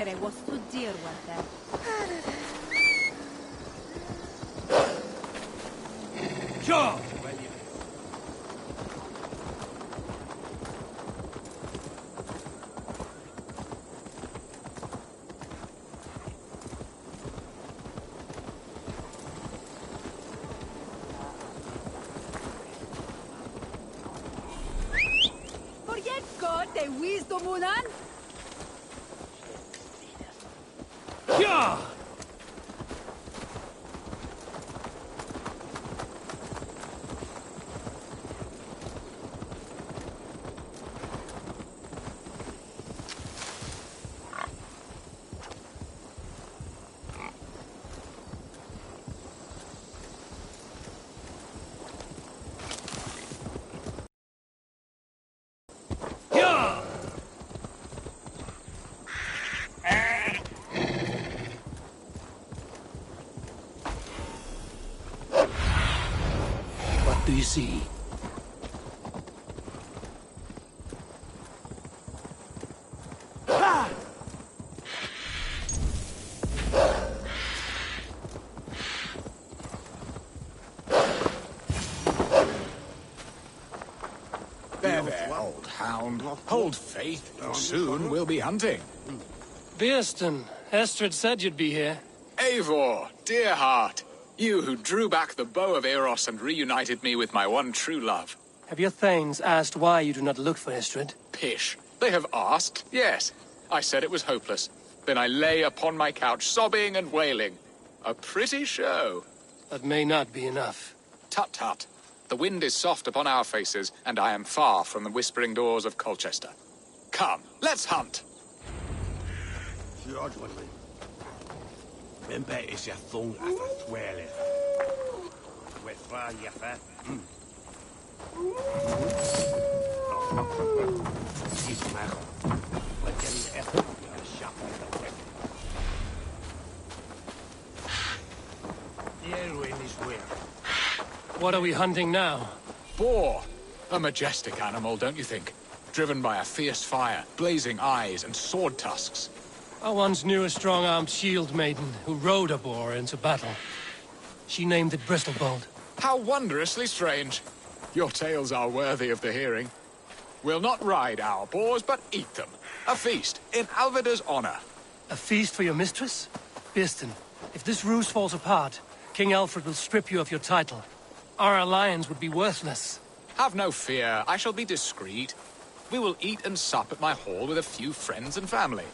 Tere was to dear with them. Sure! Forget God, the wisdom unan. Yeah! What do you see? There, old hound. Hold faith. Soon we'll be hunting. Beerston, Estrid said you'd be here. Eivor, dear heart. You who drew back the bow of Eros and reunited me with my one true love. Have your thanes asked why you do not look for Estrid? Pish. They have asked, yes. I said it was hopeless. Then I lay upon my couch, sobbing and wailing. A pretty show. That may not be enough. Tut tut. The wind is soft upon our faces, and I am far from the whispering doors of Colchester. Come, let's hunt. What are we hunting now? Boar. A majestic animal, don't you think? Driven by a fierce fire, blazing eyes, and sword tusks. I once knew a strong-armed shield maiden who rode a boar into battle. She named it Bristolbolt. How wondrously strange. Your tales are worthy of the hearing. We'll not ride our boars, but eat them. A feast, in Alvida's honor. A feast for your mistress? Beerston, if this ruse falls apart, King Alfred will strip you of your title. Our alliance would be worthless. Have no fear, I shall be discreet. We will eat and sup at my hall with a few friends and family.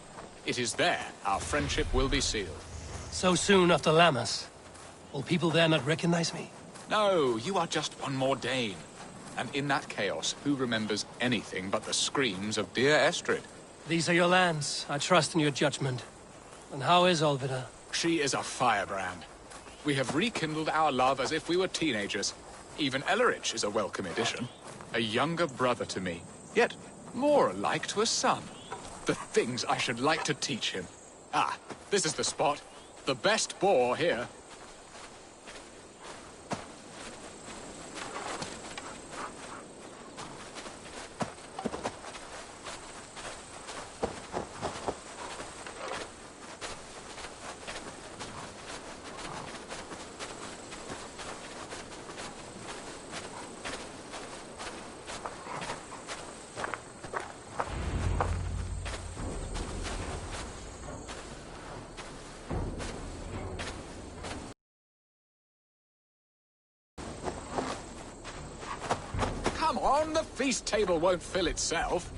It is there our friendship will be sealed. So soon after Lammas. Will people there not recognize me? No, you are just one more Dane. And in that chaos, who remembers anything but the screams of dear Estrid? These are your lands. I trust in your judgment. And how is Olvida? She is a firebrand. We have rekindled our love as if we were teenagers. Even Ellerich is a welcome addition. A younger brother to me, yet more alike to a son. The things I should like to teach him. Ah, this is the spot. The best boar here. Come on, the feast table won't fill itself.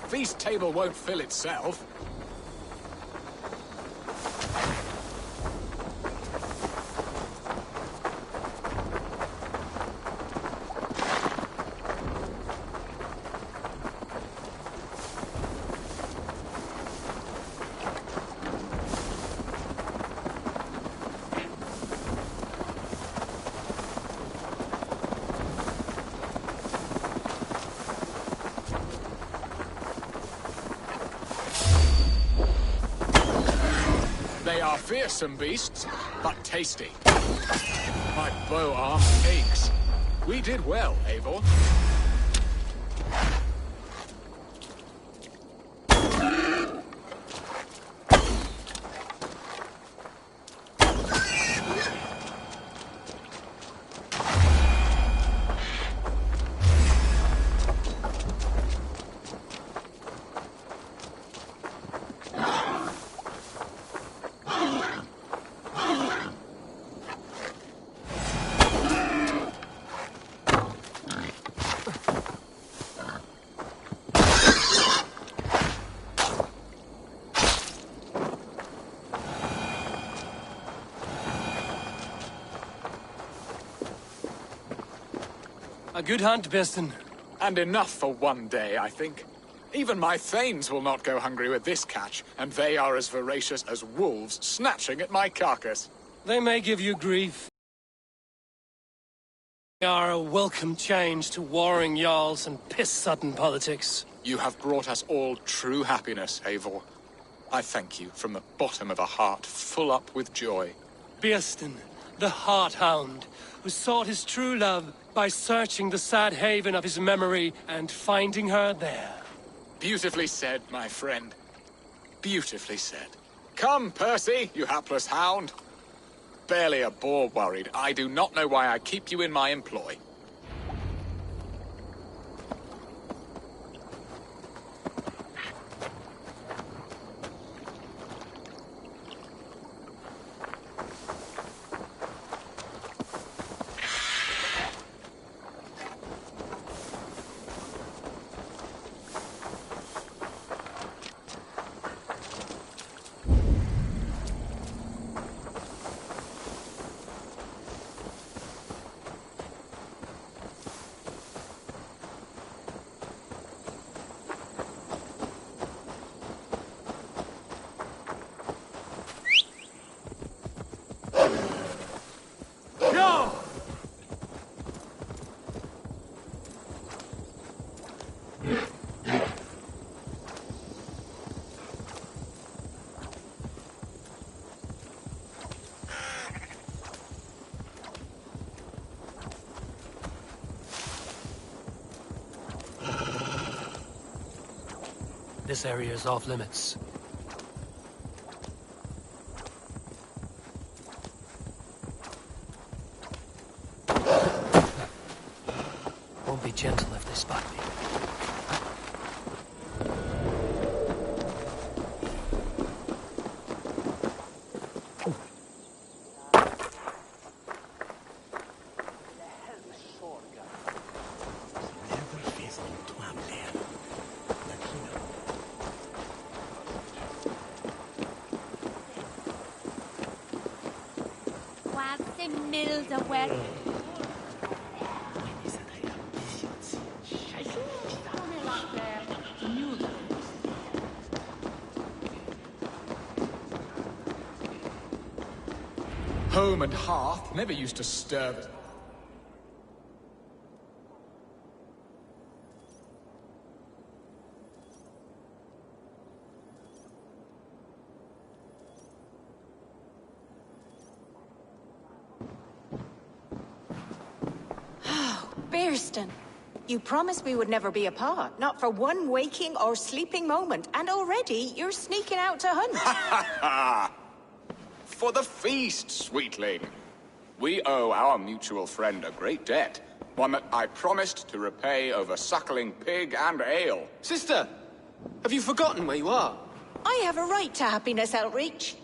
Feast table won't fill itself. Fearsome beasts, but tasty. My bow arm aches. We did well, Eivor. A good hunt, Beston. And enough for one day, I think. Even my thanes will not go hungry with this catch, and they are as voracious as wolves snatching at my carcass. They may give you grief. They are a welcome change to warring jarls and piss-sudden politics. You have brought us all true happiness, Eivor. I thank you from the bottom of a heart full up with joy. Beston, the Heart-Hound, who sought his true love by searching the sad haven of his memory and finding her there. Beautifully said, my friend. Beautifully said. Come, Percy, you hapless hound. Barely a boar worried. I do not know why I keep you in my employ. This area is off limits. Won't be gentle if they spot me. Home and hearth never used to stir. Bearston, you promised we would never be apart, not for one waking or sleeping moment, and already you're sneaking out to hunt. For the feast, sweetling. We owe our mutual friend a great debt, one that I promised to repay over suckling pig and ale. Sister, have you forgotten where you are? I have a right to happiness, Outreach.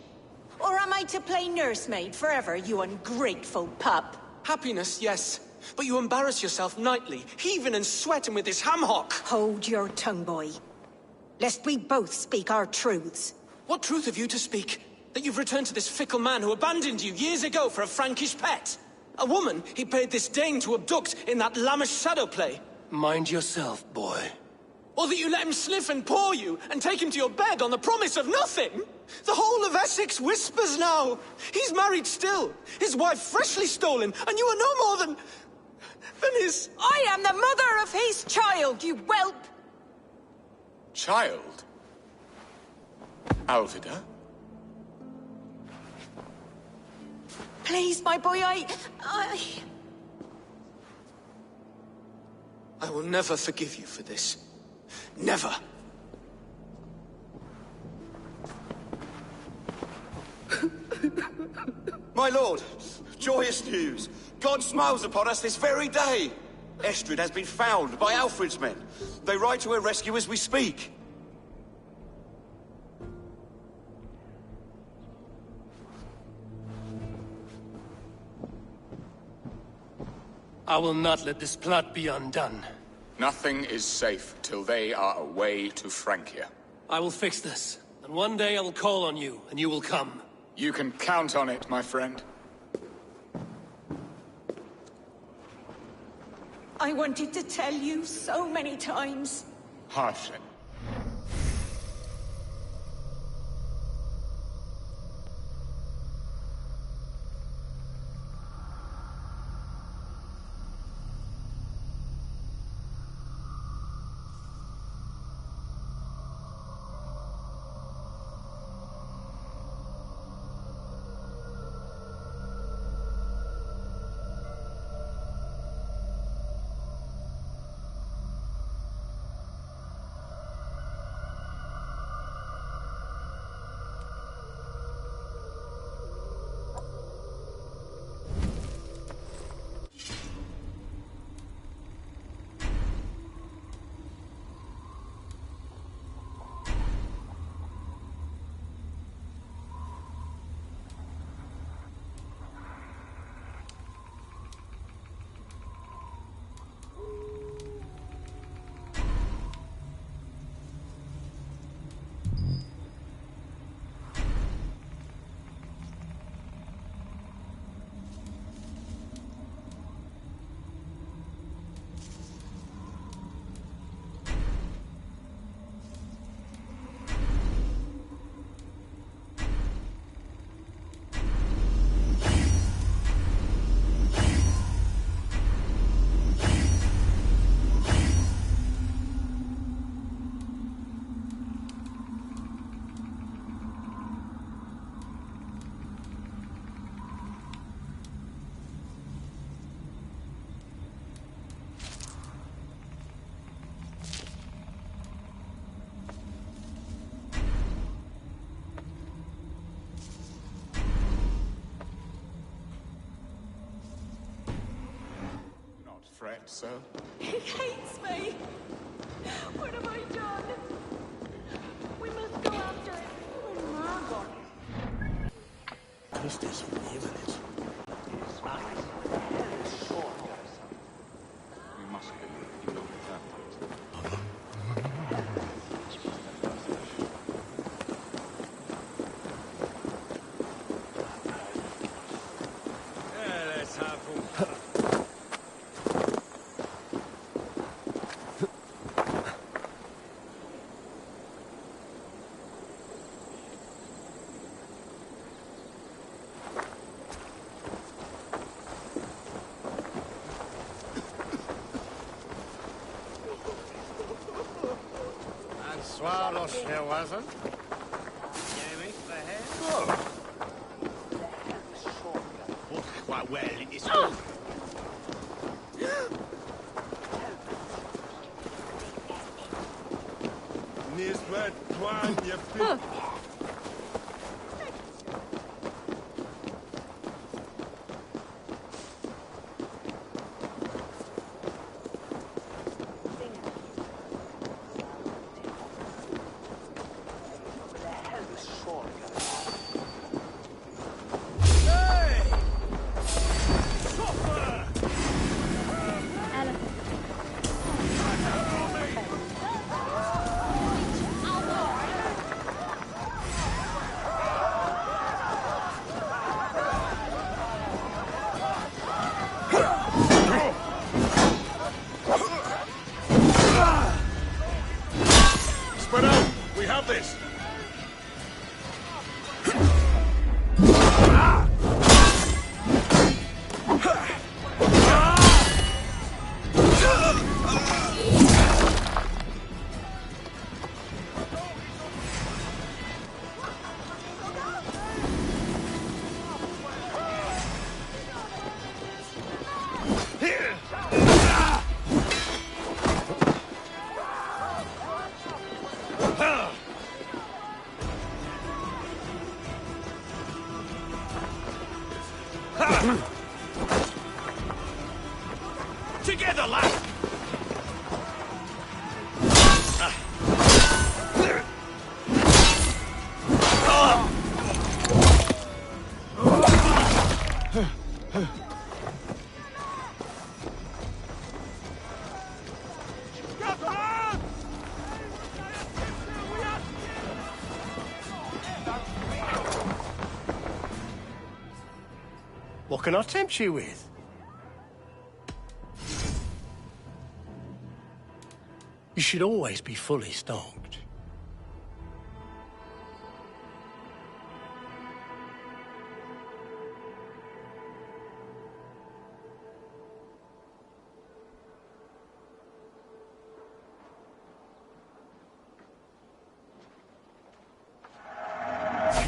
Or am I to play nursemaid forever, you ungrateful pup? Happiness, yes. But you embarrass yourself nightly, heaving and sweating with this ham-hock. Hold your tongue, boy. Lest we both speak our truths. What truth have you to speak? That you've returned to this fickle man who abandoned you years ago for a Frankish pet? A woman he paid this Dane to abduct in that lammish shadow play? Mind yourself, boy. Or that you let him sniff and paw you, and take him to your bed on the promise of nothing? The whole of Essex whispers now. He's married still, his wife freshly stolen, and you are no more than his... I am the mother of his child, you whelp! Child? Alvida? Please, my boy, I will never forgive you for this. Never. My lord, joyous news. God smiles upon us this very day. Estrid has been found by Alfred's men. They ride to her rescue as we speak. I will not let this plot be undone. Nothing is safe till they are away to Francia. I will fix this, and one day I will call on you, and you will come. You can count on it, my friend. I wanted to tell you so many times. Hush. Fret, sir. He hates me. What have I done? We must go after him. When Margot. Christus, vernemen We must go. You will return. let's have Swallow she wasn't. Gave me the head. Oh. Quite well, it's all. Nisbet, Twan, you fit. Spread out! We have this! Together, lad! What can I tempt you with? You should always be fully stocked.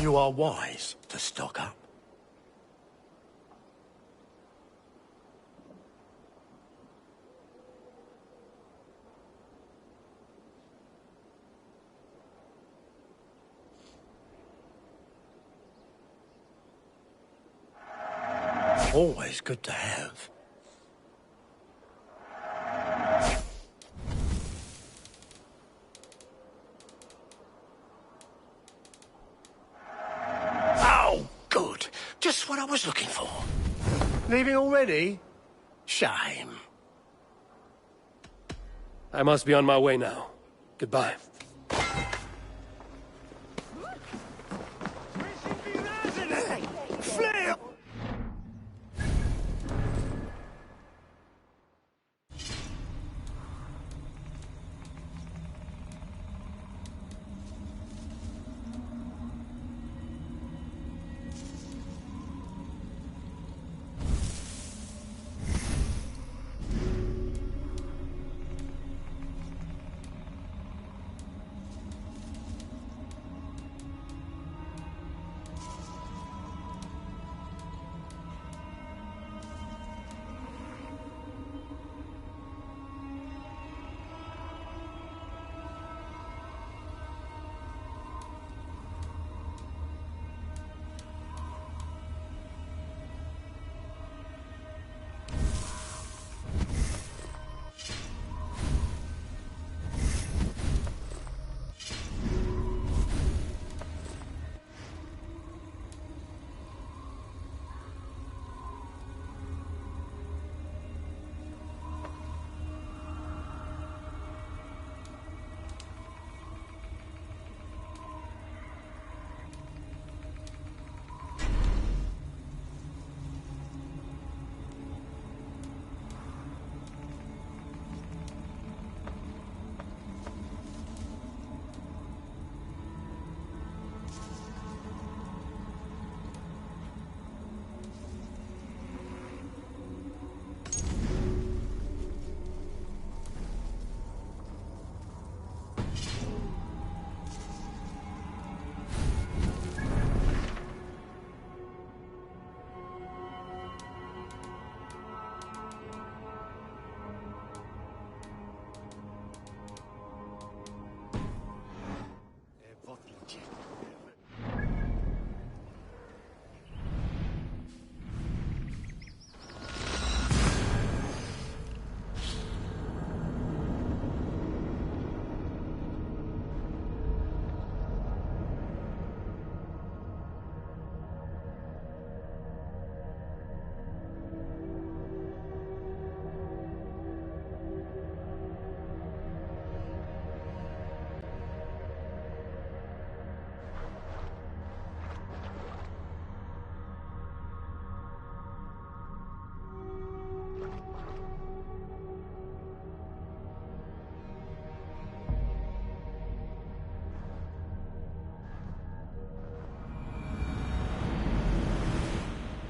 You are wise to stock up. Always good to have. Oh, good. Just what I was looking for. Leaving already? Shame. I must be on my way now. Goodbye.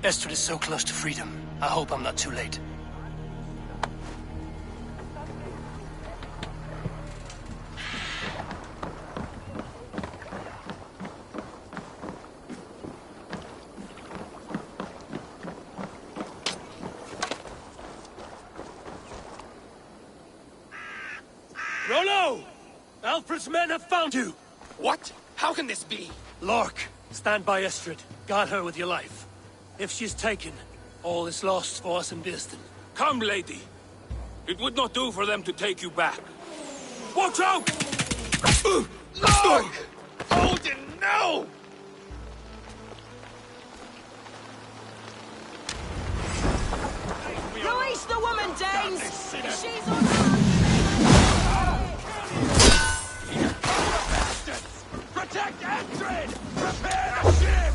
Estrid is so close to freedom. I hope I'm not too late. Rollo! Alfred's men have found you! What? How can this be? Lork, stand by Estrid. Guard her with your life. If she's taken, all is lost for us in Birsten. Come, lady. It would not do for them to take you back. Watch out! No! Odin, no! Release the woman, Danes! She's on... Protect Astrid! Prepare the ship!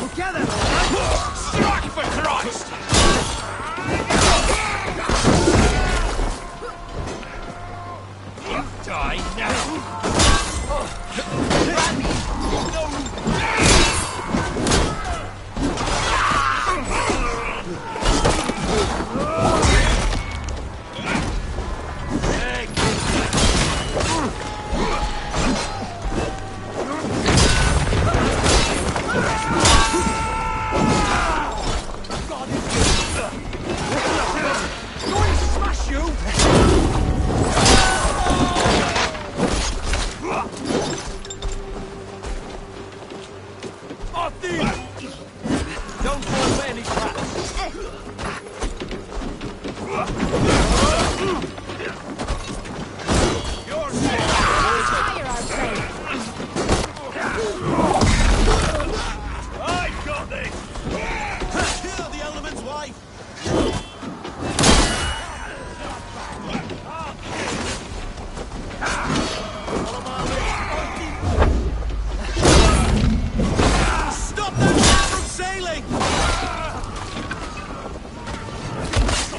Together! Strike for Christ! You die now! Don't fall for any traps! You're I've got this! Kill the element's wife! Stop that ship from sailing!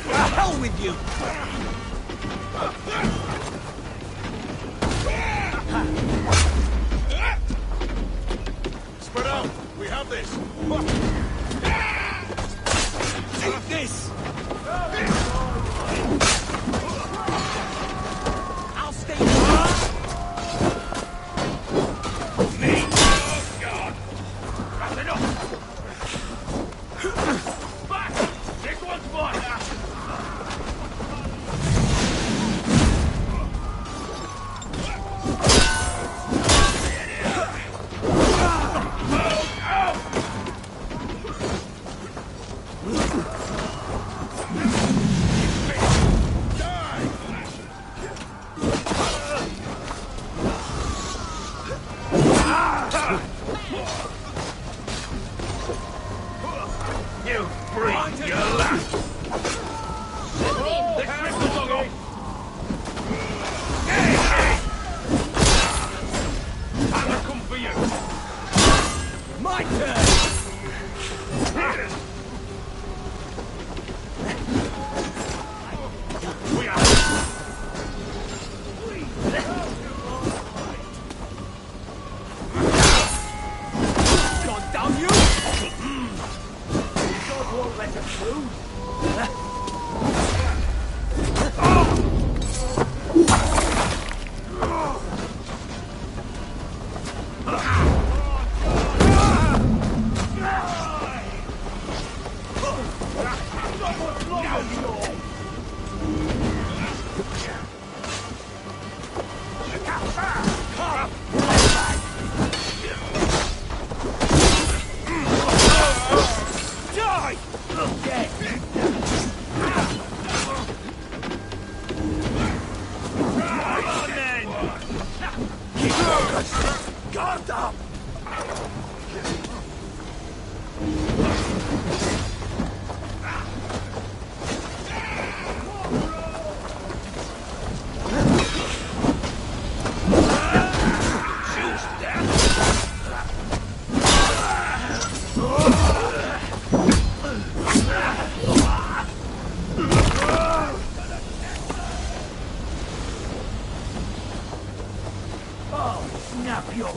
The hell with you! Spread out! We have this! Take this! I'll stay Me! Oh, God! That's enough! Back! This one's mine! You bring your last! Let's rip the dog off! I'll come for you! my turn! We are... God damn you! God won't let us through. Guard up! Snap your...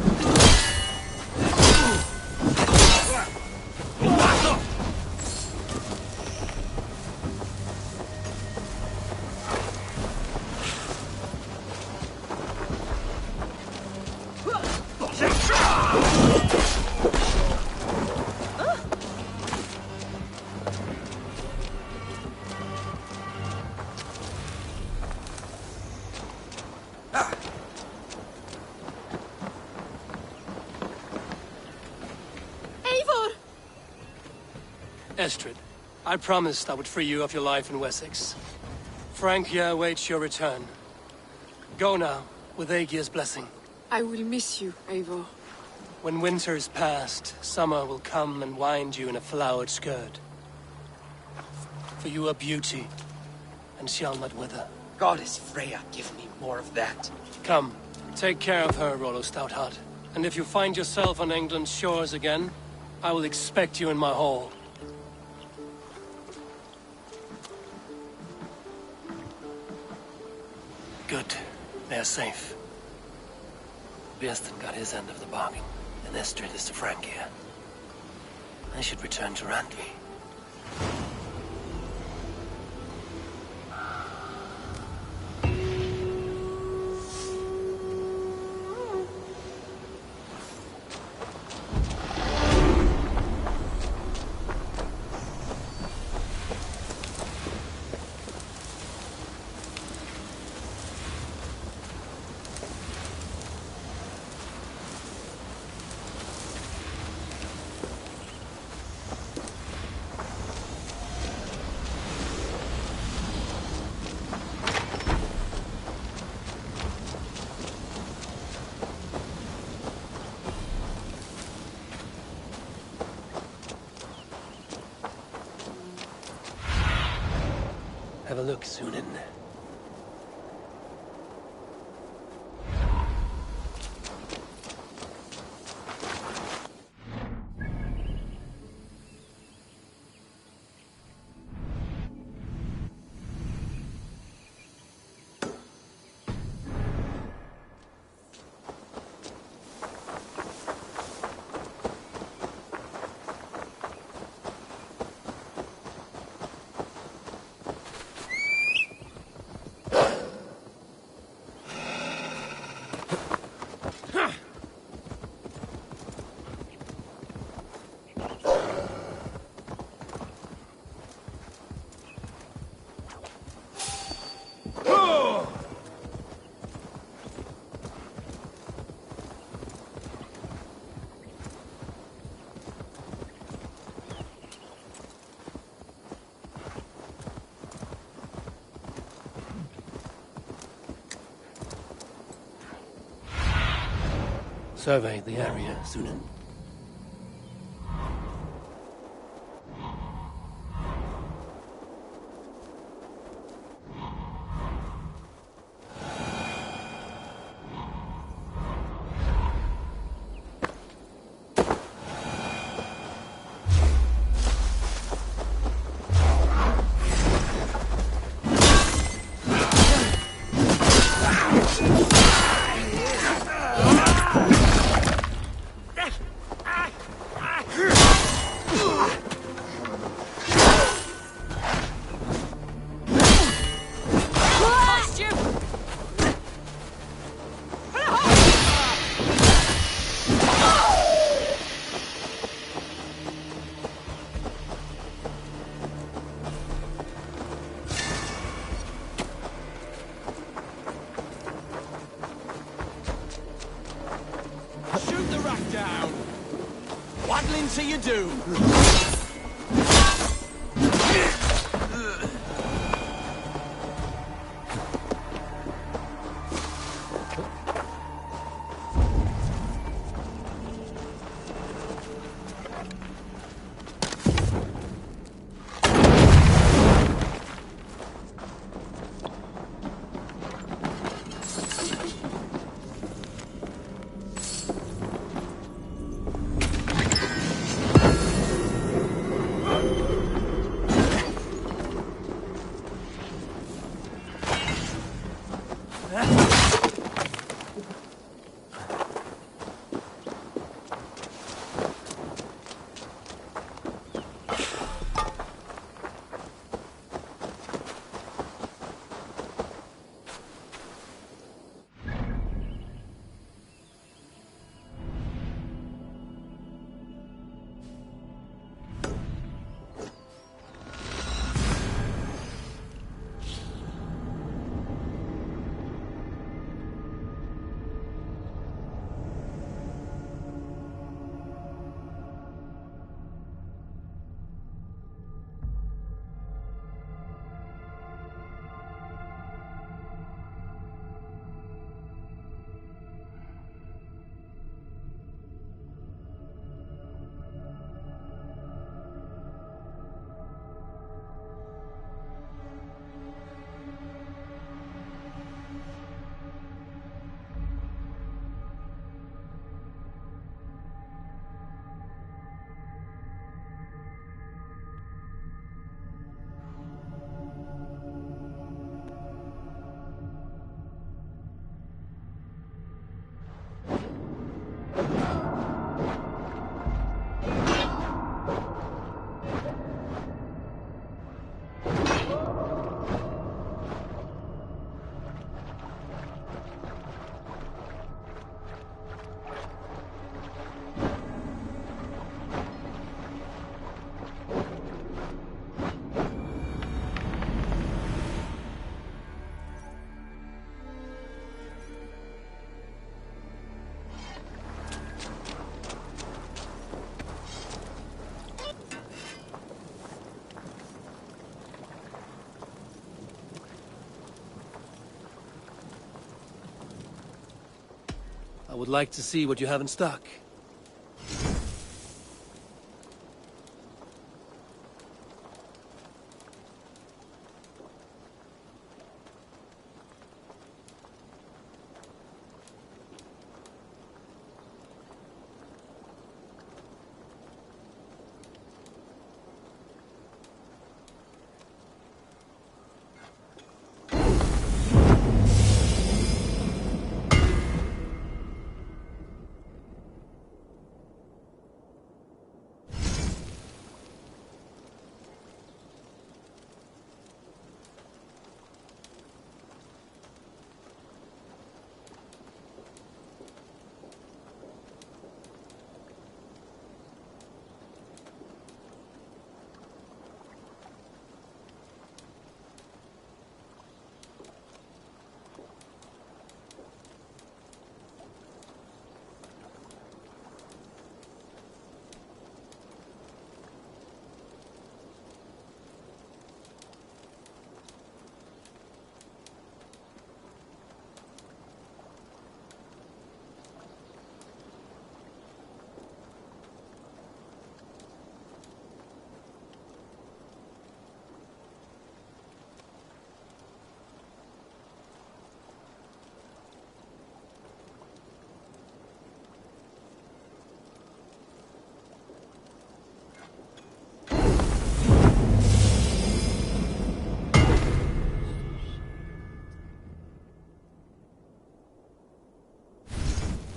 Estrid, I promised I would free you of your life in Wessex. Francia awaits your return. Go now, with Aegir's blessing. I will miss you, Eivor. When winter is past, summer will come and wind you in a flowered skirt. For you are beauty, and shall not wither. Goddess Freya, give me more of that. Come, take care of her, Rollo Stoutheart. And if you find yourself on England's shores again, I will expect you in my hall. Good. They are safe. Björsten got his end of the bargain, and Estrid is to Francia. I should return to Randvi. Have a look, Sunan. Survey the area, Sunan. Waddling to your doom. would like to see what you have in stock.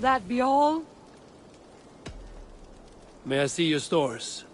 That be all? May I see your stores?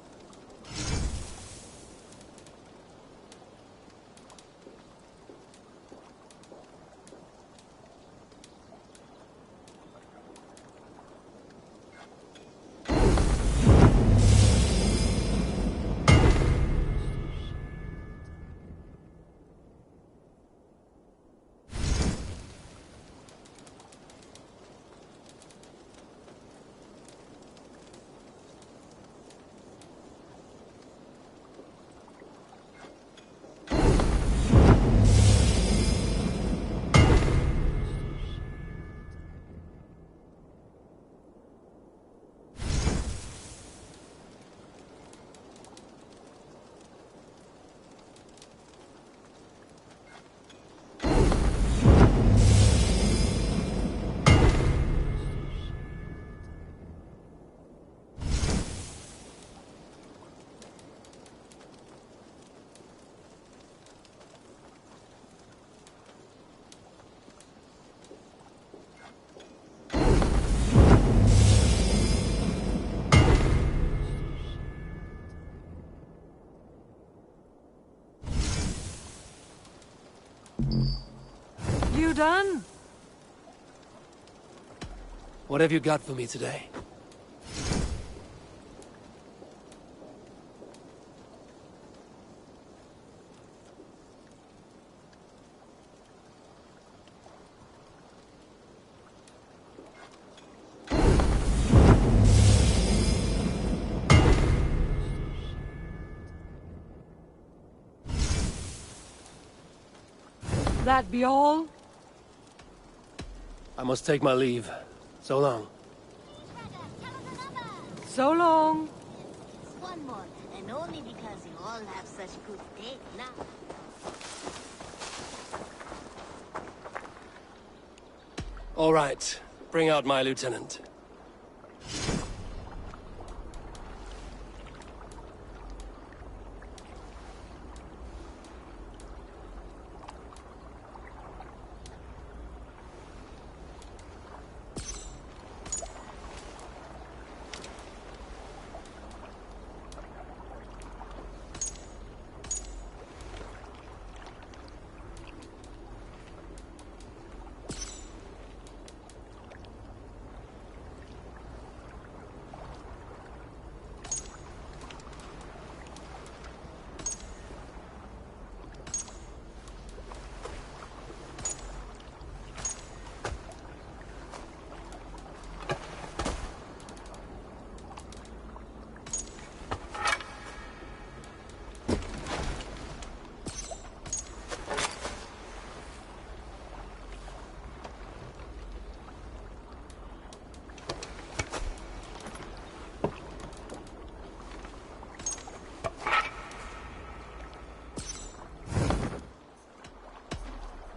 You done? What have you got for me today? That be all? I must take my leave. So long. So long. One more, and only because you all have such good taste now. All right. Bring out my lieutenant.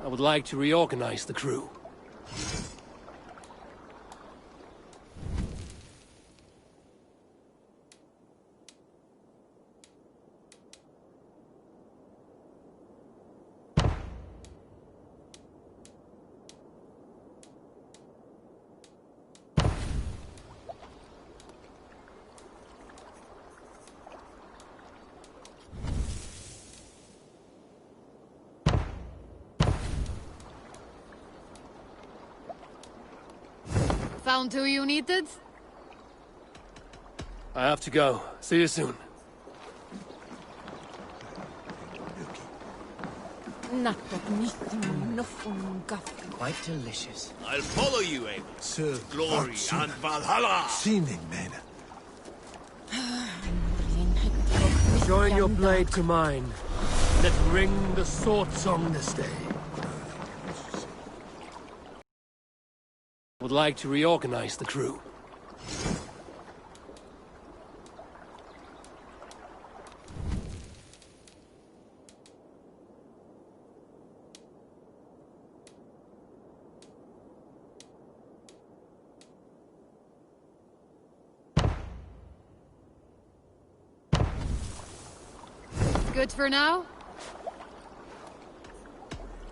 I would like to reorganize the crew. Found who you needed? I have to go. See you soon. Quite delicious. I'll follow you, Abel. Sir, Glory and Valhalla! Sinin, man. Join your blade to mine. Let's ring the sword song this day. Would like to reorganize the crew. Good for now?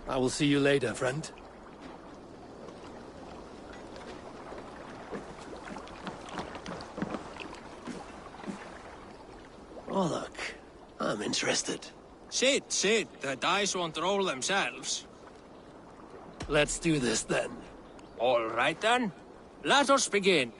I will see you later, friend. Oh, look. I'm interested. Sit. The dice won't roll themselves. Let's do this, then. All right, then. Let us begin.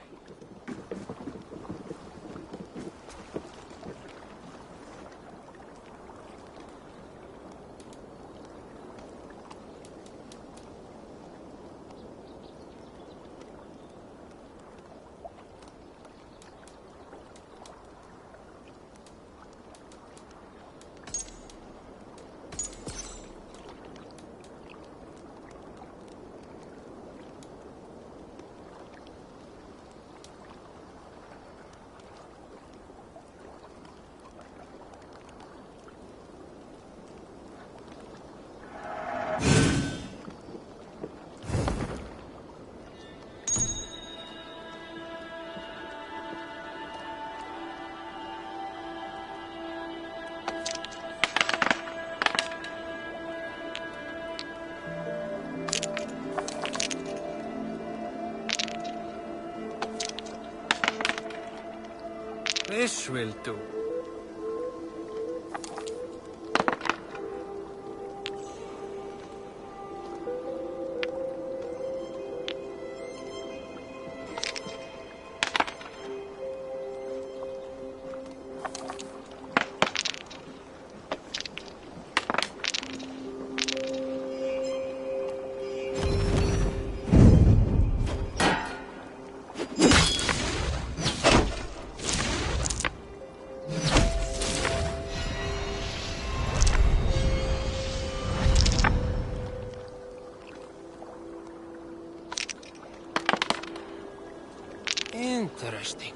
This will do. Interesting.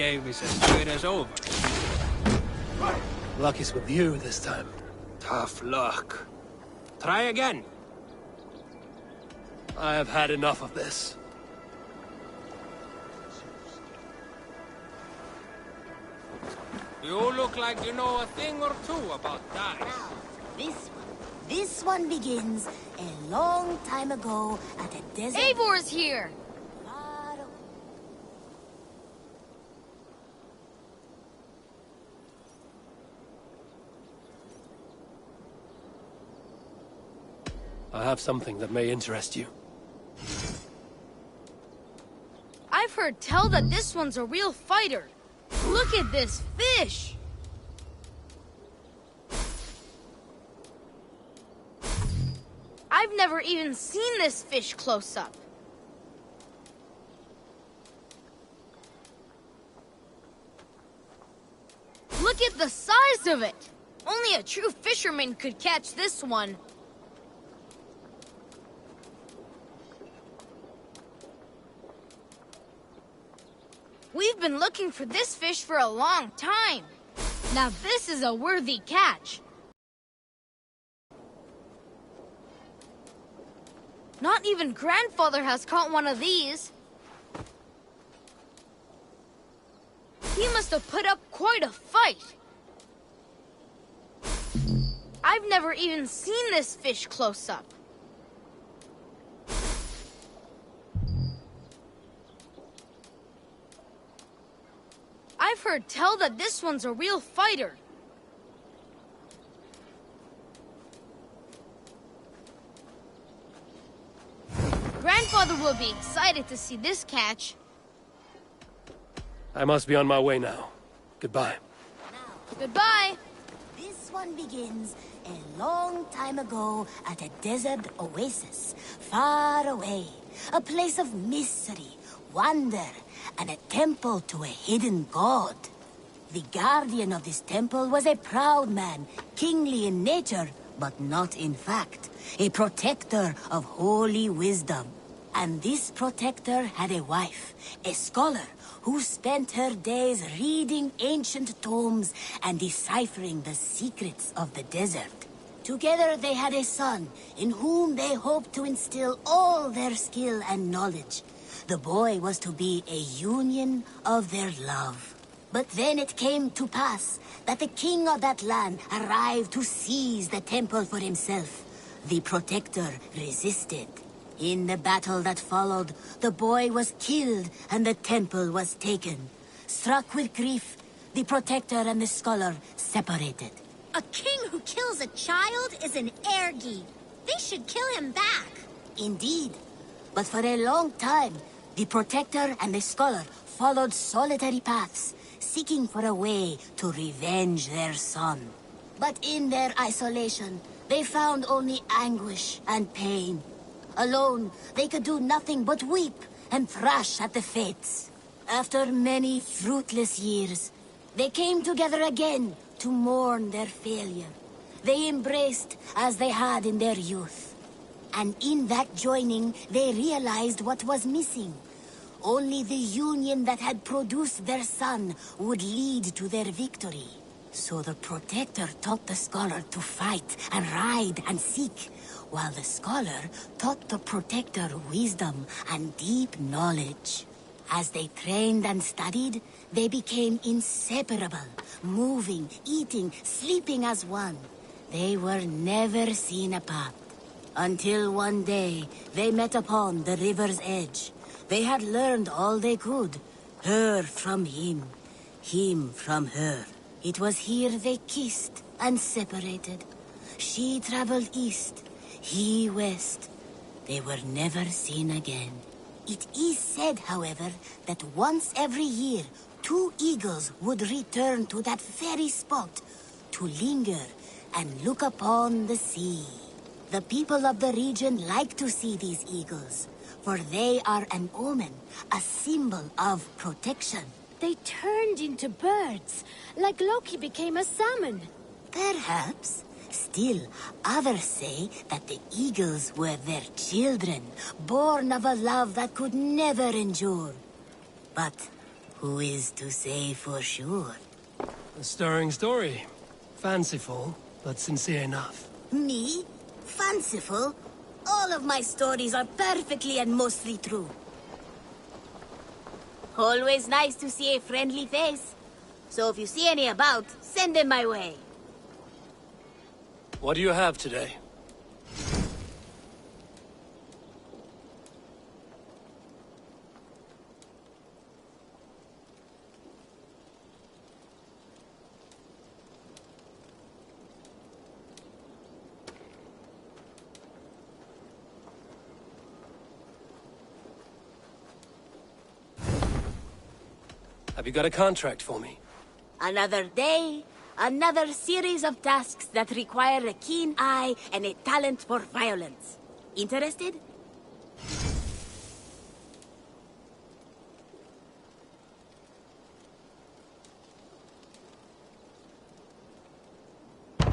game is as good as over. Luck is with you this time. Tough luck. Try again. I have had enough of this. You look like you know a thing or two about dice. Now, this one begins a long time ago at a desert... Eivor's here! far away. I have something that may interest you. I've heard tell that this one's a real fighter. Look at this fish! I've never even seen this fish close up. Look at the size of it! Only a true fisherman could catch this one. We've been looking for this fish for a long time. Now this is a worthy catch. Not even Grandfather has caught one of these. He must have put up quite a fight. I've never even seen this fish close up. I've heard tell that this one's a real fighter. Grandfather will be excited to see this catch. I must be on my way now. Goodbye. Goodbye. This one begins a long time ago at a desert oasis, far away. A place of mystery, wonder, and a temple to a hidden god. The guardian of this temple was a proud man, kingly in nature, but not in fact. A protector of holy wisdom. And this protector had a wife, a scholar, who spent her days reading ancient tomes and deciphering the secrets of the desert. Together they had a son, in whom they hoped to instill all their skill and knowledge. The boy was to be a union of their love. But then it came to pass that the king of that land arrived to seize the temple for himself. The protector resisted. In the battle that followed, the boy was killed and the temple was taken. Struck with grief, the protector and the scholar separated. A king who kills a child is an ergi. They should kill him back. Indeed. But for a long time, the protector and the scholar followed solitary paths, seeking for a way to revenge their son. But in their isolation, they found only anguish and pain. Alone, they could do nothing but weep and thrash at the fates. After many fruitless years, they came together again to mourn their failure. They embraced as they had in their youth. And in that joining, they realized what was missing. Only the union that had produced their son would lead to their victory. So the protector taught the scholar to fight and ride and seek, while the scholar taught the protector wisdom and deep knowledge. As they trained and studied, they became inseparable, moving, eating, sleeping as one. They were never seen apart. Until one day, they met upon the river's edge. They had learned all they could, her from him from her. It was here they kissed and separated. She traveled east, he west. They were never seen again. It is said, however, that once every year, 2 eagles would return to that very spot to linger and look upon the sea. The people of the region like to see these eagles, for they are an omen, a symbol of protection. They turned into birds, like Loki became a salmon. Perhaps. Still, others say that the eagles were their children, born of a love that could never endure. But Who is to say for sure? A stirring story. Fanciful, but sincere enough. Me? Fanciful? All of my stories are perfectly and mostly true. Always nice to see a friendly face. So if you see any about, send them my way. What do you have today? Have you got a contract for me? Another day, another series of tasks that require a keen eye and a talent for violence. Interested?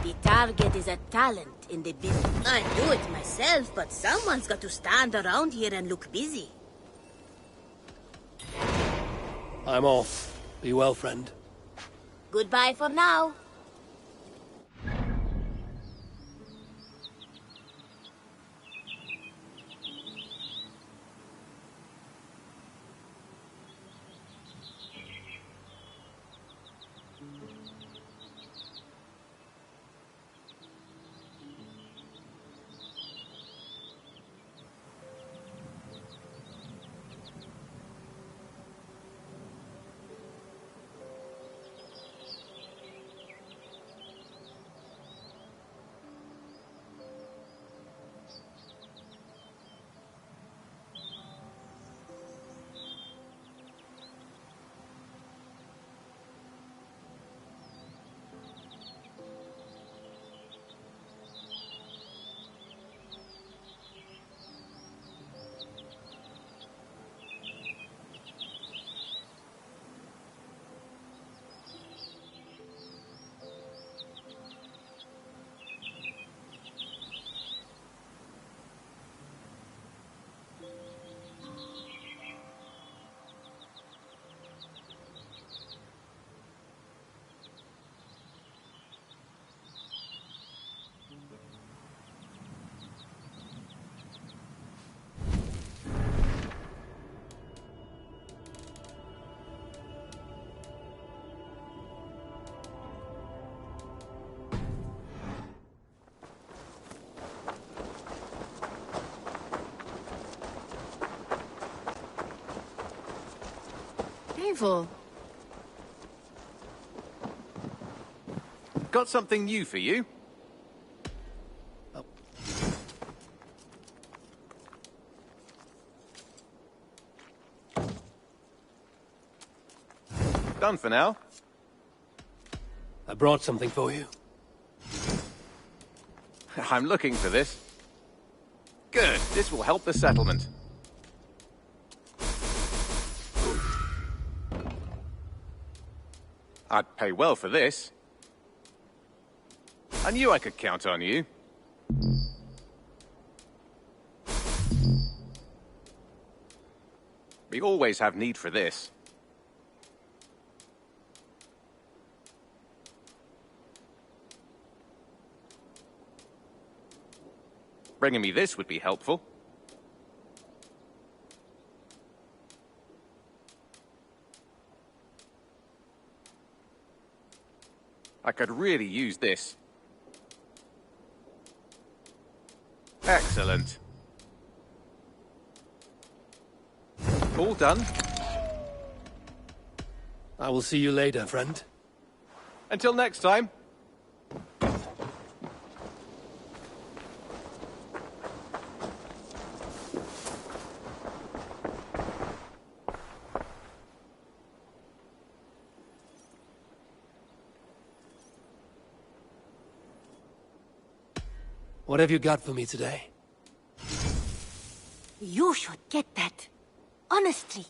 The target is a talent in the business. I do it myself, but someone's got to stand around here and look busy. I'm off. Be well, friend. Goodbye for now. Painful. Got something new for you? Done for now. I brought something for you. I'm looking for this. Good. This will help the settlement. I'd pay well for this. I knew I could count on you. We always have need for this. Bringing me this would be helpful. I could really use this. Excellent. All done. I will see you later, friend. Until next time. What have you got for me today? You should get that. Honestly.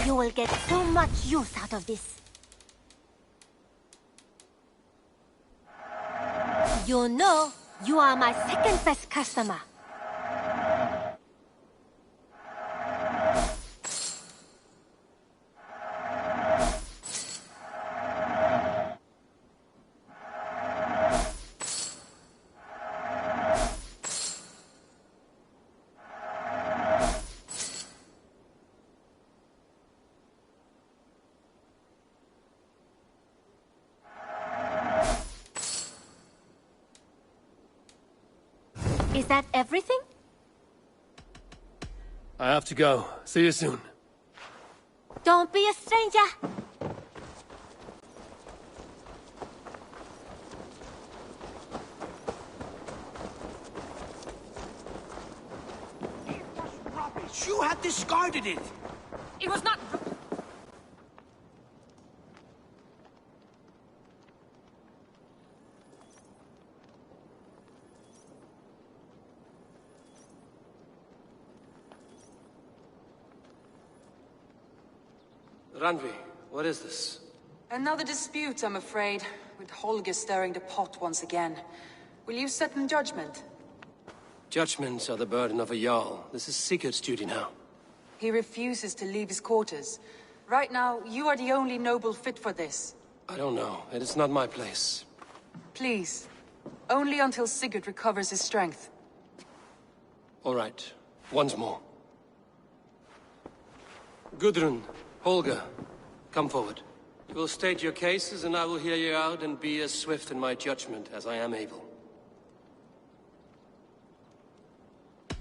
You will get so much use out of this. You know, you are my second best customer. Is that everything? I have to go. See you soon. Don't be a stranger. It was rubbish. You had discarded it. It was not... Ranvi, what is this? Another dispute, I'm afraid, with Holger stirring the pot once again. Will you set in judgment? Judgments are the burden of a Jarl. This is Sigurd's duty now. He refuses to leave his quarters. Right now, you are the only noble fit for this. I don't know. It is not my place. Please. Only until Sigurd recovers his strength. All right. Once more. Gudrun, Holger, come forward. You will state your cases, and I will hear you out and be as swift in my judgment as I am able.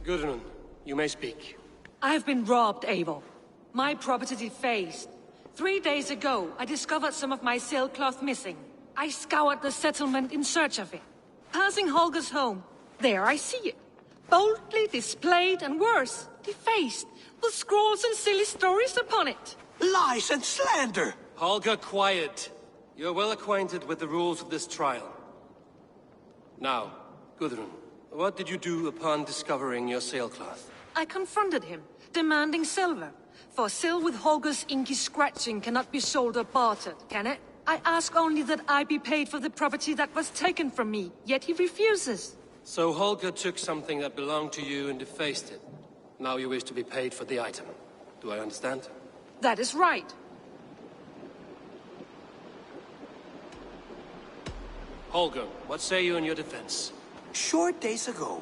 Gudrun, you may speak. I have been robbed, Eivor. My property defaced. 3 days ago, I discovered some of my sailcloth missing. I scoured the settlement in search of it. Passing Holger's home, there I see it. Boldly displayed and worse, defaced, with scrolls and silly stories upon it. Lies and slander! Holger, quiet. You're well acquainted with the rules of this trial. Now, Gudrun, what did you do upon discovering your sailcloth? I confronted him, demanding silver. For sil with Holger's inky scratching cannot be sold or bartered, can it? I ask only that I be paid for the property that was taken from me, yet he refuses. So Holger took something that belonged to you and defaced it. Now you wish to be paid for the item. Do I understand? That is right. Holger, what say you in your defense? Short days ago,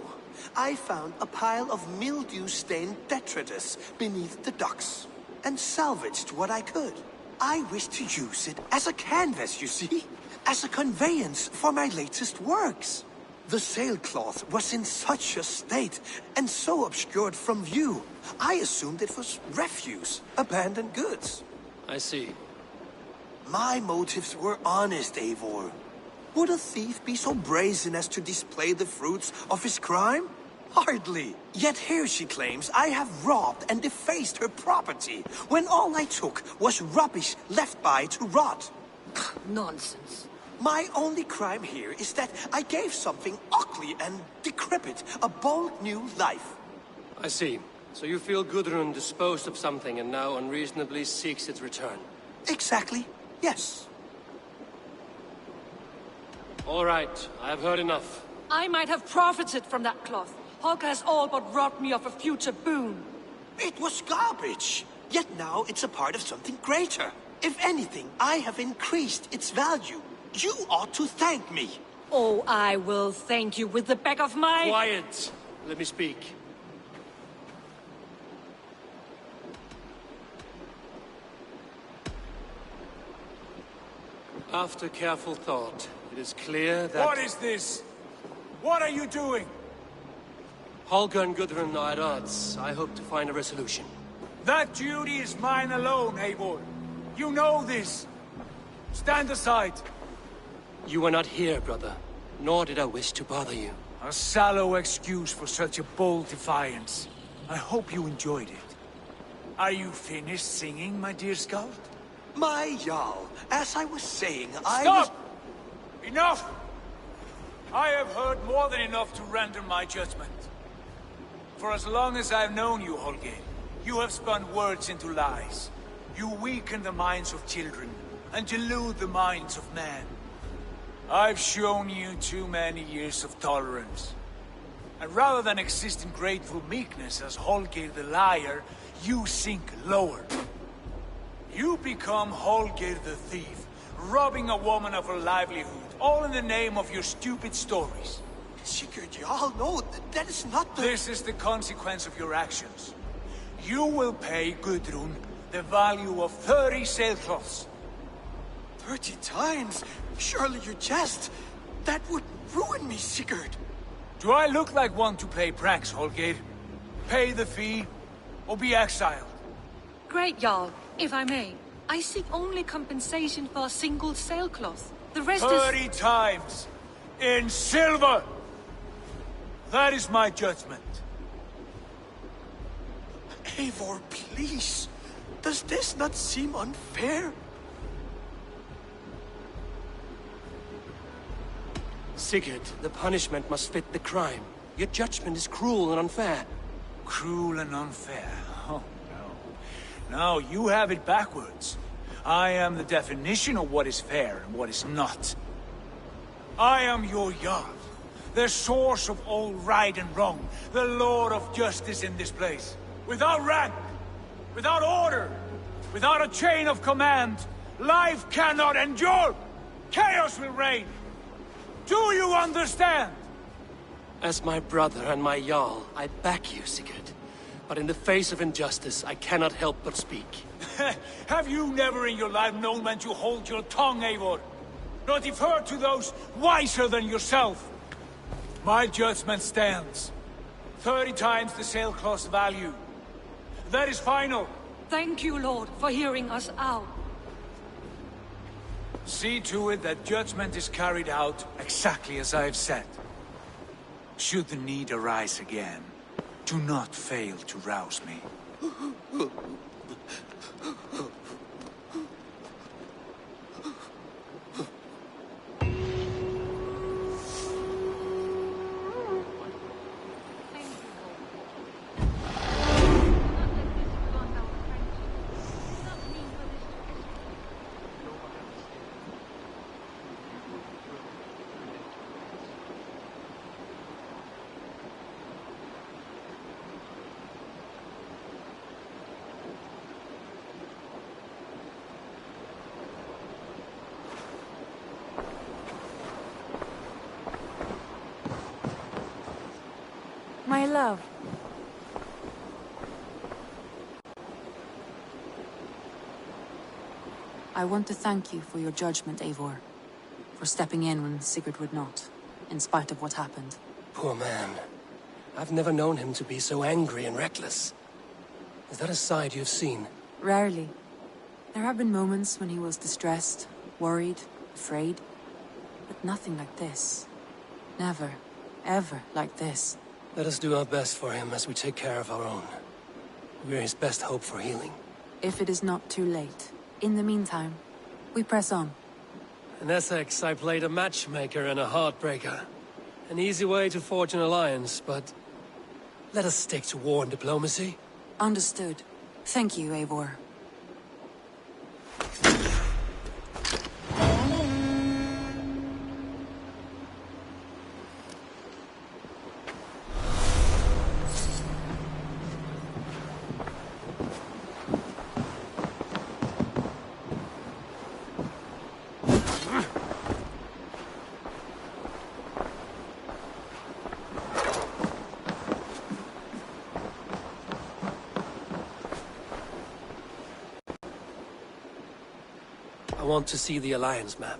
I found a pile of mildew-stained detritus beneath the docks, and salvaged what I could. I wished to use it as a canvas, you see? As a conveyance for my latest works. The sailcloth was in such a state, and so obscured from view, I assumed it was refuse, abandoned goods. I see. My motives were honest, Eivor. Would a thief be so brazen as to display the fruits of his crime? Hardly. Yet here she claims I have robbed and defaced her property, when all I took was rubbish left by to rot. Nonsense. My only crime here is that I gave something ugly and decrepit a bold new life. I see. So you feel Gudrun disposed of something and now unreasonably seeks its return? Exactly, yes. All right, I have heard enough. I might have profited from that cloth. Holger has all but robbed me of a future boon. It was garbage. Yet now it's a part of something greater. If anything, I have increased its value. You ought to thank me. Oh, I will thank you with the back of my... Quiet! Let me speak. After careful thought, it is clear that... What is this? What are you doing? Holger and Gudrun are at odds. I hope to find a resolution. That duty is mine alone, Eivor. You know this. Stand aside. You were not here, brother. Nor did I wish to bother you. A sallow excuse for such a bold defiance. I hope you enjoyed it. Are you finished singing, my dear scout? My Jarl, as I was saying, Stop! Enough! I have heard more than enough to render my judgment. For as long as I've known you, Holger, you have spun words into lies. You weaken the minds of children, and delude the minds of men. I've shown you too many years of tolerance. And rather than exist in grateful meekness as Holger the liar, you sink lower. You become Holger the thief, robbing a woman of her livelihood, all in the name of your stupid stories. Sigurd, you all know that is not the... This is the consequence of your actions. You will pay Gudrun the value of 30 sailcloths. 30 times? Surely you jest. That would ruin me, Sigurd. Do I look like one to play pranks, Holger? Pay the fee, or be exiled. Great, Jarl. If I may, I seek only compensation for a single sailcloth. The rest 30 times! In silver! That is my judgment. Eivor, please. Does this not seem unfair? Sigurd, the punishment must fit the crime. Your judgment is cruel and unfair. Cruel and unfair? Oh, no. No, you have it backwards. I am the definition of what is fair and what is not. I am your Jarl, the source of all right and wrong, the Lord of justice in this place. Without rank, without order, without a chain of command, life cannot endure! Chaos will reign! Do you understand? As my brother and my Jarl, I back you, Sigurd. But in the face of injustice, I cannot help but speak. Have you never in your life known when to hold your tongue, Eivor? Nor defer to those wiser than yourself? My judgment stands. 30 times the sailcloth's value. That is final. Thank you, Lord, for hearing us out. See to it that judgment is carried out exactly as I have said. Should the need arise again, do not fail to rouse me. My love. I want to thank you for your judgment, Eivor. For stepping in when Sigurd would not, in spite of what happened. Poor man. I've never known him to be so angry and reckless. Is that a side you've seen? Rarely. There have been moments when he was distressed, worried, afraid. But nothing like this. Never, ever like this. Let us do our best for him as we take care of our own. We're his best hope for healing. If it is not too late. In the meantime, we press on. In Essex, I played a matchmaker and a heartbreaker. An easy way to forge an alliance, but... let us stick to war and diplomacy. Understood. Thank you, Eivor. I want to see the Alliance map.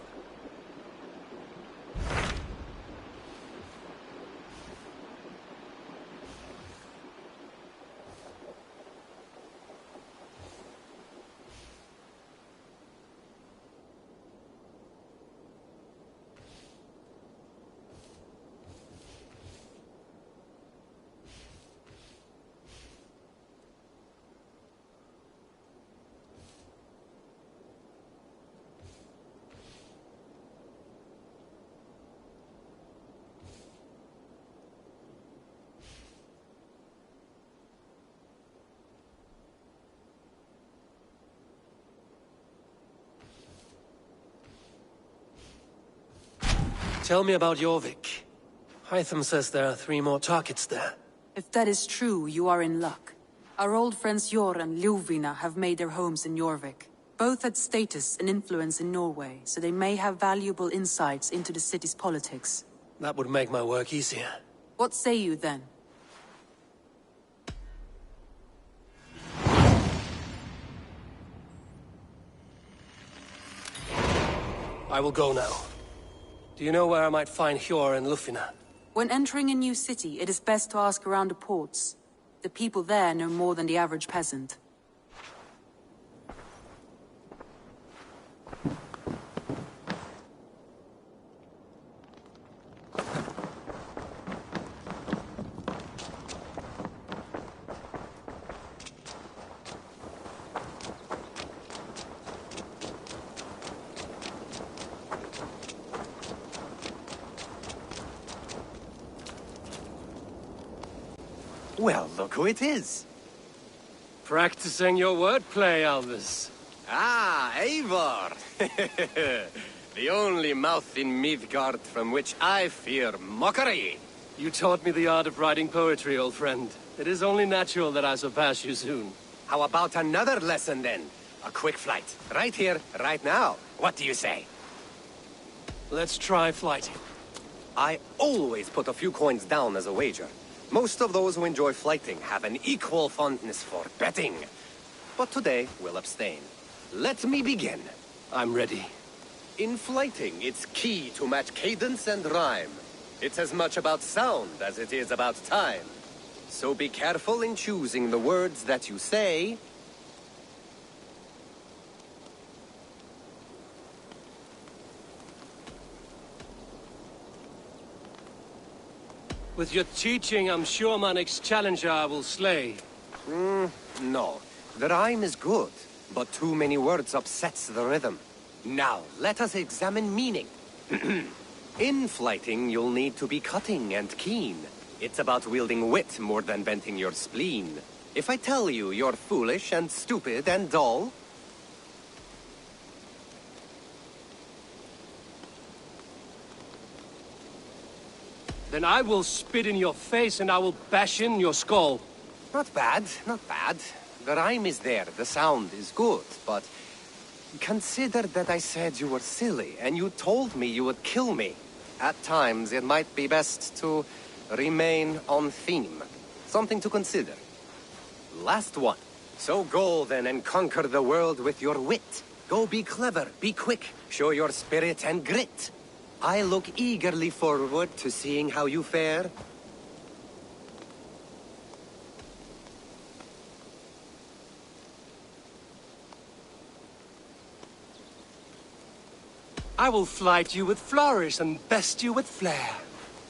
Tell me about Jorvik. Hytham says there are 3 more targets there. If that is true, you are in luck. Our old friends Jor and Ljuvina have made their homes in Jorvik. Both had status and influence in Norway, so they may have valuable insights into the city's politics. That would make my work easier. What say you then? I will go now. Do you know where I might find Hjor and Lufina? When entering a new city, it is best to ask around the ports. The people there know more than the average peasant. Well, look who it is. Practicing your wordplay, Alvis. Ah, Eivor! The only mouth in Midgard from which I fear mockery. You taught me the art of writing poetry, old friend. It is only natural that I surpass you soon. How about another lesson, then? A quick flight. Right here, right now. What do you say? Let's try flighting. I always put a few coins down as a wager. Most of those who enjoy flighting have an equal fondness for betting. But today, we'll abstain. Let me begin. I'm ready. In flighting, it's key to match cadence and rhyme. It's as much about sound as it is about time. So be careful in choosing the words that you say. With your teaching, I'm sure my next challenger I will slay. No. The rhyme is good, but too many words upsets the rhythm. Now, let us examine meaning. In flighting, you'll need to be cutting and keen. It's about wielding wit more than venting your spleen. If I tell you you're foolish and stupid and dull, then I will spit in your face and I will bash in your skull. Not bad, not bad. The rhyme is there, the sound is good, but consider that I said you were silly and you told me you would kill me. At times, it might be best to remain on theme. Something to consider. Last one. So go then and conquer the world with your wit. Go be clever, be quick, show your spirit and grit. I look eagerly forward to seeing how you fare. I will flight you with flourish and best you with flair.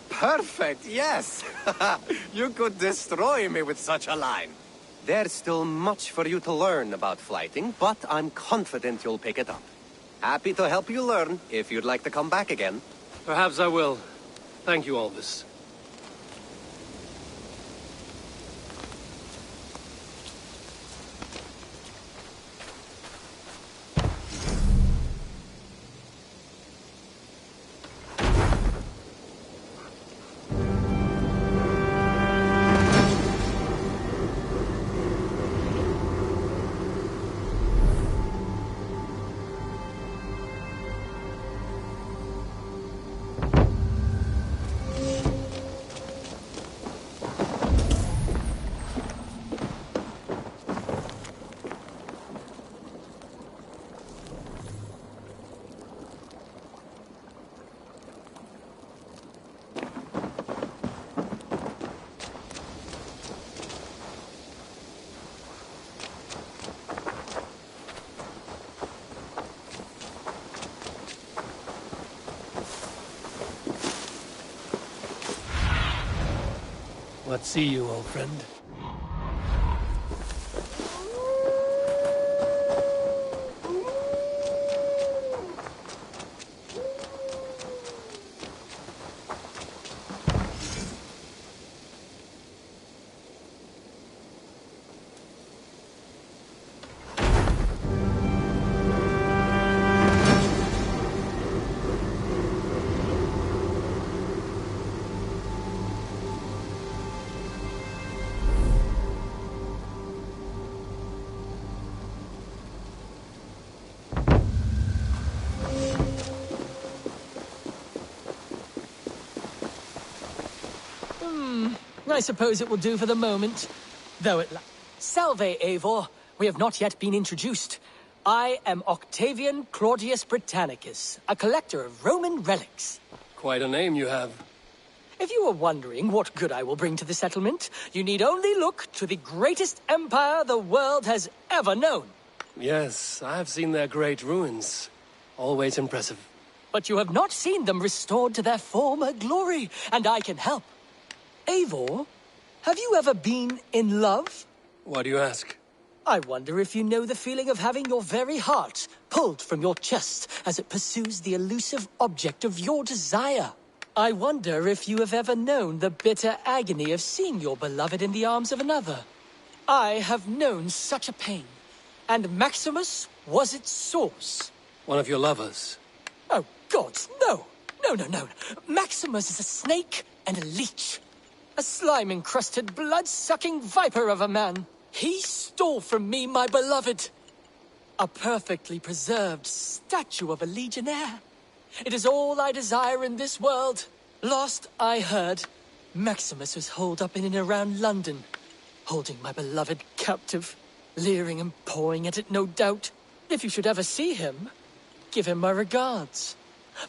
Perfect, yes! You could destroy me with such a line. There's still much for you to learn about flighting, but I'm confident you'll pick it up. Happy to help you learn, if you'd like to come back again. Perhaps I will. Thank you, Alvis. Let's see you, old friend. I suppose it will do for the moment. Though it... Salve, Eivor. We have not yet been introduced. I am Octavian Claudius Britannicus, a collector of Roman relics. Quite a name you have. If you are wondering what good I will bring to the settlement, you need only look to the greatest empire the world has ever known. Yes, I have seen their great ruins. Always impressive. But you have not seen them restored to their former glory, and I can help. Eivor, have you ever been in love? Why do you ask? I wonder if you know the feeling of having your very heart pulled from your chest as it pursues the elusive object of your desire. I wonder if you have ever known the bitter agony of seeing your beloved in the arms of another. I have known such a pain, and Maximus was its source. One of your lovers? Oh, gods, no! No. Maximus is a snake and a leech. A slime-encrusted, blood-sucking viper of a man. He stole from me my beloved. A perfectly preserved statue of a legionnaire. It is all I desire in this world. Last I heard, Maximus was holed up in and around London, holding my beloved captive, leering and pawing at it, no doubt. If you should ever see him, give him my regards.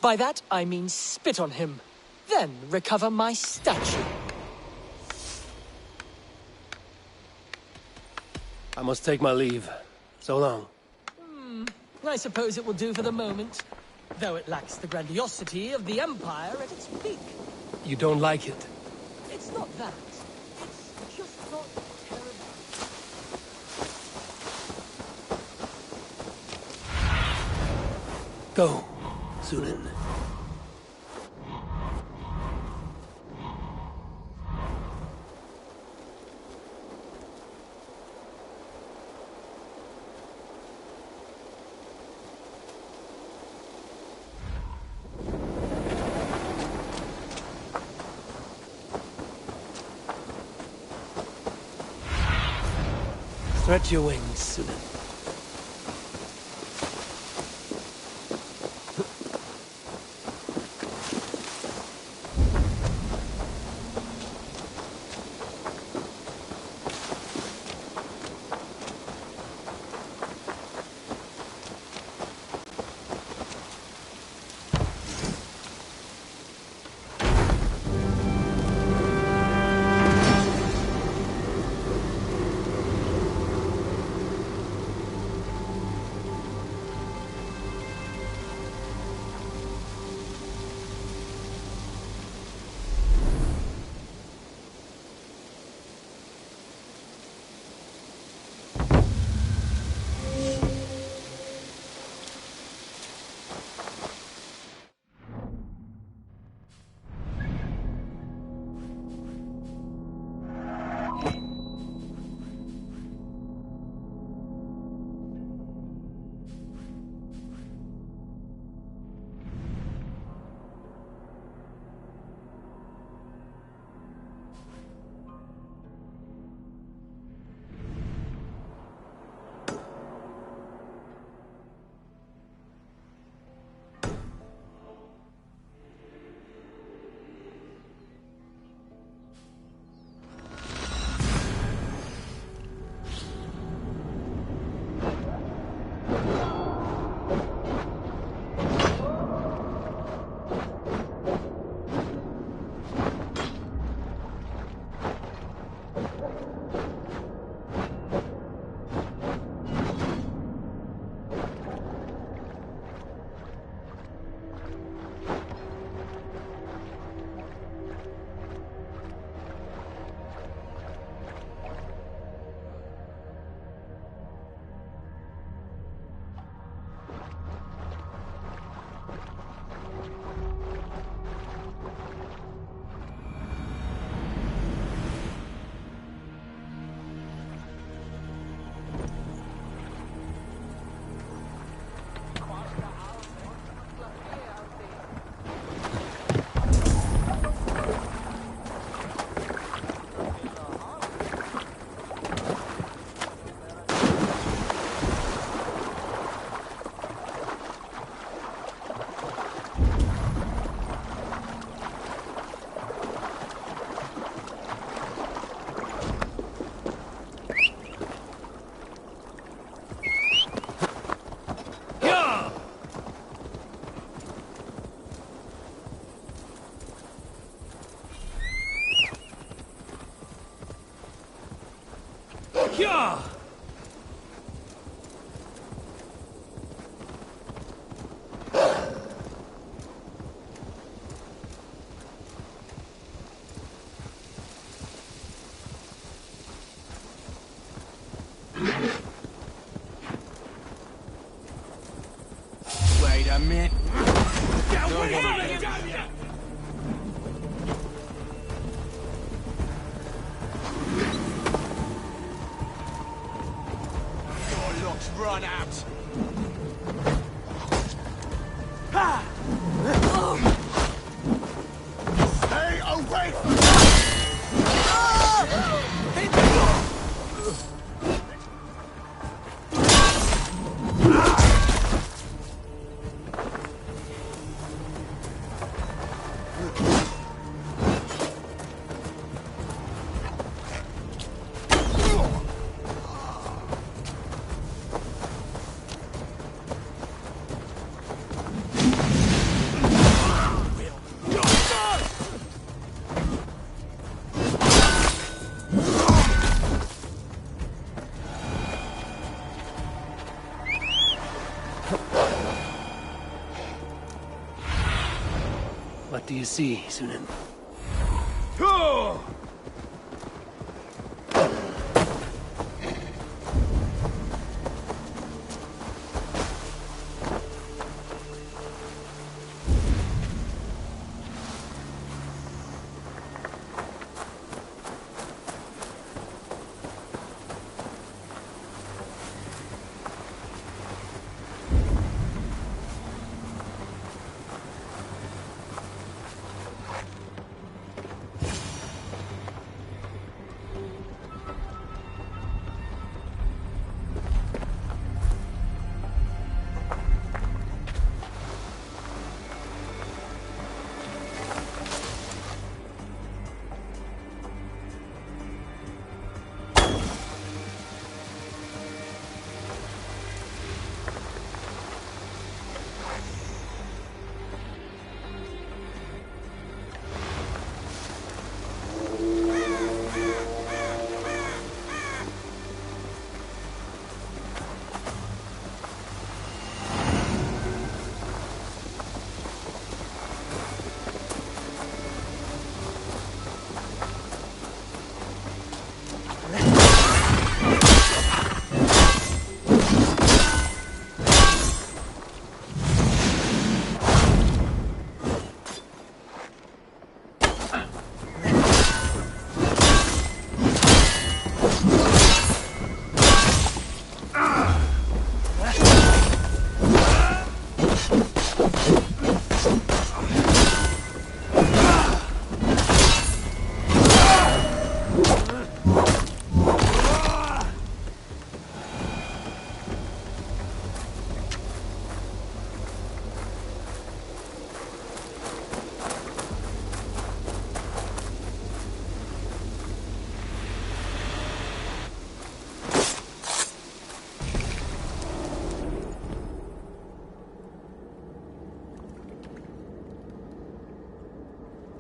By that I mean spit on him, then recover my statue. I must take my leave. So long. I suppose it will do for the moment, though it lacks the grandiosity of the Empire at its peak. You don't like it? It's not that. It's just not terrible. Go, Sunan. Stretch your wings, Sunan. Wait a minute. Your luck's run out. Stay away from me! What do you see, Sunan?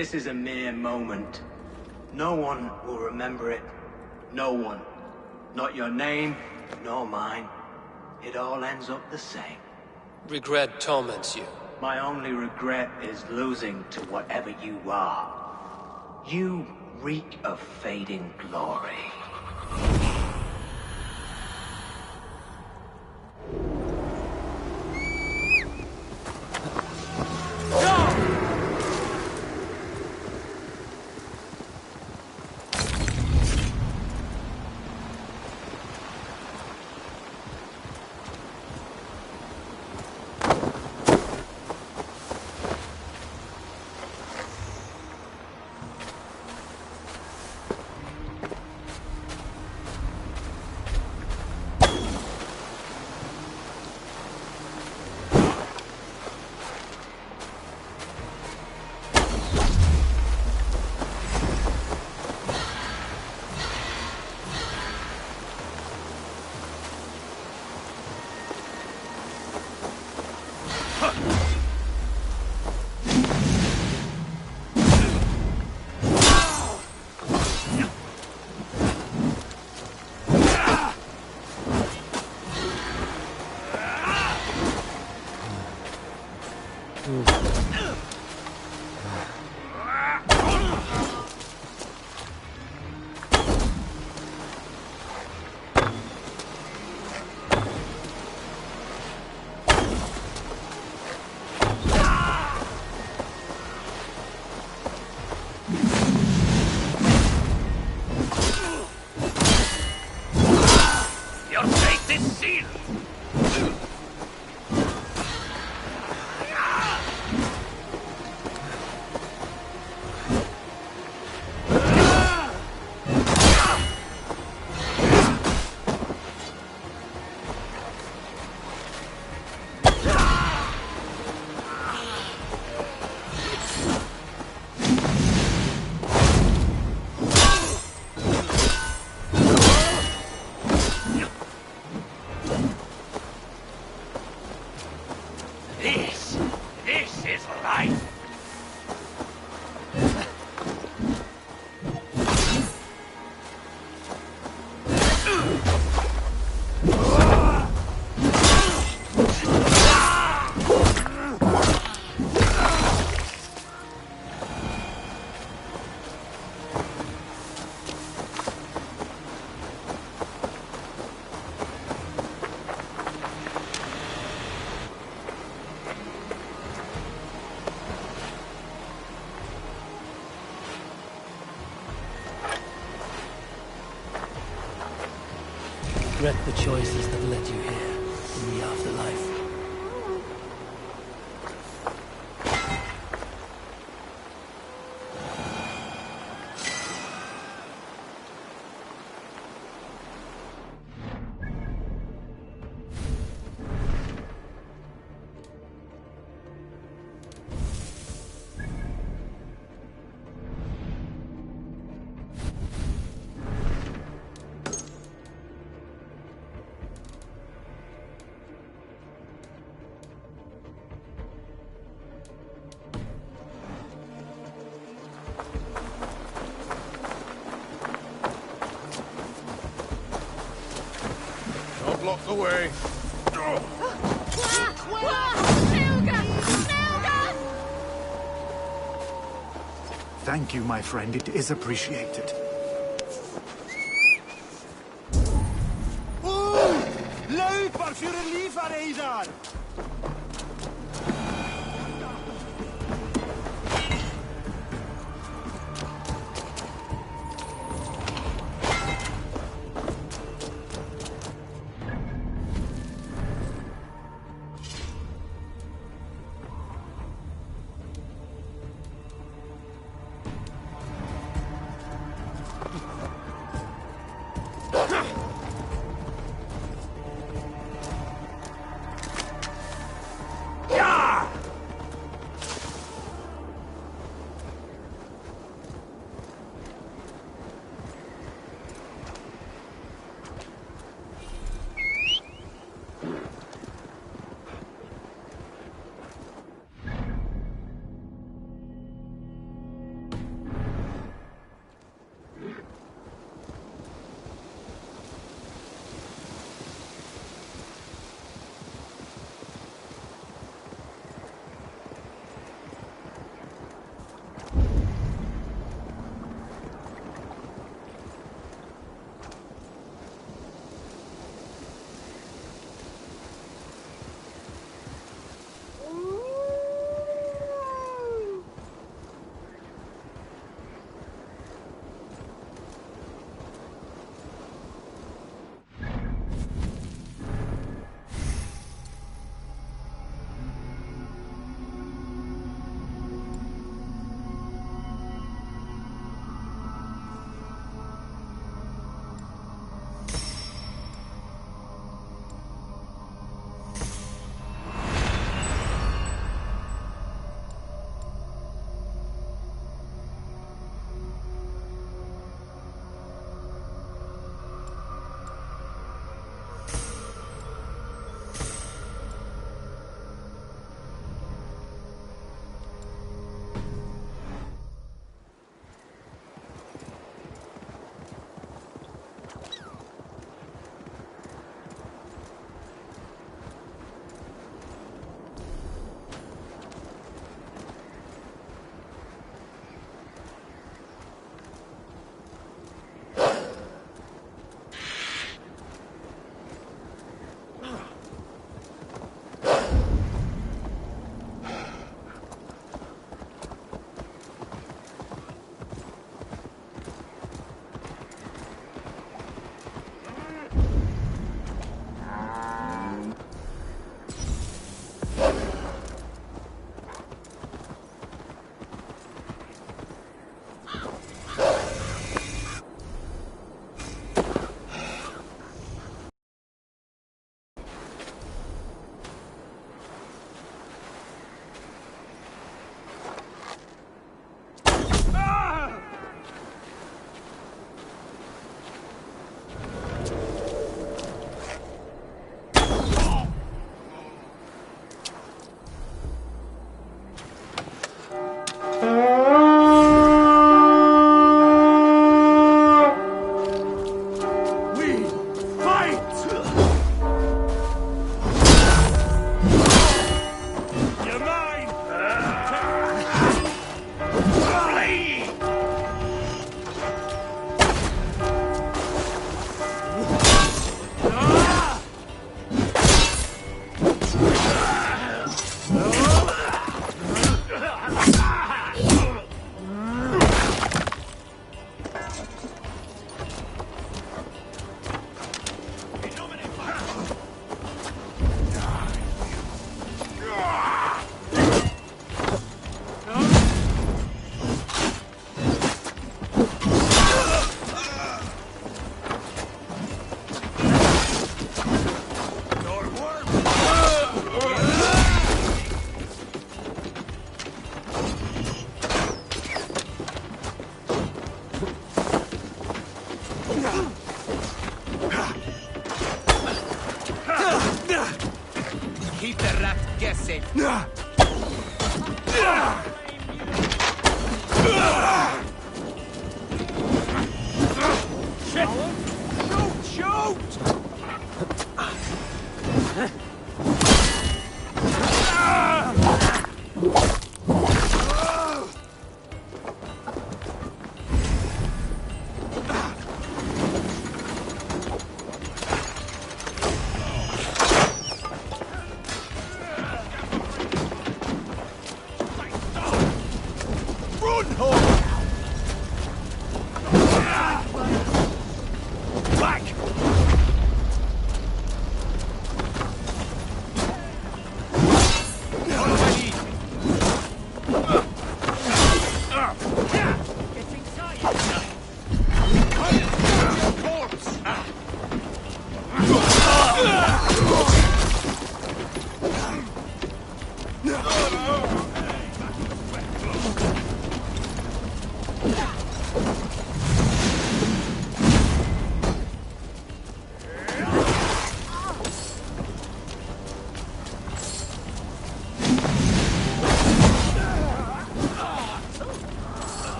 This is a mere moment. No one will remember it. No one. Not your name, nor mine. It all ends up the same. Regret torments you. My only regret is losing to whatever you are. You reek of fading glory. regret the choices that led you here in the afterlife. Block the way. Thank you, my friend. It is appreciated. Leuk, wat voor een lief aan Edar!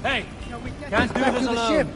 Hey, can't do this alone.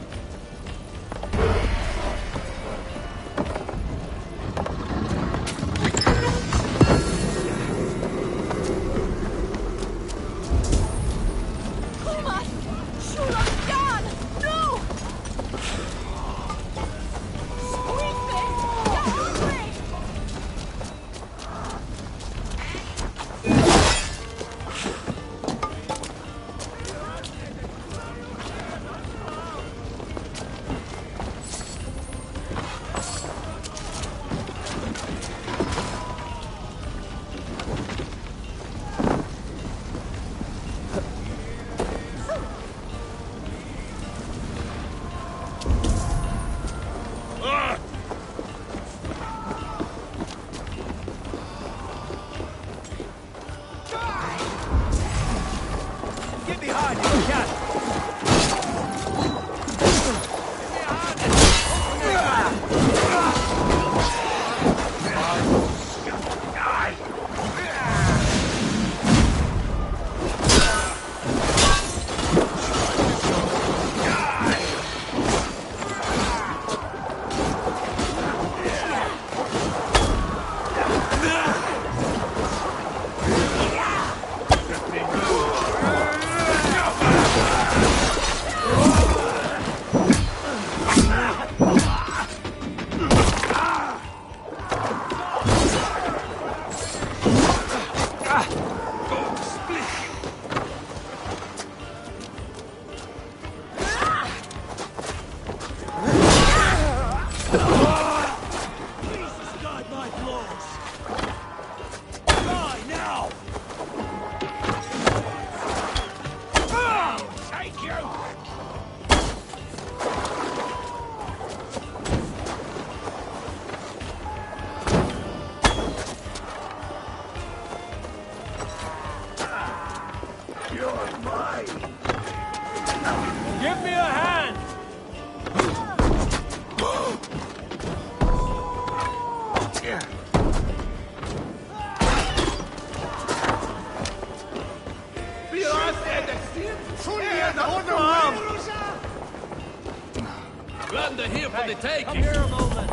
Give me a hand! Plunder here for the taking. Come here a moment.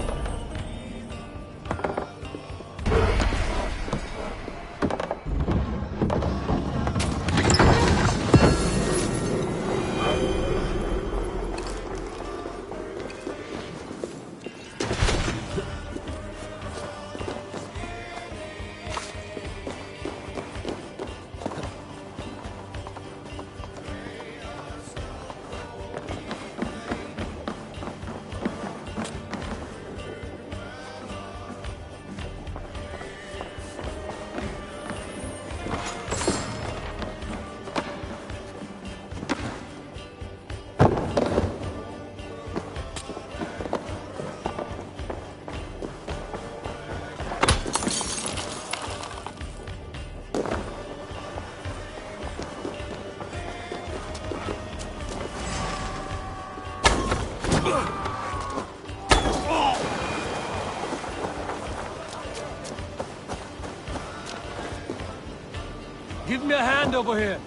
Give me a hand over here.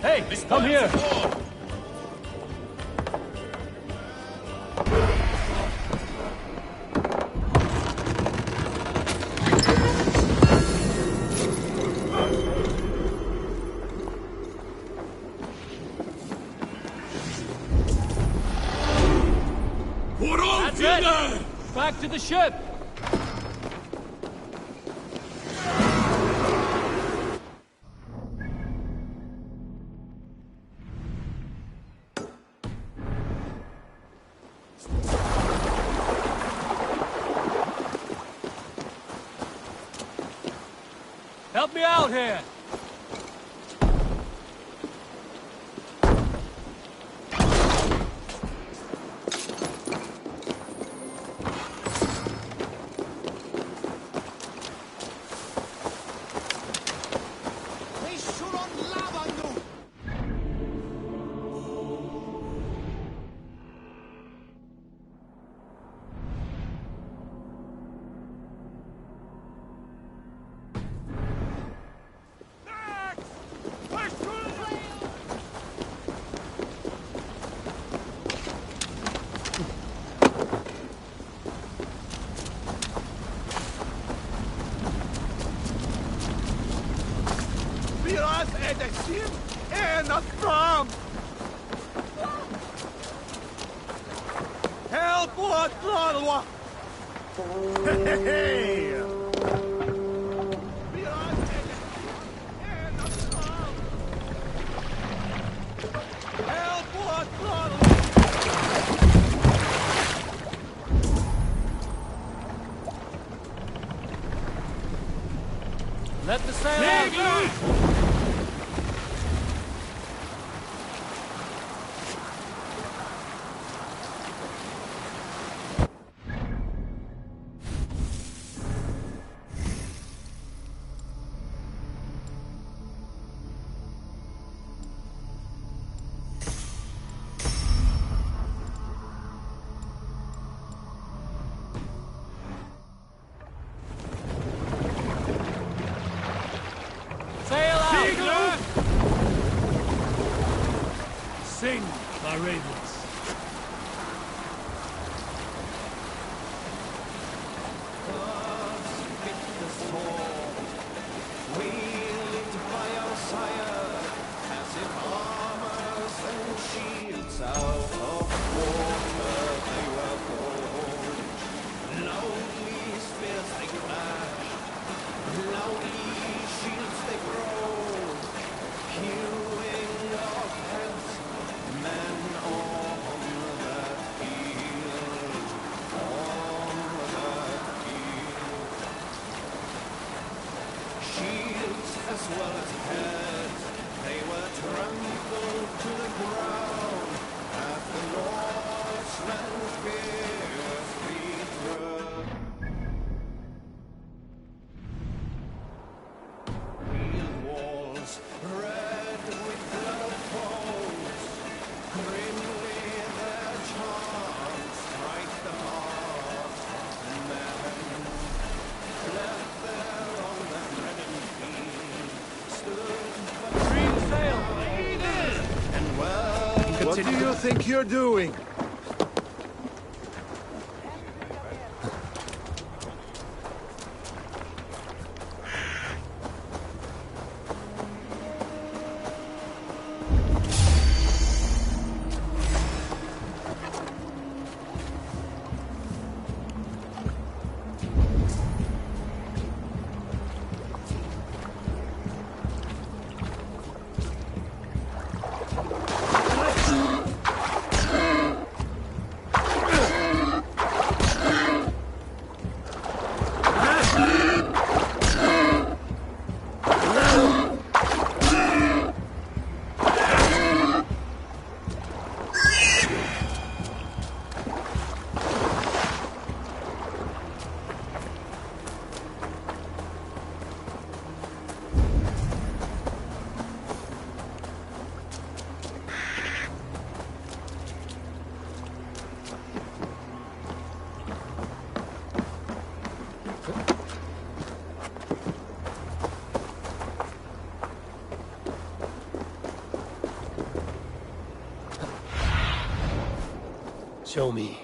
Hey, come here! That's it! Back to the ship! Help me out here! Let the sail out! Sing, my ravens. What do you think you're doing? Show me.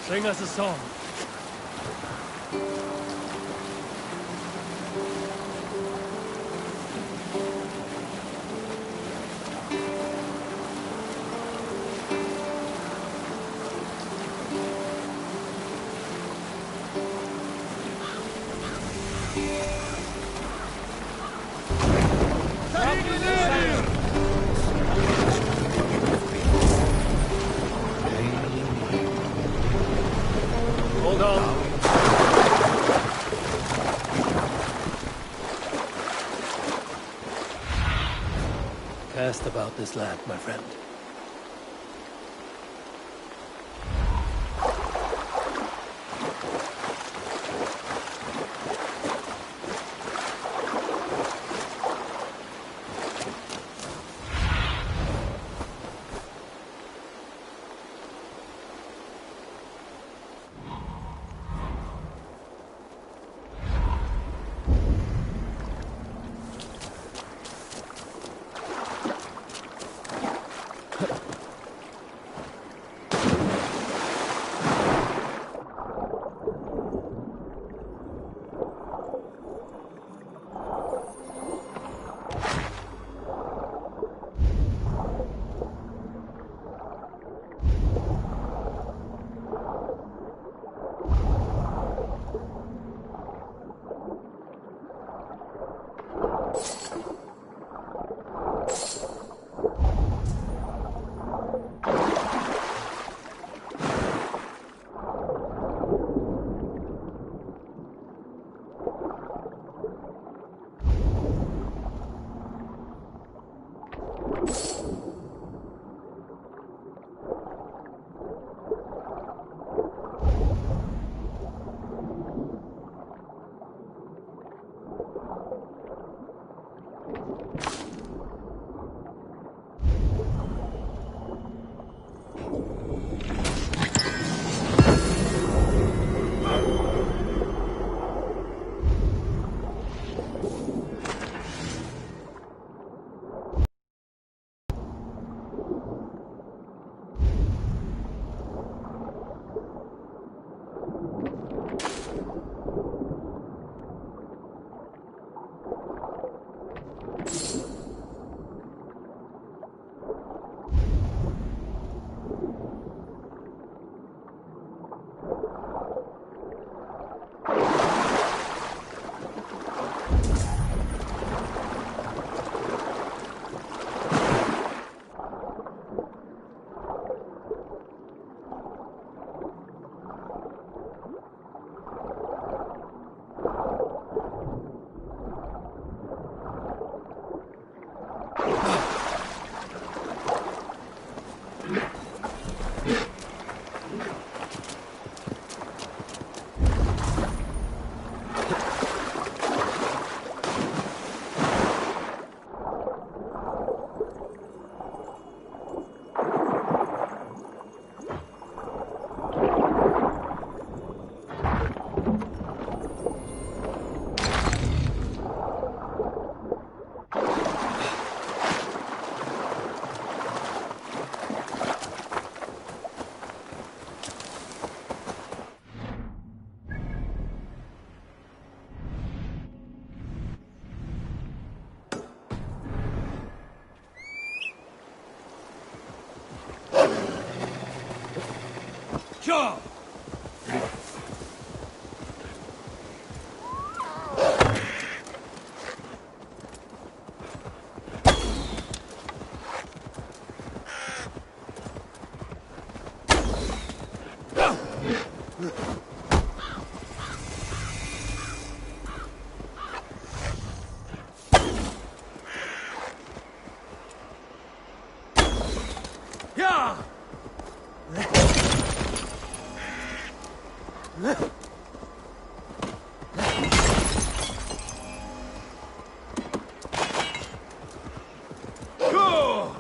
Sing us a song. Hold on. Cast about this land, my friend. Ja! Ja! Go!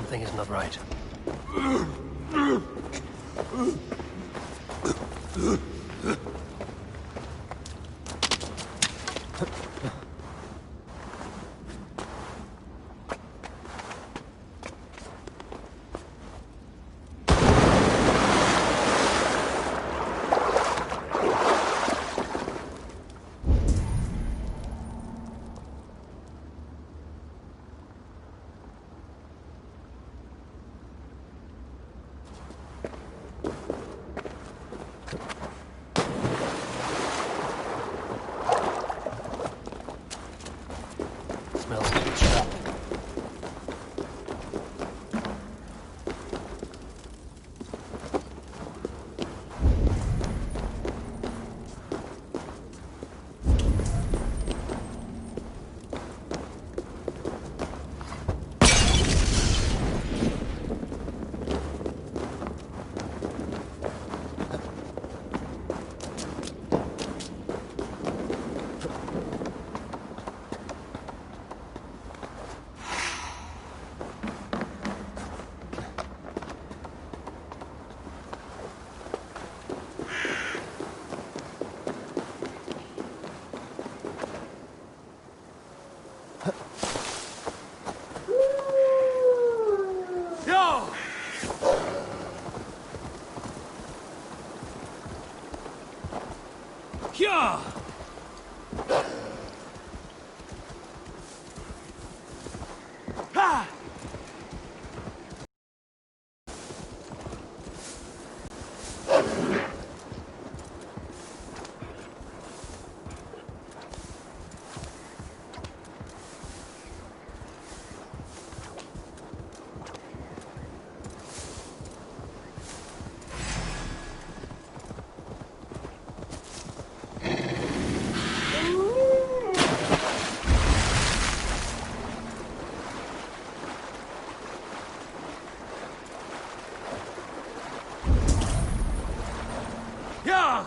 Something is not right. Smells like a trap. Yeah! Ah! Yeah!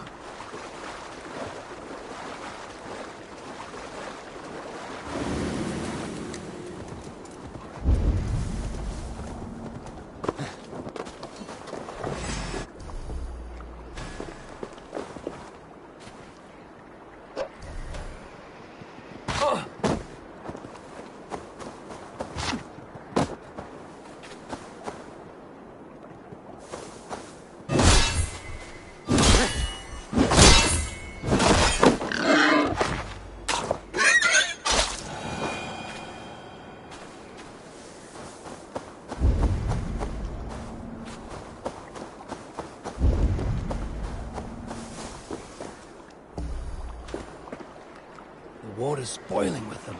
The water's boiling with them.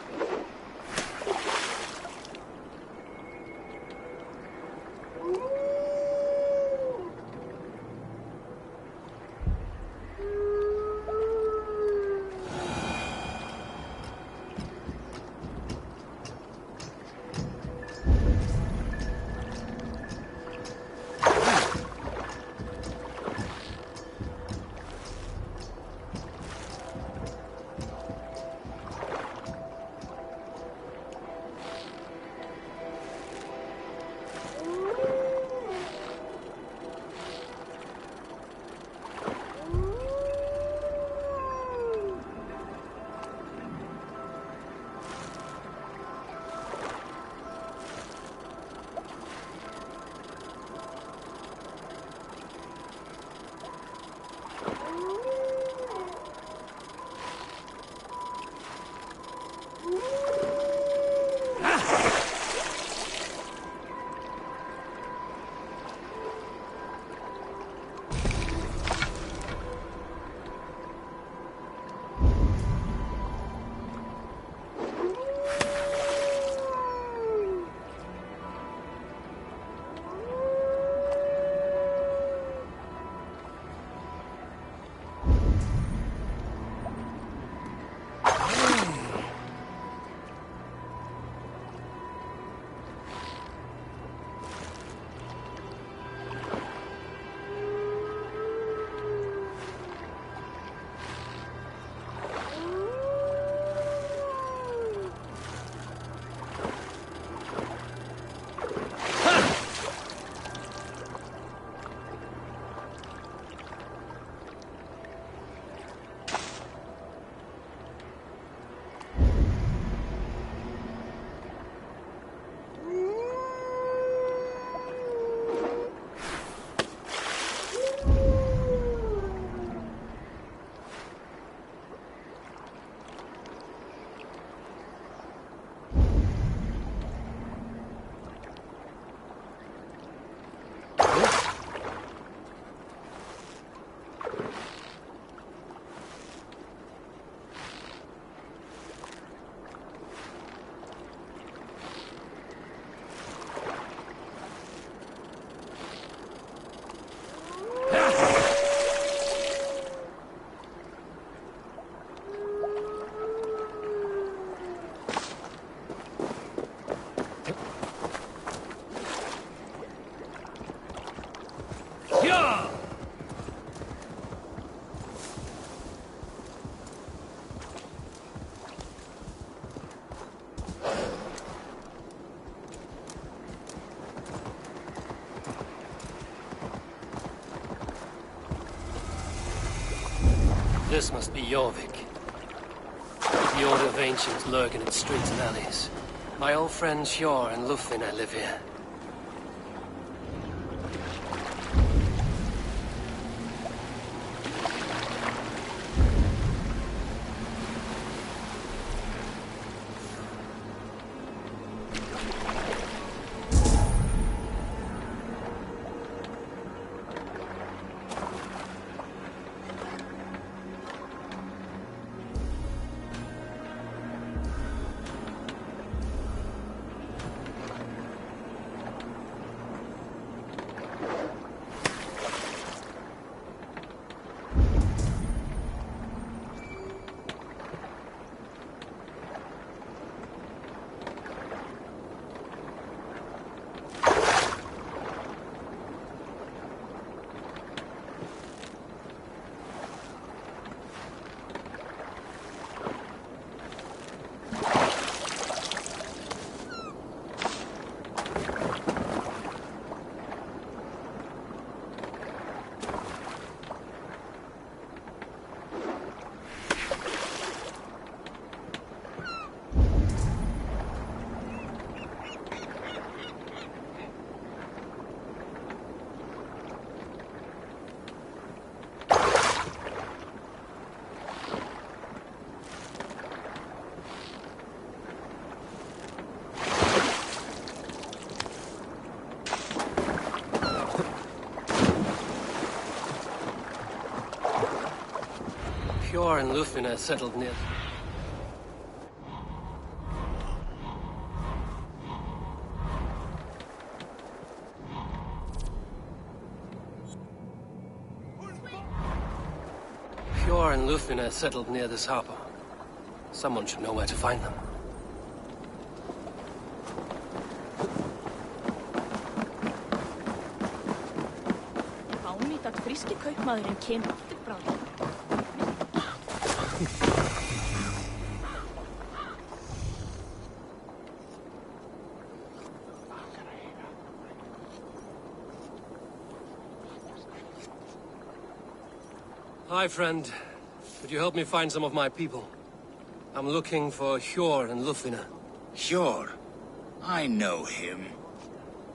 This must be Jorvik. The Order of Ancients lurk in its streets and alleys. My old friends Hjor and Lufvina live here. Hjor and Lufvina settled near... Hjor and Lufvina settled near this harbor. Someone should know where to find them. Ánýtt að fríski kaupmaðurinn kemur aftur bráðum. Hi, friend. Could you help me find some of my people? I'm looking for Hjor and Lufvina. Hjor? I know him.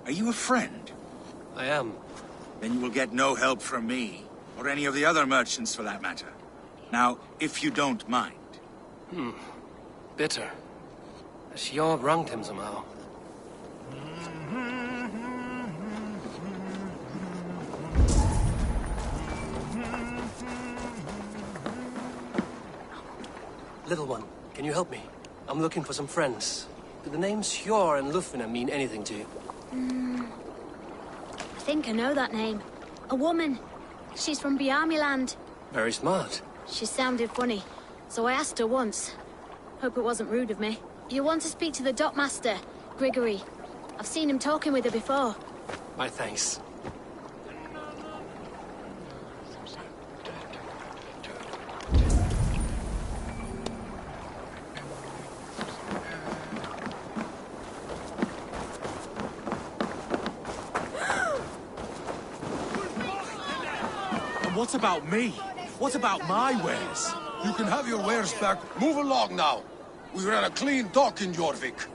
Are you a friend? I am. Then you will get no help from me, or any of the other merchants for that matter. Now, if you don't mind. Bitter. Has Hjor wronged him somehow? Little one, can you help me? I'm looking for some friends. Do the names Hjor and Lufvina mean anything to you? I think I know that name. A woman. She's from Biamiland. Very smart. She sounded funny, so I asked her once. Hope it wasn't rude of me. You want to speak to the dockmaster, Grigory. I've seen him talking with her before. My thanks. What about me? What about my wares? You can have your wares back. Move along now. We ran a clean dock in Jorvik.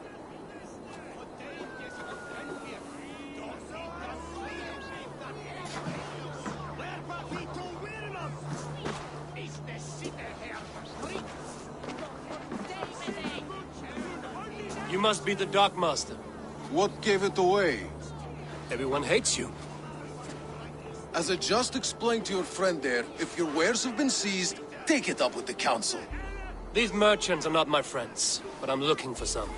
You must be the dockmaster. What gave it away? Everyone hates you. As I just explained to your friend there, if your wares have been seized, take it up with the council. These merchants are not my friends, but I'm looking for some.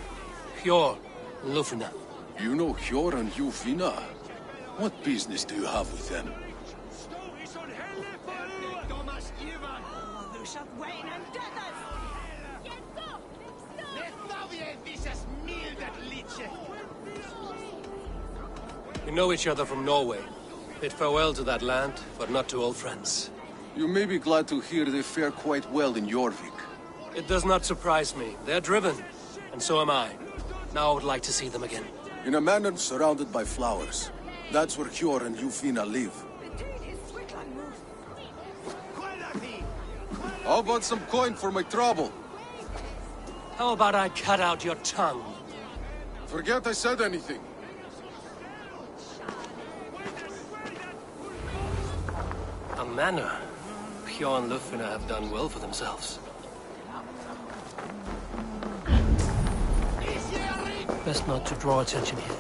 Hjor and Lufvina. You know Hjor and Lufvina? What business do you have with them? We know each other from Norway. Bid farewell to that land, but not to old friends. You may be glad to hear they fare quite well in Jorvik. It does not surprise me. They're driven, and so am I. Now I would like to see them again. In a manor surrounded by flowers. That's where Hjor and Lufvina live. How about some coin for my trouble? How about I cut out your tongue? Forget I said anything. A manor. Pure and Lufina have done well for themselves. Best not to draw attention here.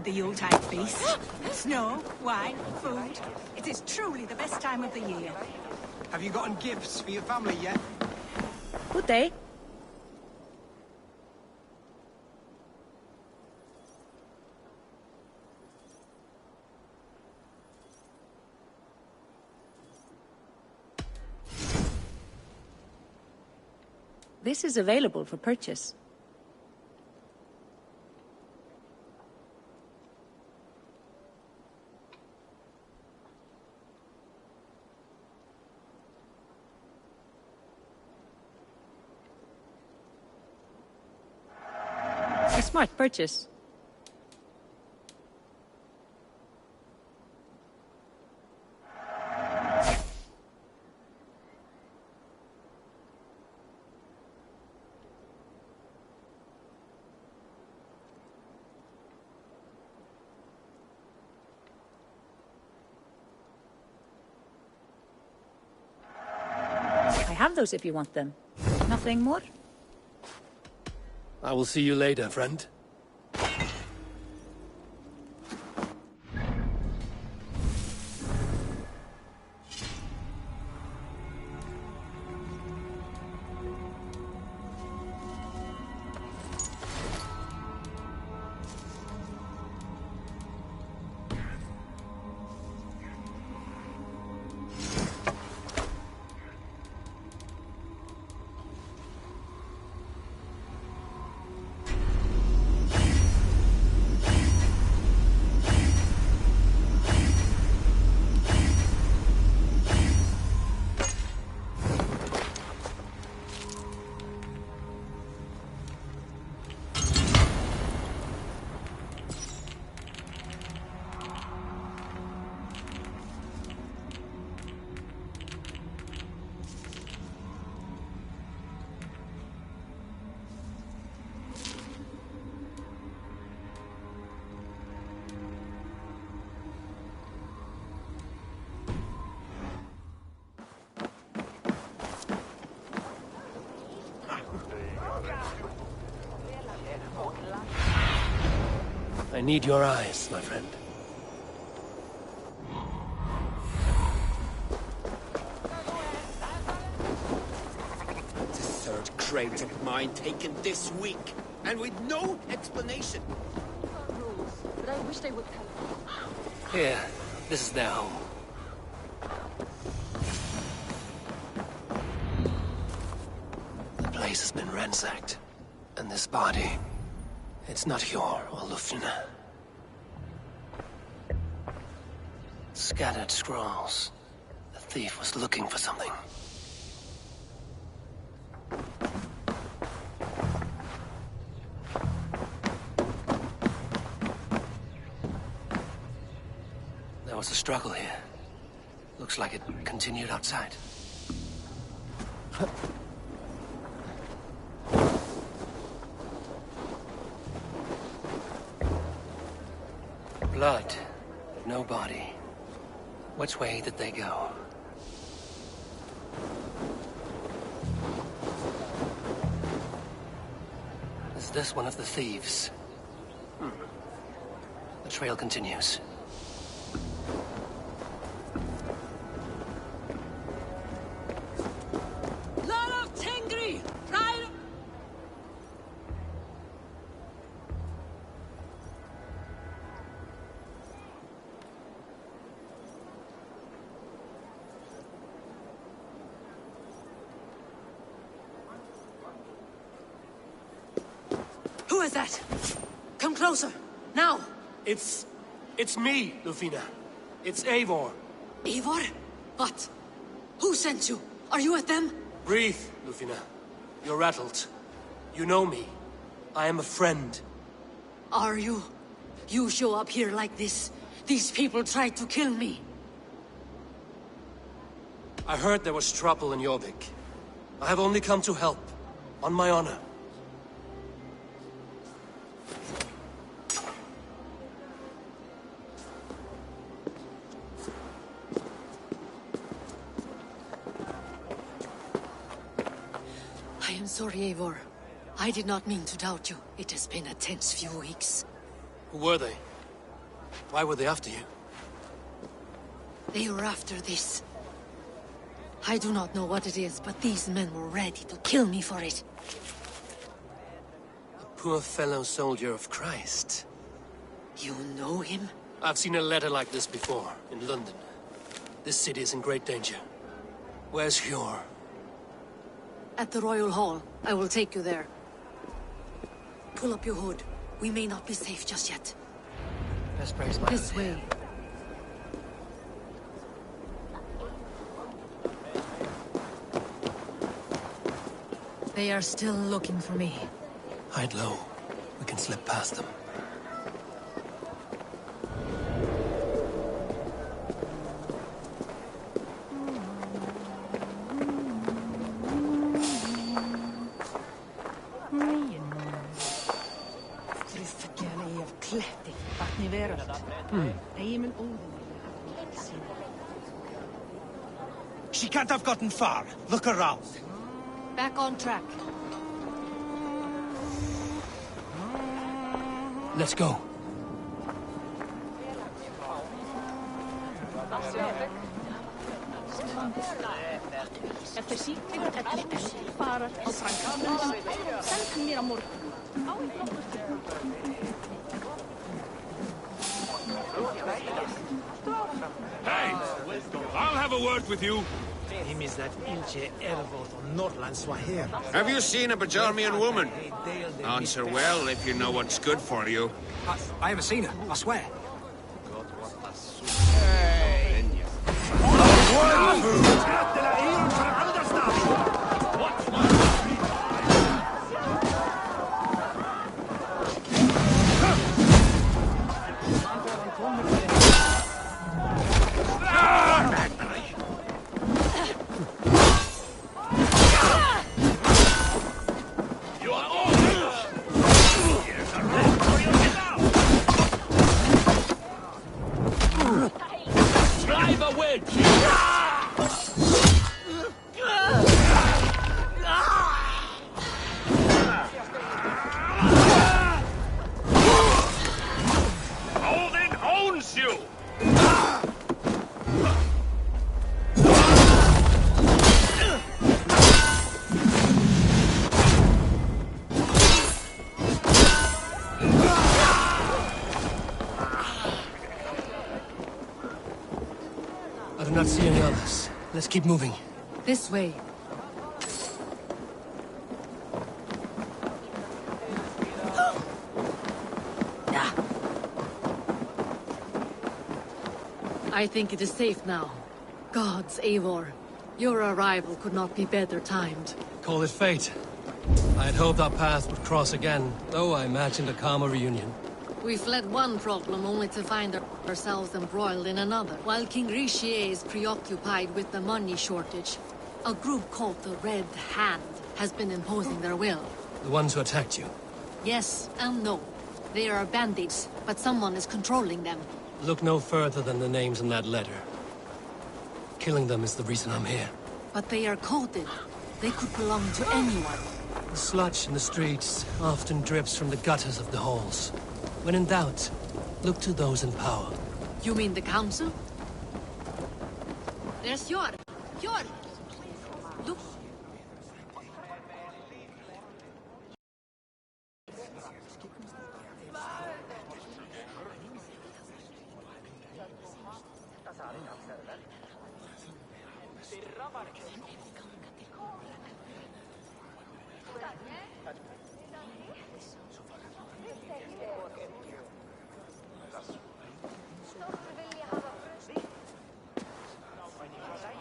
to the Yuletide feast. Snow, wine, food. It is truly the best time of the year. Have you gotten gifts for your family yet? Good day. This is available for purchase. A smart purchase. I have those if you want them. Nothing more? I will see you later, friend. I need your eyes, my friend. It's a third crate of mine taken this week, and with no explanation. Rules, but I wish they would tell. Here, this is their home. The place has been ransacked, and this body, it's not Hjor or Lufna. Scattered scrolls. The thief was looking for something. There was a struggle here. Looks like it continued outside. Blood, no body. Which way did they go? Is this one of the thieves? The trail continues. Who is that? Come closer, now! It's me, Lufina. It's Eivor. Eivor? What? Who sent you? Are you with them? Breathe, Lufina. You're rattled. You know me. I am a friend. Are you? You show up here like this. These people tried to kill me. I heard there was trouble in Jorvik. I have only come to help. On my honor. I am sorry, Eivor. I did not mean to doubt you. It has been a tense few weeks. Who were they? Why were they after you? They were after this. I do not know what it is, but these men were ready to kill me for it. A poor fellow soldier of Christ. You know him? I've seen a letter like this before, in London. This city is in great danger. Where's Hjor? At the Royal Hall. I will take you there. Pull up your hood. We may not be safe just yet. Best praise my This way. They are still looking for me. Hide low. We can slip past them. She can't have gotten far. Look around. Back on track. Let's go. Eftir síklingar 11 farar á Frankfurt. Send mér á morgun. Á í Hey! I'll have a word with you. Have you seen a Bajarmian woman? Answer well if you know what's good for you. I haven't seen her, I swear. I do not see any others. Let's keep moving. This way. I think it is safe now. Gods, Eivor. Your arrival could not be better timed. Call it fate. I had hoped our paths would cross again, though I imagined a calmer reunion. We fled one problem only to find ourselves embroiled in another. While King Richier is preoccupied with the money shortage, a group called the Red Hand has been imposing their will. The ones who attacked you. Yes and no. They are bandits, but someone is controlling them. Look no further than the names in that letter. Killing them is the reason I'm here. But they are coded. They could belong to anyone. The sludge in the streets often drips from the gutters of the halls. When in doubt, look to those in power. You mean the council? There's Hjor! Hjor! Look!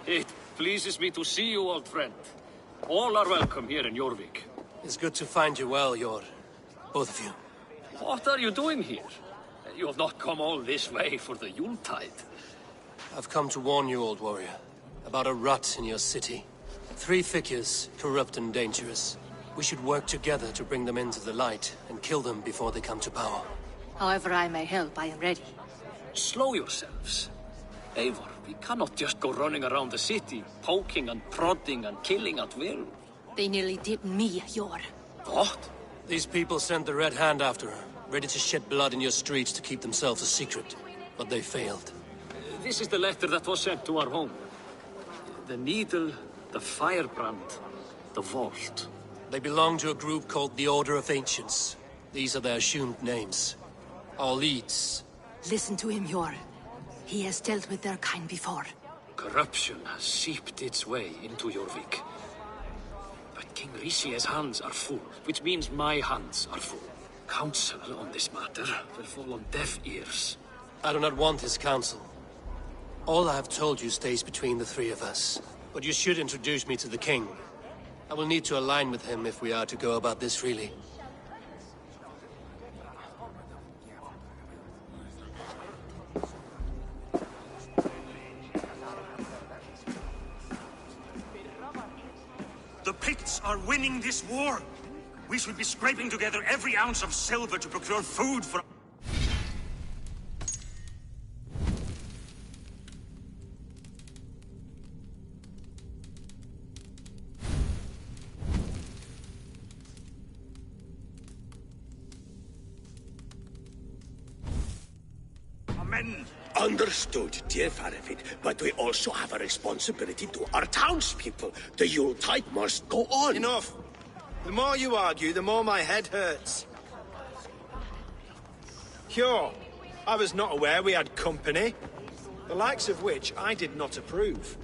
It pleases me to see you, old friend. All are welcome here in Jorvik. It's good to find you well, Hjor. Both of you. What are you doing here? You have not come all this way for the Yuletide. I've come to warn you, old warrior, about a rot in your city. 3 figures, corrupt and dangerous. We should work together to bring them into the light and kill them before they come to power. However I may help, I am ready. Slow yourselves. Eivor, we cannot just go running around the city, poking and prodding and killing at will. They nearly did me, Hjor. What? These people sent the Red Hand after her, ready to shed blood in your streets to keep themselves a secret. but they failed. This is the letter that was sent to our home. The needle, the firebrand, the vault. They belong to a group called the Order of Ancients. These are their assumed names. Our leads. Listen to him, Yor. He has dealt with their kind before. Corruption has seeped its way into Jorvik. But King Rishi's hands are full, which means my hands are full. Counsel on this matter will fall on deaf ears. I do not want his counsel. All I have told you stays between the three of us. But you should introduce me to the king. I will need to align with him if we are to go about this freely. The Picts are winning this war. We should be scraping together every ounce of silver to procure food for... men. Understood, dear Faravid, but we also have a responsibility to our townspeople. The Yuletide must go on. Enough! The more you argue, the more my head hurts. Cure, I was not aware we had company, the likes of which I did not approve.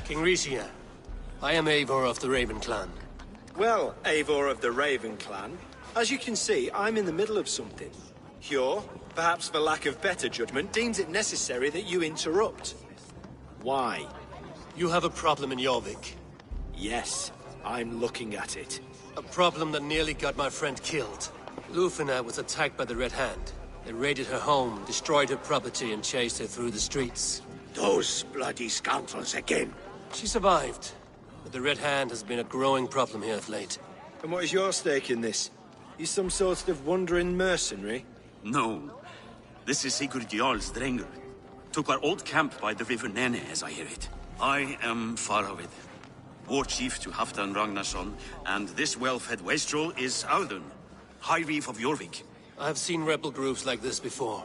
King Rishia, I am Eivor of the Raven Clan. Well, Eivor of the Raven Clan, as you can see, I'm in the middle of something. Cure, perhaps for lack of better judgment, deems it necessary that you interrupt. Why? You have a problem in Jorvik. Yes, I'm looking at it. A problem that nearly got my friend killed. Lufina was attacked by the Red Hand. They raided her home, destroyed her property, and chased her through the streets. Those bloody scoundrels again. She survived, but the Red Hand has been a growing problem here of late. And what is your stake in this? You some sort of wandering mercenary? No. This is Sigurd Jarl's Drenger. Took our old camp by the river Nene, as I hear it. I am Faravid, war chief to Halfdan Ragnarsson, and this well-fed wastrel is Audun, High Reeve of Jorvik. I have seen rebel groups like this before.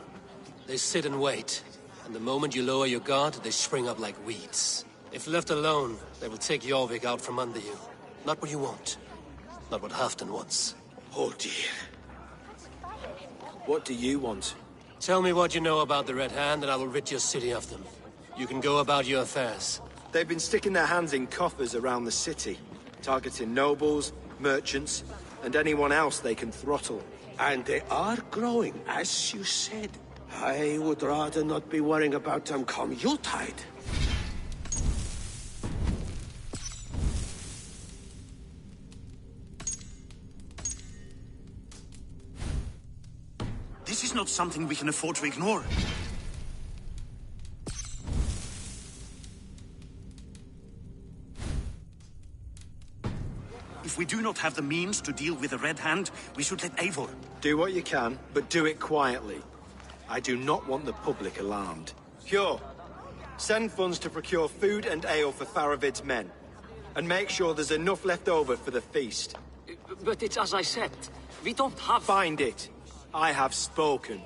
They sit and wait, and the moment you lower your guard, they spring up like weeds. If left alone, they will take Jorvik out from under you. Not what you want. Not what Halfdan wants. Oh dear. What do you want? Tell me what you know about the Red Hand, and I will rid your city of them. You can go about your affairs. They've been sticking their hands in coffers around the city, targeting nobles, merchants, and anyone else they can throttle. And they are growing, as you said. I would rather not be worrying about them come Yuletide. This is not something we can afford to ignore. If we do not have the means to deal with the Red Hand, we should let Eivor. Do what you can, but do it quietly. I do not want the public alarmed. Cure, send funds to procure food and ale for Faravid's men. And make sure there's enough left over for the feast. But it's as I said, we don't have... Find it. I have spoken.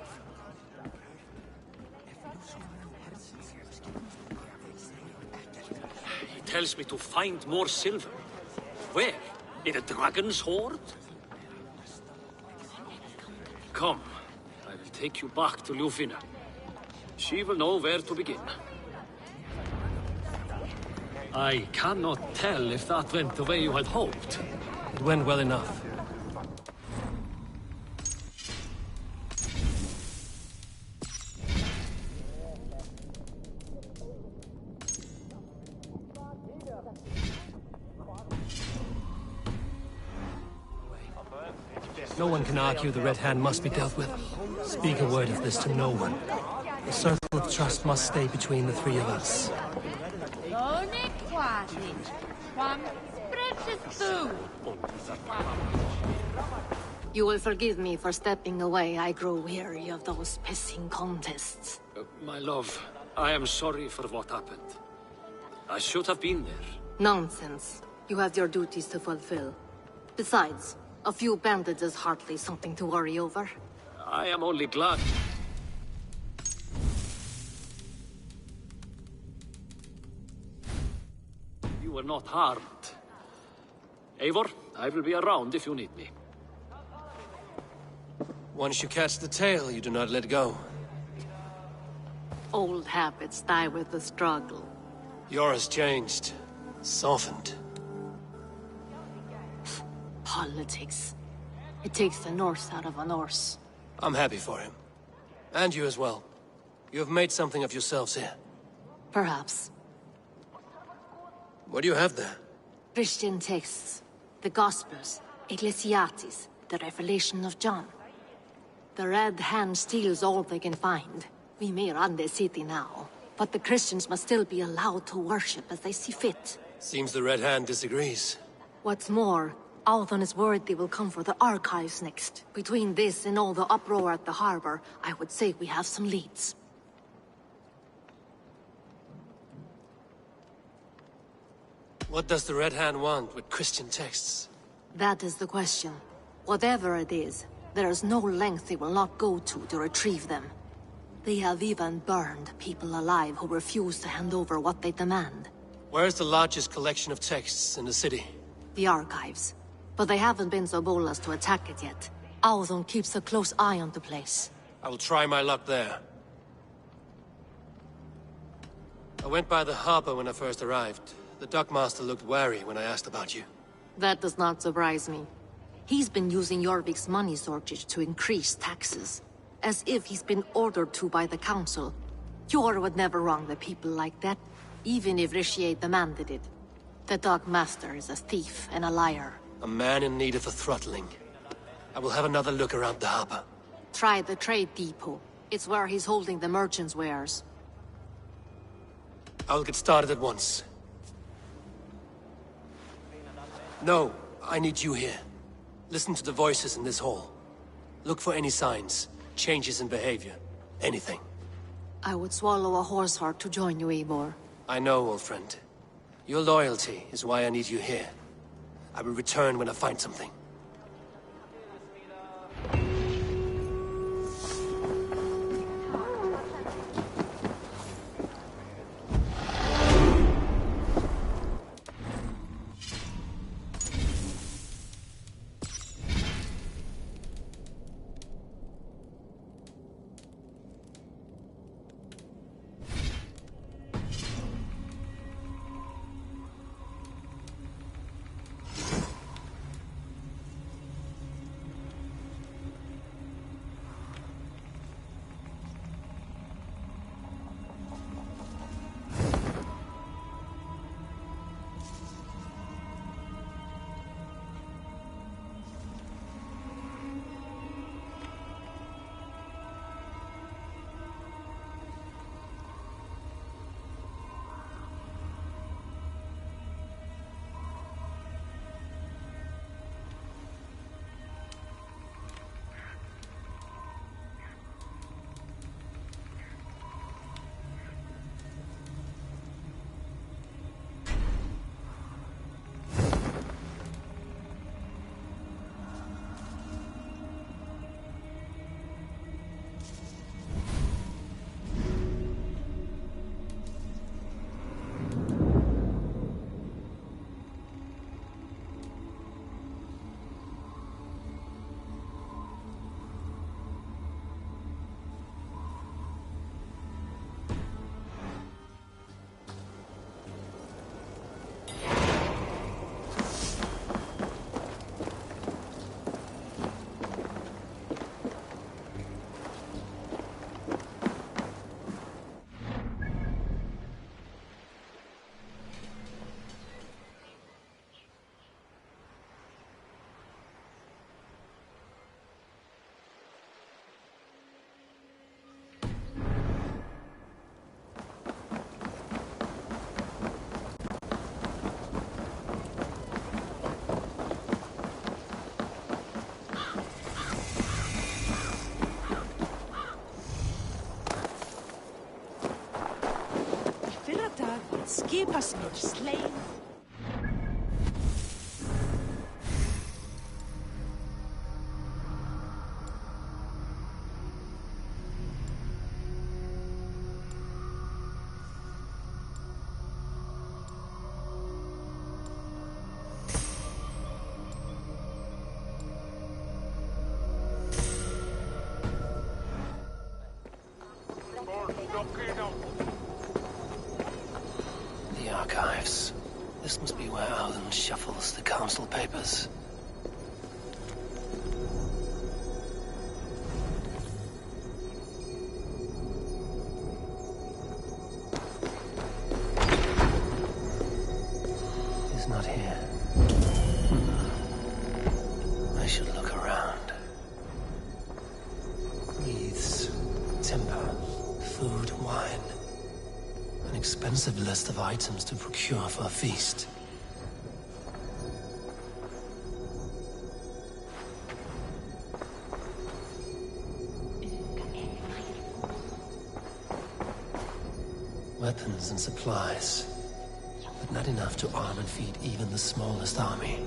He tells me to find more silver. Where? In a dragon's hoard? Come, I will take you back to Lufina. She will know where to begin. I cannot tell if that went the way you had hoped. It went well enough. No one can argue the Red Hand must be dealt with. Speak a word of this to no one. The circle of trust must stay between the three of us. You will forgive me for stepping away. I grow weary of those pissing contests. My love, I am sorry for what happened. I should have been there. Nonsense. You have your duties to fulfill. Besides, a few bandits is hardly something to worry over. I am only glad. You were not harmed. Eivor, I will be around if you need me. Once you catch the tail, you do not let go. Old habits die with the struggle. Yours changed. Softened. Politics. It takes the Norse out of a Norse. I'm happy for him. And you as well. You have made something of yourselves here. Perhaps. What do you have there? Christian texts. The Gospels. Ecclesiastes. The Revelation of John. The Red Hand steals all they can find. We may run the city now, but the Christians must still be allowed to worship as they see fit. Seems the Red Hand disagrees. What's more, Althon is worried they will come for the archives next. Between this and all the uproar at the harbor, I would say we have some leads. What does the Red Hand want with Christian texts? That is the question. Whatever it is, there is no length they will not go to retrieve them. They have even burned people alive who refuse to hand over what they demand. Where's the largest collection of texts in the city? The archives. But they haven't been so bold as to attack it yet. Althon keeps a close eye on the place. I will try my luck there. I went by the harbor when I first arrived. The dockmaster looked wary when I asked about you. That does not surprise me. He's been using Jorvik's money shortage to increase taxes. As if he's been ordered to by the council. Jor would never wrong the people like that, even if Rishier demanded it. The dockmaster is a thief and a liar. A man in need of a throttling. I will have another look around the harbor. Try the trade depot. It's where he's holding the merchants' wares. I'll get started at once. No, I need you here. Listen to the voices in this hall. Look for any signs, changes in behavior, anything. I would swallow a horse heart to join you, Eivor. I know, old friend. Your loyalty is why I need you here. I will return when I find something. personage slain. The archives. This must be where Alden shuffles the council papers. He's not here. I should look around. Wreaths, timber, food, wine. An expensive list of items to procure for a feast. Weapons and supplies, but not enough to arm and feed even the smallest army.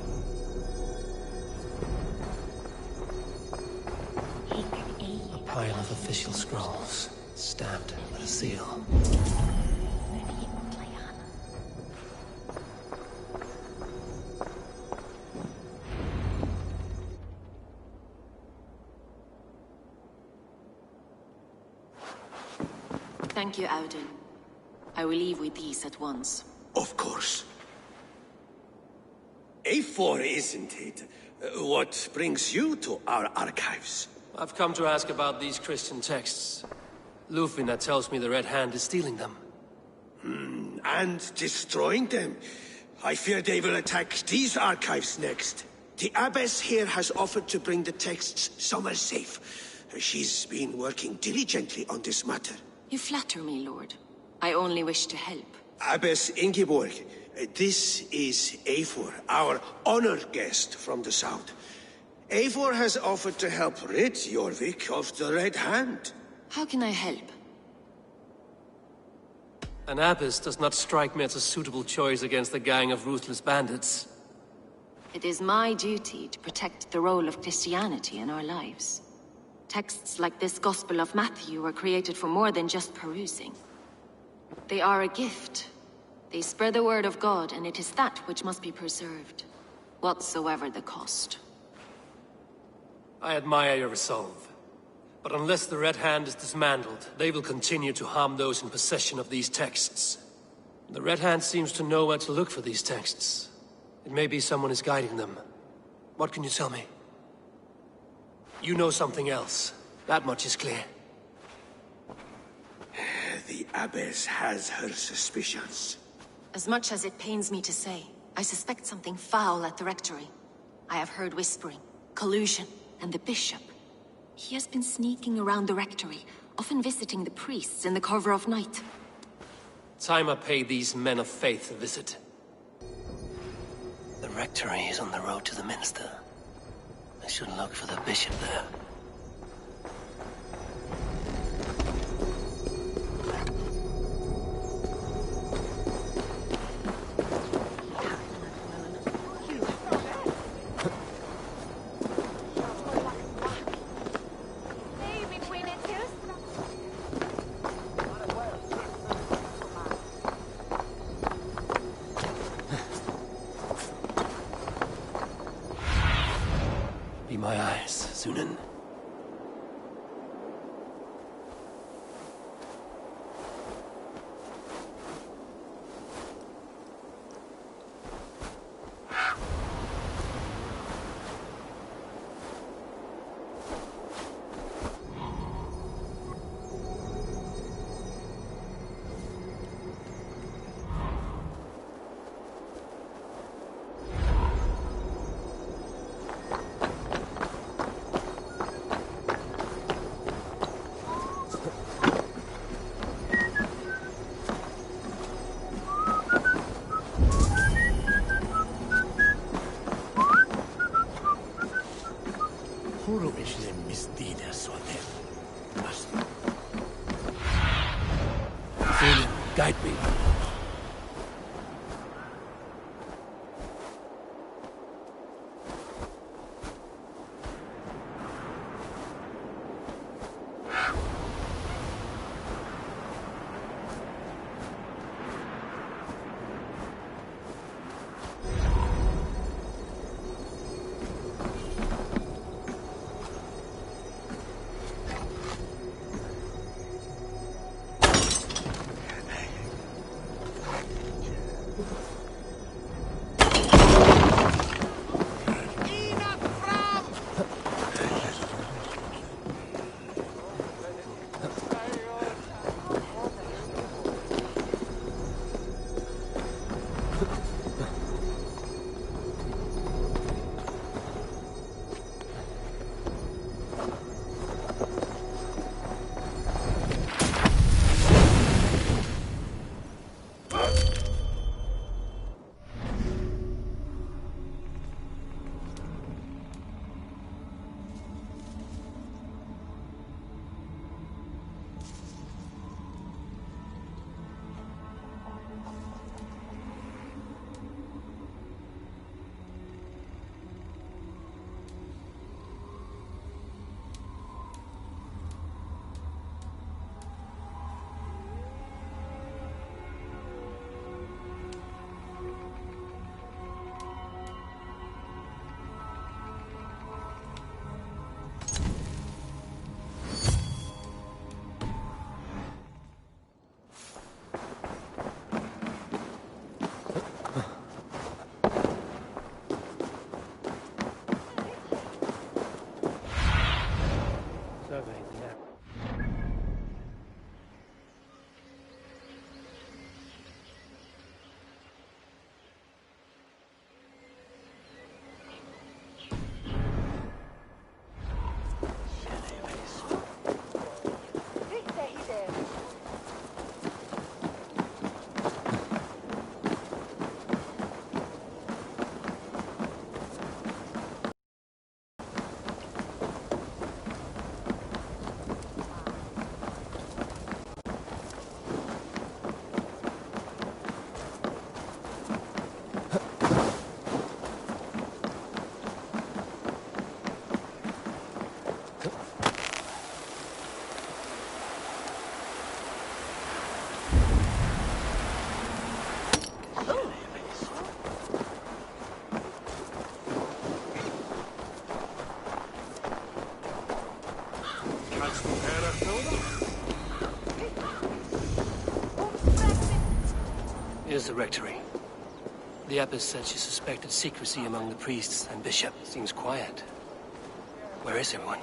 A pile of official scrolls, stamped with a seal. Thank you, Auden. I will leave with these at once. Of course. A4, isn't it? What brings you to our archives? I've come to ask about these Christian texts. Lufina tells me the Red Hand is stealing them. And destroying them. I fear they will attack these archives next. The abbess here has offered to bring the texts somewhere safe. She's been working diligently on this matter. You flatter me, Lord. I only wish to help. Abbess Ingeborg, this is Eivor, our honored guest from the south. Eivor has offered to help rid Jorvik of the Red Hand. How can I help? An abbess does not strike me as a suitable choice against a gang of ruthless bandits. It is my duty to protect the role of Christianity in our lives. Texts like this Gospel of Matthew were created for more than just perusing. They are a gift. They spread the word of God, and it is that which must be preserved, whatsoever the cost. I admire your resolve. But unless the Red Hand is dismantled, they will continue to harm those in possession of these texts. The Red Hand seems to know where to look for these texts. It may be someone is guiding them. What can you tell me? You know something else. That much is clear. The abbess has her suspicions. As much as it pains me to say, I suspect something foul at the rectory. I have heard whispering, collusion, and the bishop. He has been sneaking around the rectory, often visiting the priests in the cover of night. Time I pay these men of faith a visit. The rectory is on the road to the minster. I should look for the bishop there. Be my eyes, Sunan. Guide me. Here's the rectory. The abbess said she suspected secrecy among the priests and bishop. Seems quiet. Where is everyone?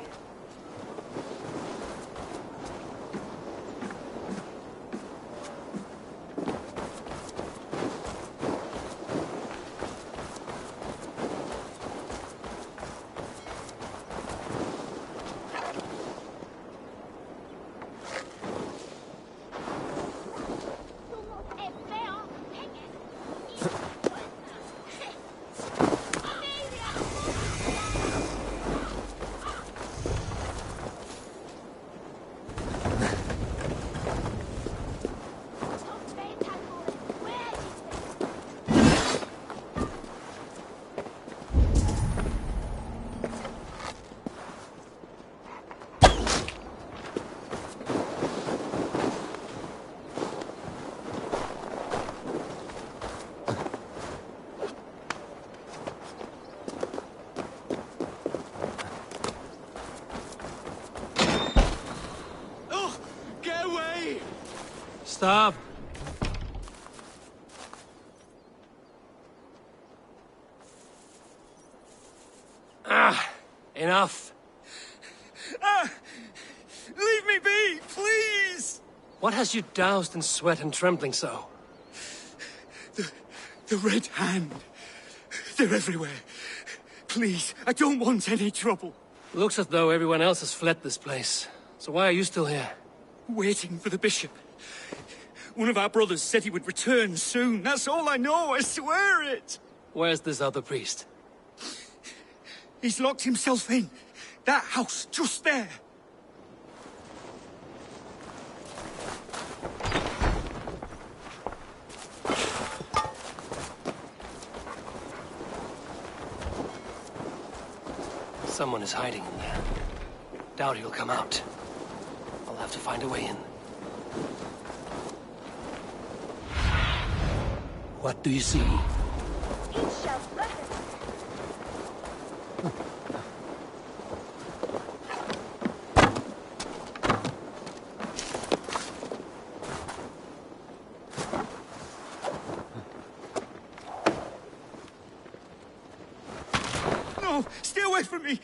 Stop! Enough! Leave me be, please! What has you doused in sweat and trembling so? The Red Hand. They're everywhere. Please, I don't want any trouble. Looks as though everyone else has fled this place. So why are you still here? Waiting for the bishop. One of our brothers said he would return soon. That's all I know, I swear it! Where's this other priest? He's locked himself in. That house, just there. Someone is hiding in there. Doubt he'll come out. I'll have to find a way in. What do you see? No, stay away from me!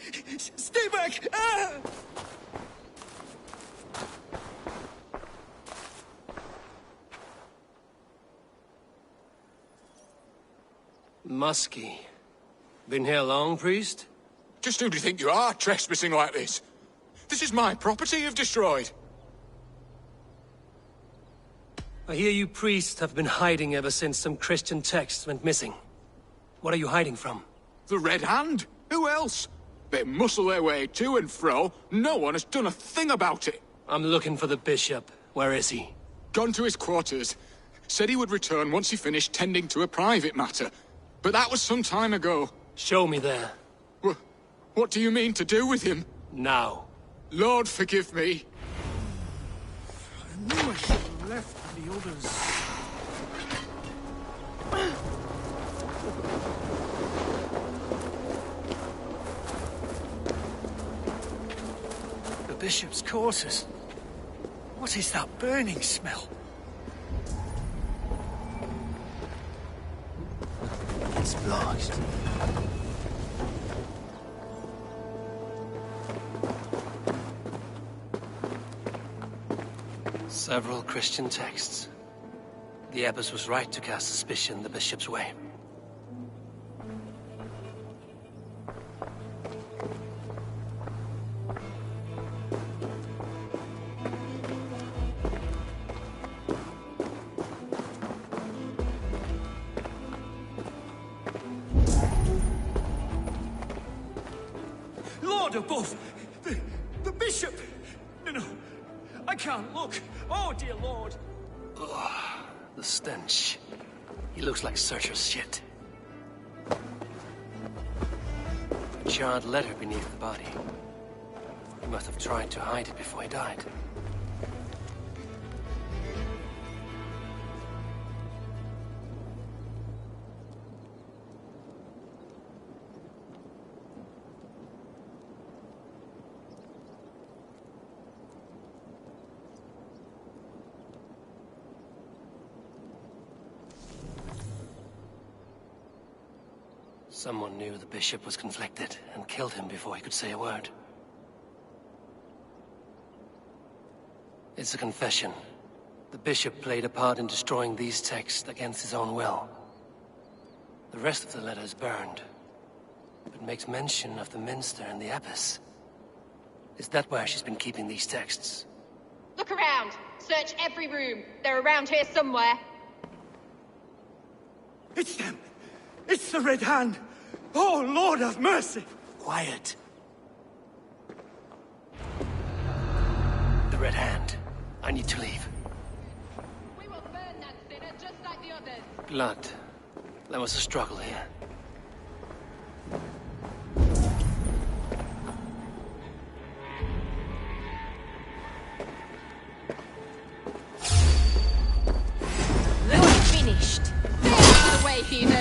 Stay back! Ah! Muskie. Been here long, priest? Just who do you think you are, trespassing like this? This is my property you've destroyed. I hear you priests have been hiding ever since some Christian texts went missing. What are you hiding from? The Red Hand? Who else? They muscle their way to and fro. No one has done a thing about it. I'm looking for the bishop. Where is he? Gone to his quarters. Said he would return once he finished tending to a private matter. But that was some time ago. Show me there. What do you mean to do with him? Now. Lord, forgive me. I knew I should have left the others. The bishop's quarters. What is that burning smell? It's blocked. Several Christian texts. The abbess was right to cast suspicion the bishop's way. Lord above! The bishop! No, I can't look. Oh, dear Lord. Ugh, the stench. He looks like Searcher's shit. A charred letter beneath the body. He must have tried to hide it before he died. Someone knew the bishop was conflicted and killed him before he could say a word. It's a confession. The bishop played a part in destroying these texts against his own will. The rest of the letter is burned, but makes mention of the minster and the abbess. Is that where she's been keeping these texts? Look around! Search every room. They're around here somewhere. It's them! It's the Red Hand! Oh, Lord have mercy! Quiet. The Red Hand. I need to leave. We will burn that sinner just like the others. Blood. There was a struggle here. Finished. Stay out of the way, heathen.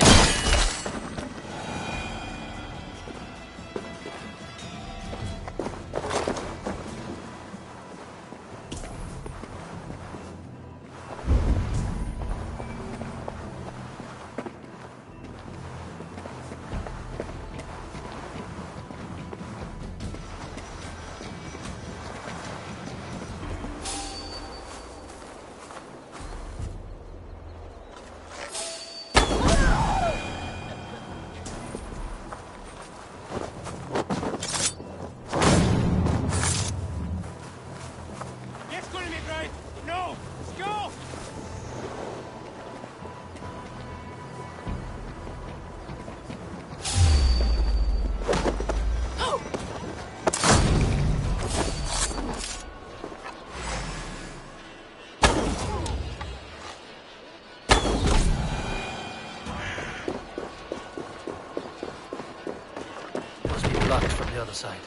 Blocked from the other side.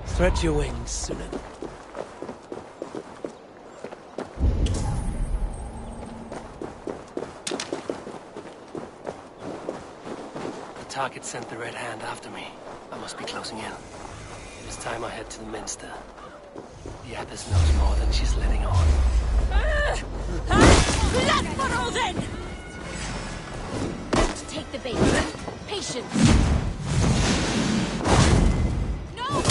Spread your wings, Sunan. The target sent the Red Hand after me. I must be closing in. It is time I head to the Minster. The Abbess knows more than she's letting on. Blood for Odin! Don't take the bait. Patience. No!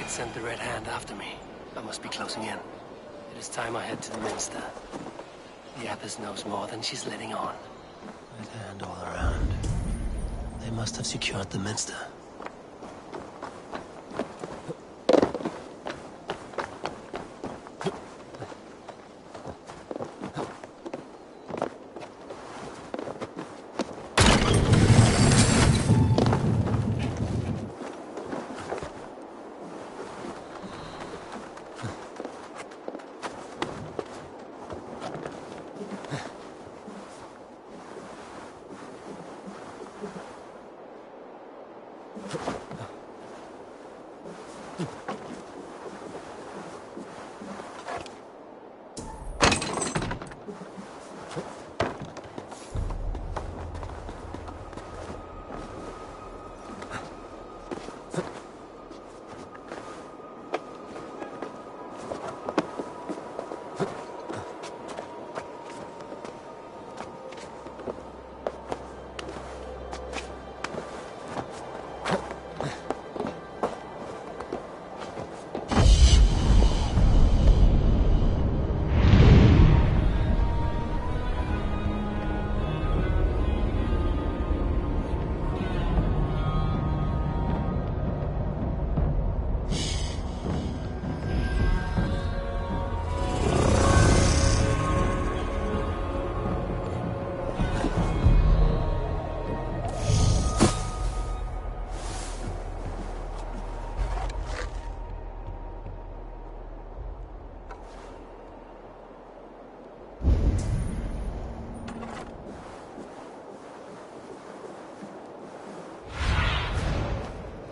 Sent the Red Hand after me. I must be closing in. It is time I head to the Minster. The Abbess knows more than she's letting on. Red Hand all around. They must have secured the Minster.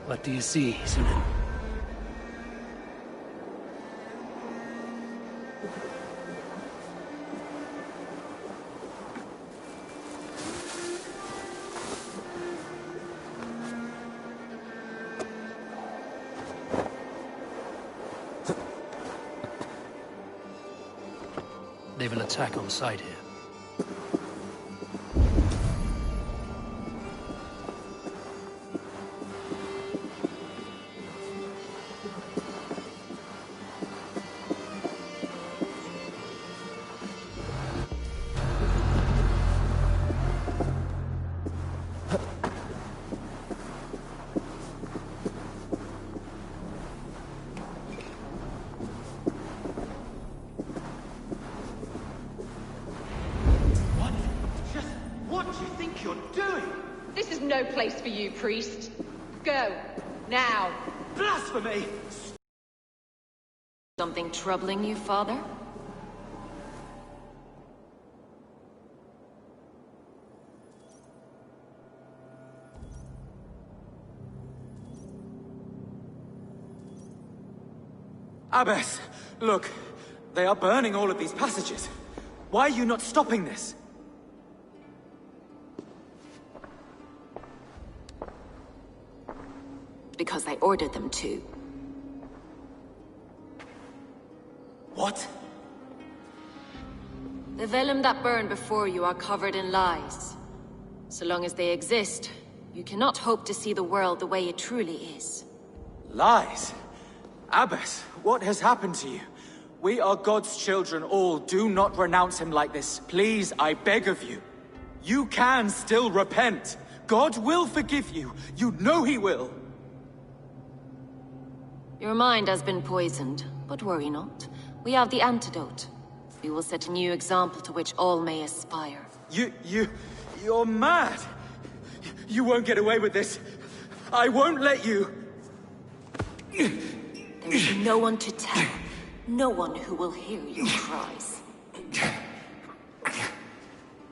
What do you see, Sunan? They've an attack on sight here. This is no place for you, priest. Go. Now. Blasphemy! Something troubling you, father? Abbess, look. They are burning all of these passages. Why are you not stopping this? Because I ordered them to. What? The vellum that burn before you are covered in lies. So long as they exist, you cannot hope to see the world the way it truly is. Lies? Abbess, what has happened to you? We are God's children all. Do not renounce him like this. Please, I beg of you. You can still repent. God will forgive you. You know he will. Your mind has been poisoned, but worry not. We have the antidote. We will set a new example to which all may aspire. You're mad! You won't get away with this. I won't let you! There will be no one to tell. No one who will hear your cries.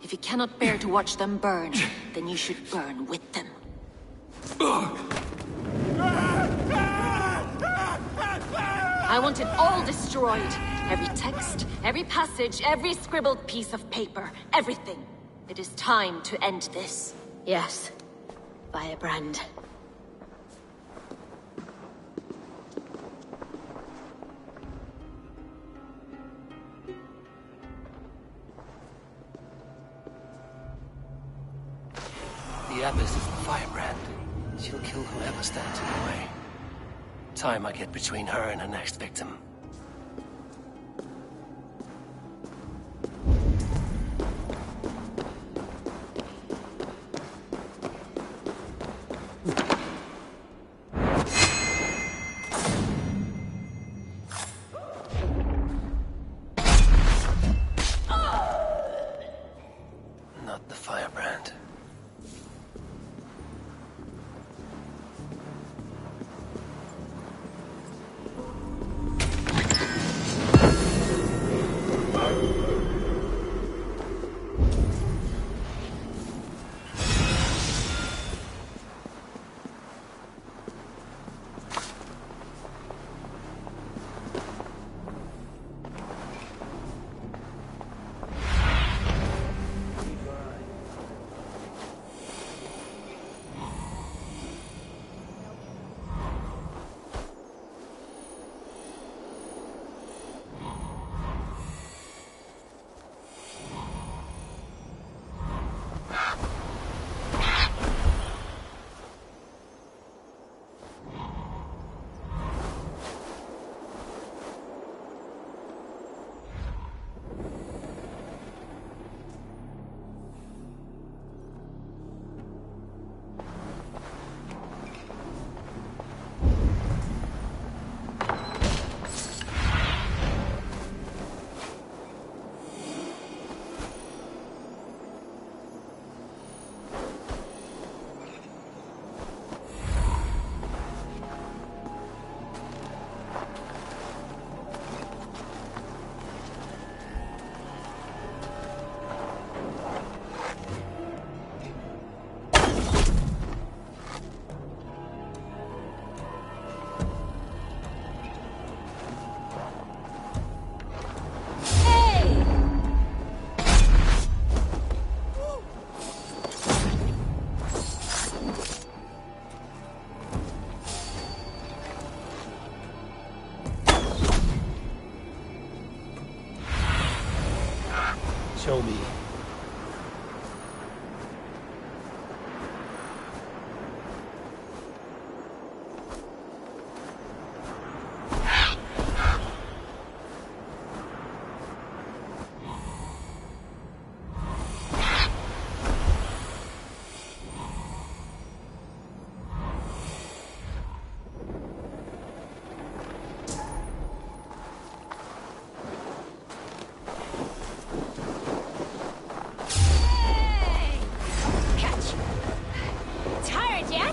If you cannot bear to watch them burn, then you should burn with them. I want it all destroyed. Every text, every passage, every scribbled piece of paper, everything. It is time to end this. Yes. Firebrand. The Abbess is the Firebrand. She'll kill whoever stands in her way. Time I get between her and her next victim. Not the Firebrand.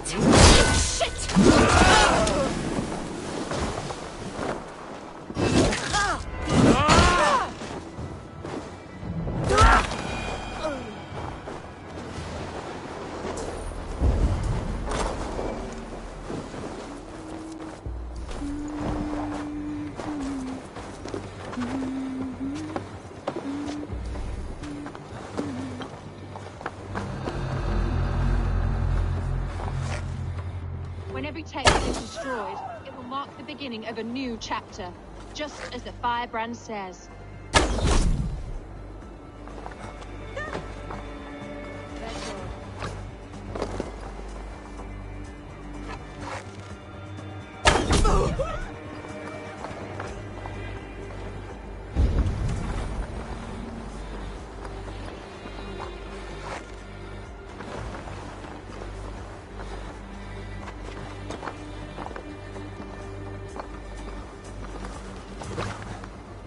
Shit! When every text is destroyed, it will mark the beginning of a new chapter, just as the firebrand says.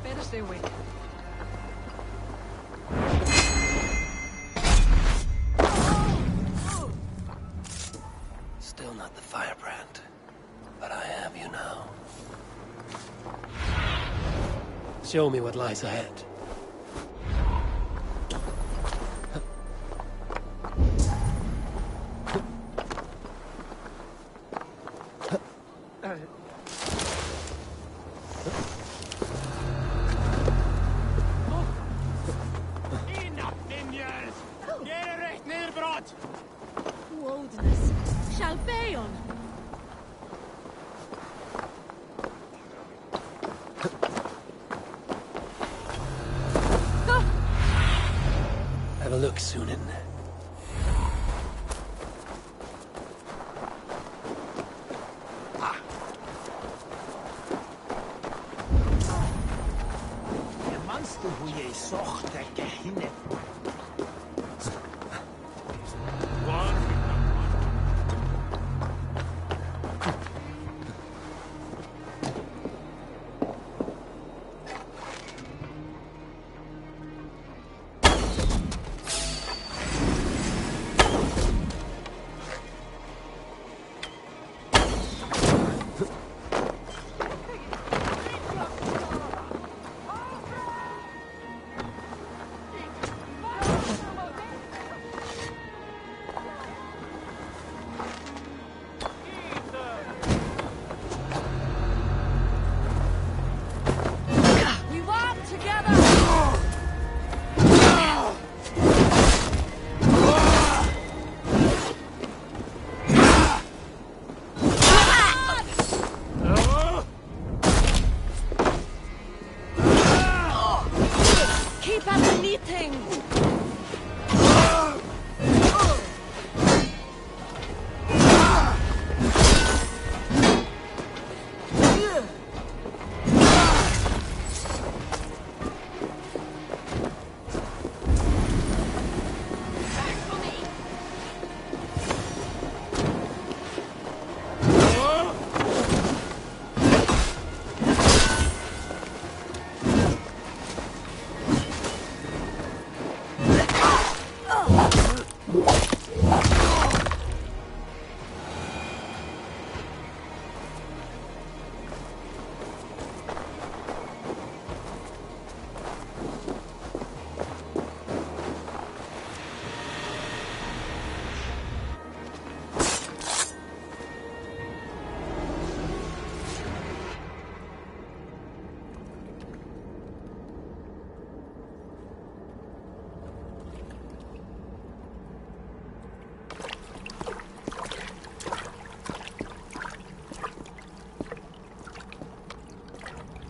Better stay away. Still not the firebrand, but I have you now. Show me what lies ahead. Wodeness. Shalfeon. Have a look, Sunan. Manstu hoe jy socht ek hinne.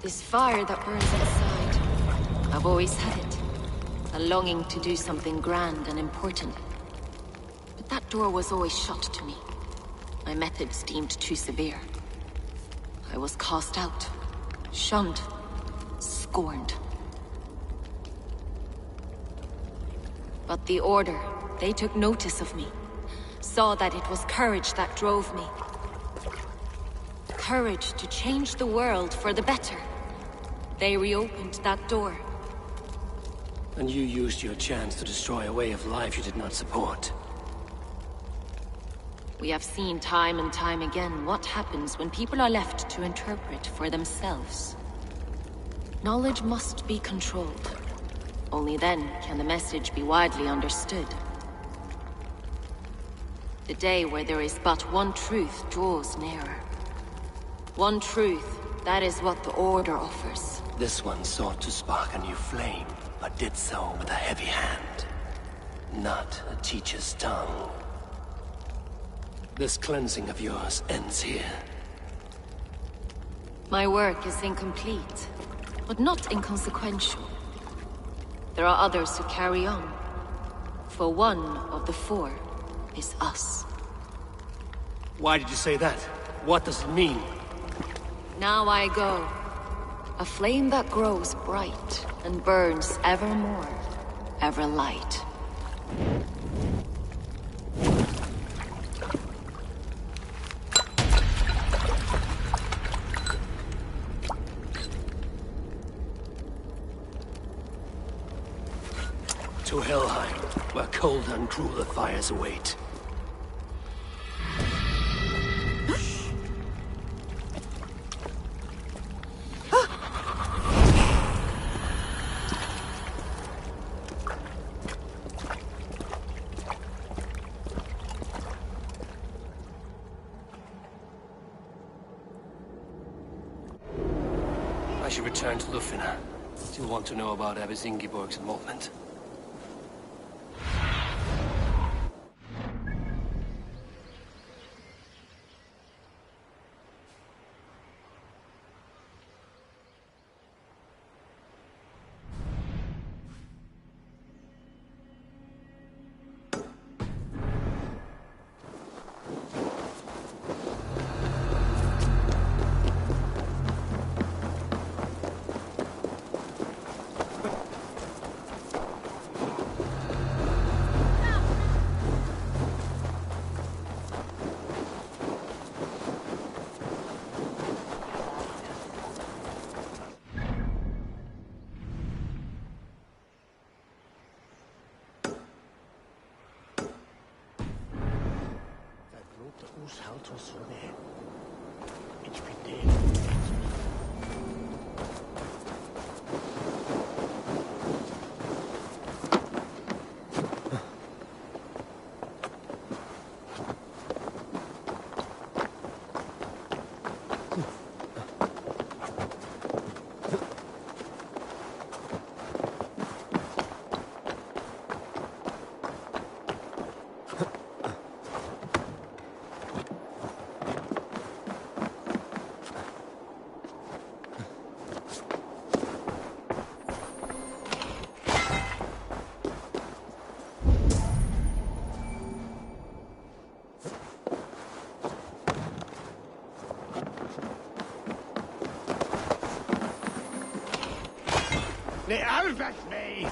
This fire that burns inside. I've always had it. A longing to do something grand and important. But that door was always shut to me. My methods deemed too severe. I was cast out, shunned, scorned. But the Order, they took notice of me. Saw that it was courage that drove me. Courage to change the world for the better. They reopened that door. And you used your chance to destroy a way of life you did not support. We have seen time and time again what happens when people are left to interpret for themselves. Knowledge must be controlled. Only then can the message be widely understood. The day where there is but one truth draws nearer. One truth, that is what the Order offers. This one sought to spark a new flame, but did so with a heavy hand. Not a teacher's tongue. This cleansing of yours ends here. My work is incomplete, but not inconsequential. There are others who carry on. For one of the four is us. Why did you say that? What does it mean? Now I go. A flame that grows bright and burns ever more, ever light. To Helheim, where cold and crueler fires await. I should return to Lufina. Still want to know about Abbess Ingeborg's involvement. Ni alves mig!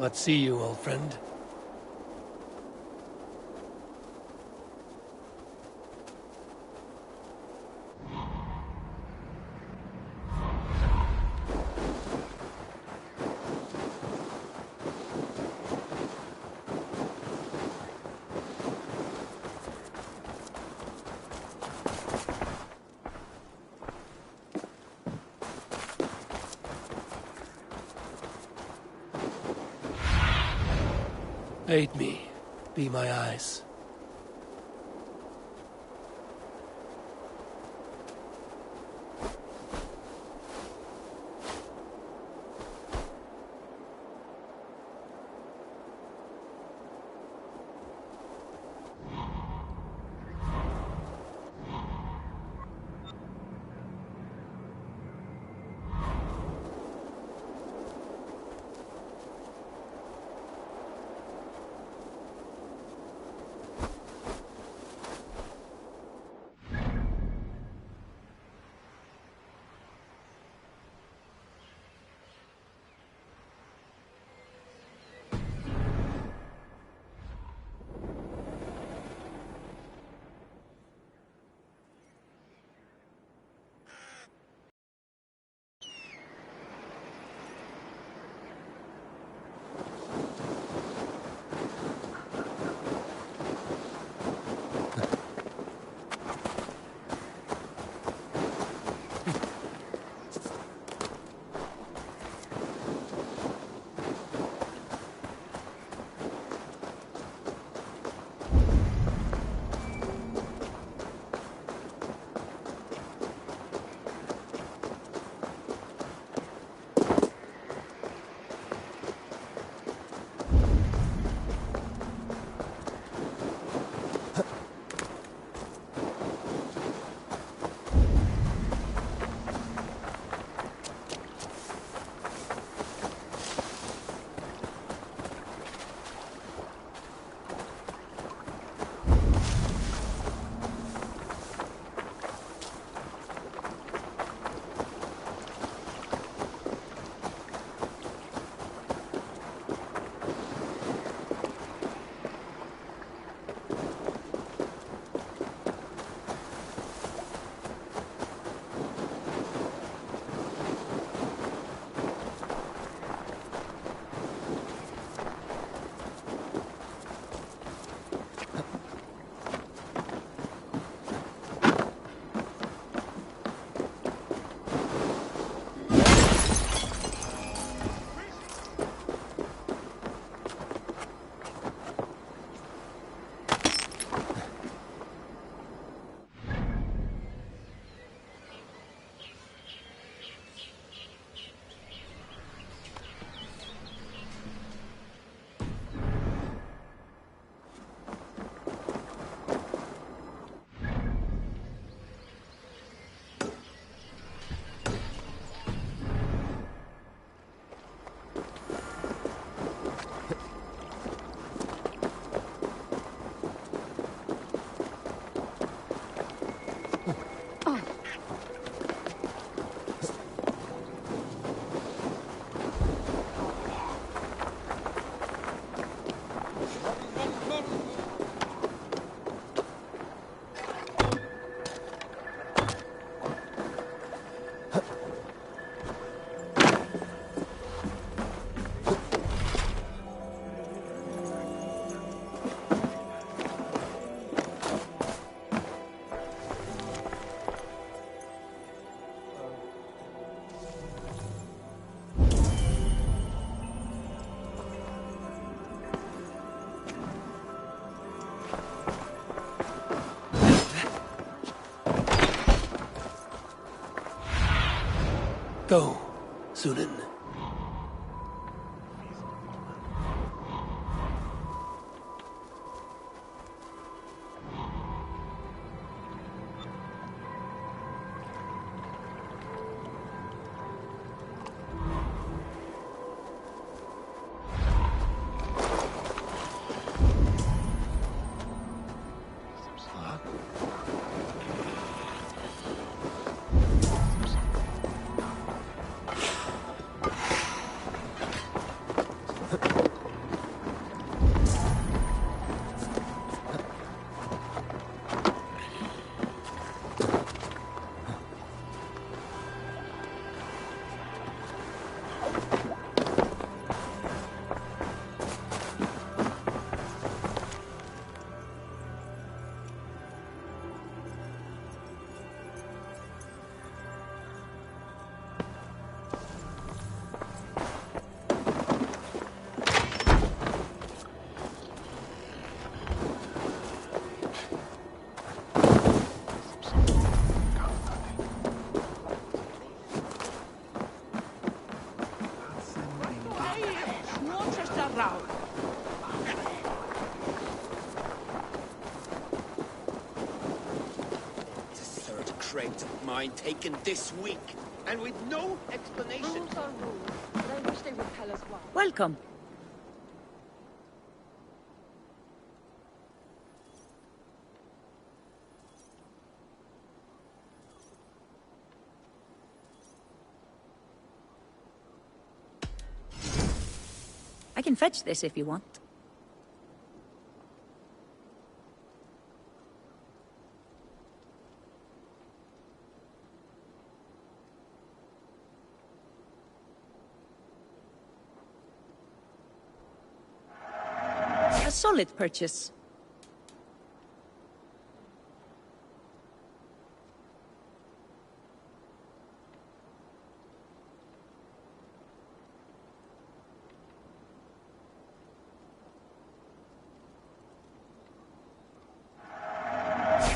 What see you, old friend? Aid me. Be my eyes. Go, Sunan. crate of mine taken this week, and with no explanation. Rules are rules, but I wish they would tell us why. Welcome. I can fetch this if you want. A solid purchase.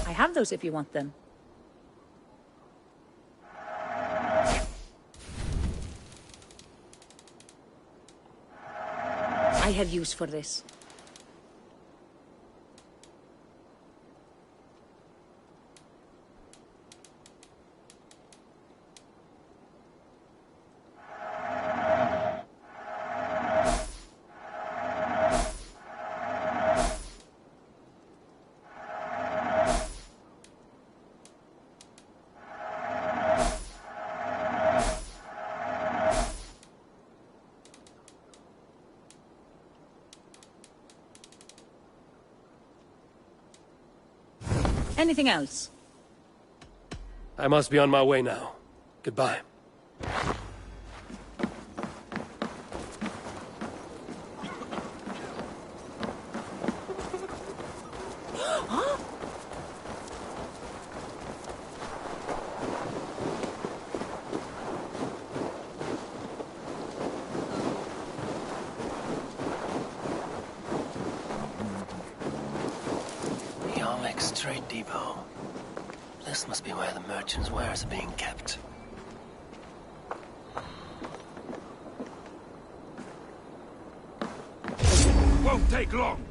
I have those if you want them. I have use for this. Anything else? I must be on my way now. Goodbye. Trade depot. This must be where the merchants' wares are being kept. Won't take long.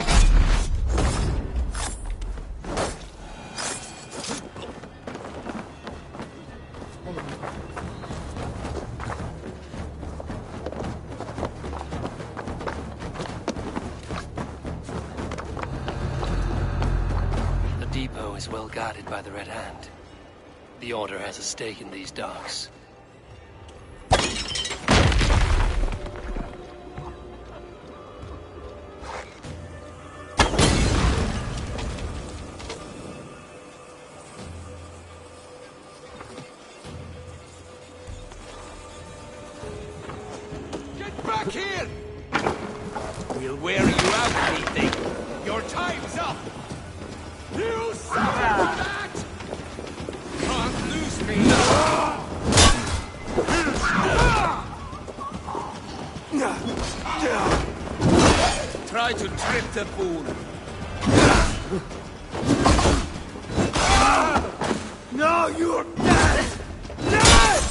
Is well guarded by the Red Hand. The Order has a stake in these docks. Get back here! We'll wear you out, anything. Your time's up! You suffer for that! Can't lose me! Try to trip the fool. No, you're dead! Dead!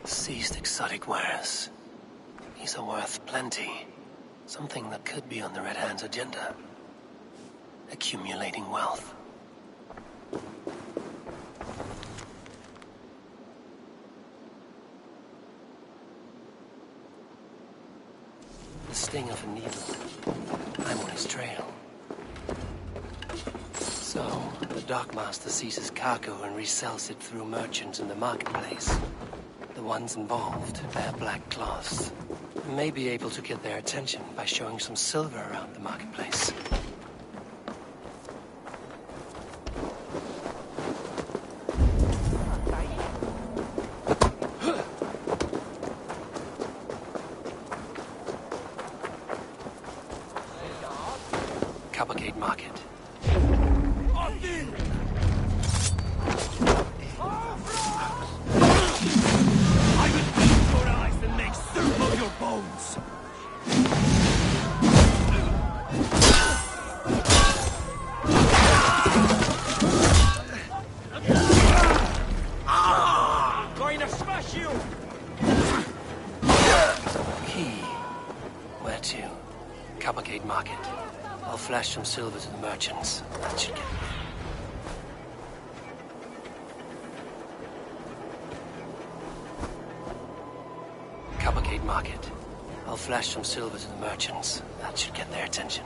Seized exotic wares. These are worth plenty. Something that could be on the Red Hand's agenda. Accumulating wealth. The sting of a needle. I'm on his trail. So, the dockmaster seizes cargo and resells it through merchants in the marketplace. The ones involved wear black cloths. We may be able to get their attention by showing some silver around the marketplace. Coppergate Market. I will eat your eyes and make soup of your bones! I'll flash some silver to the merchants. That should get... Coppergate Market. I'll flash some silver to the merchants. That should get their attention.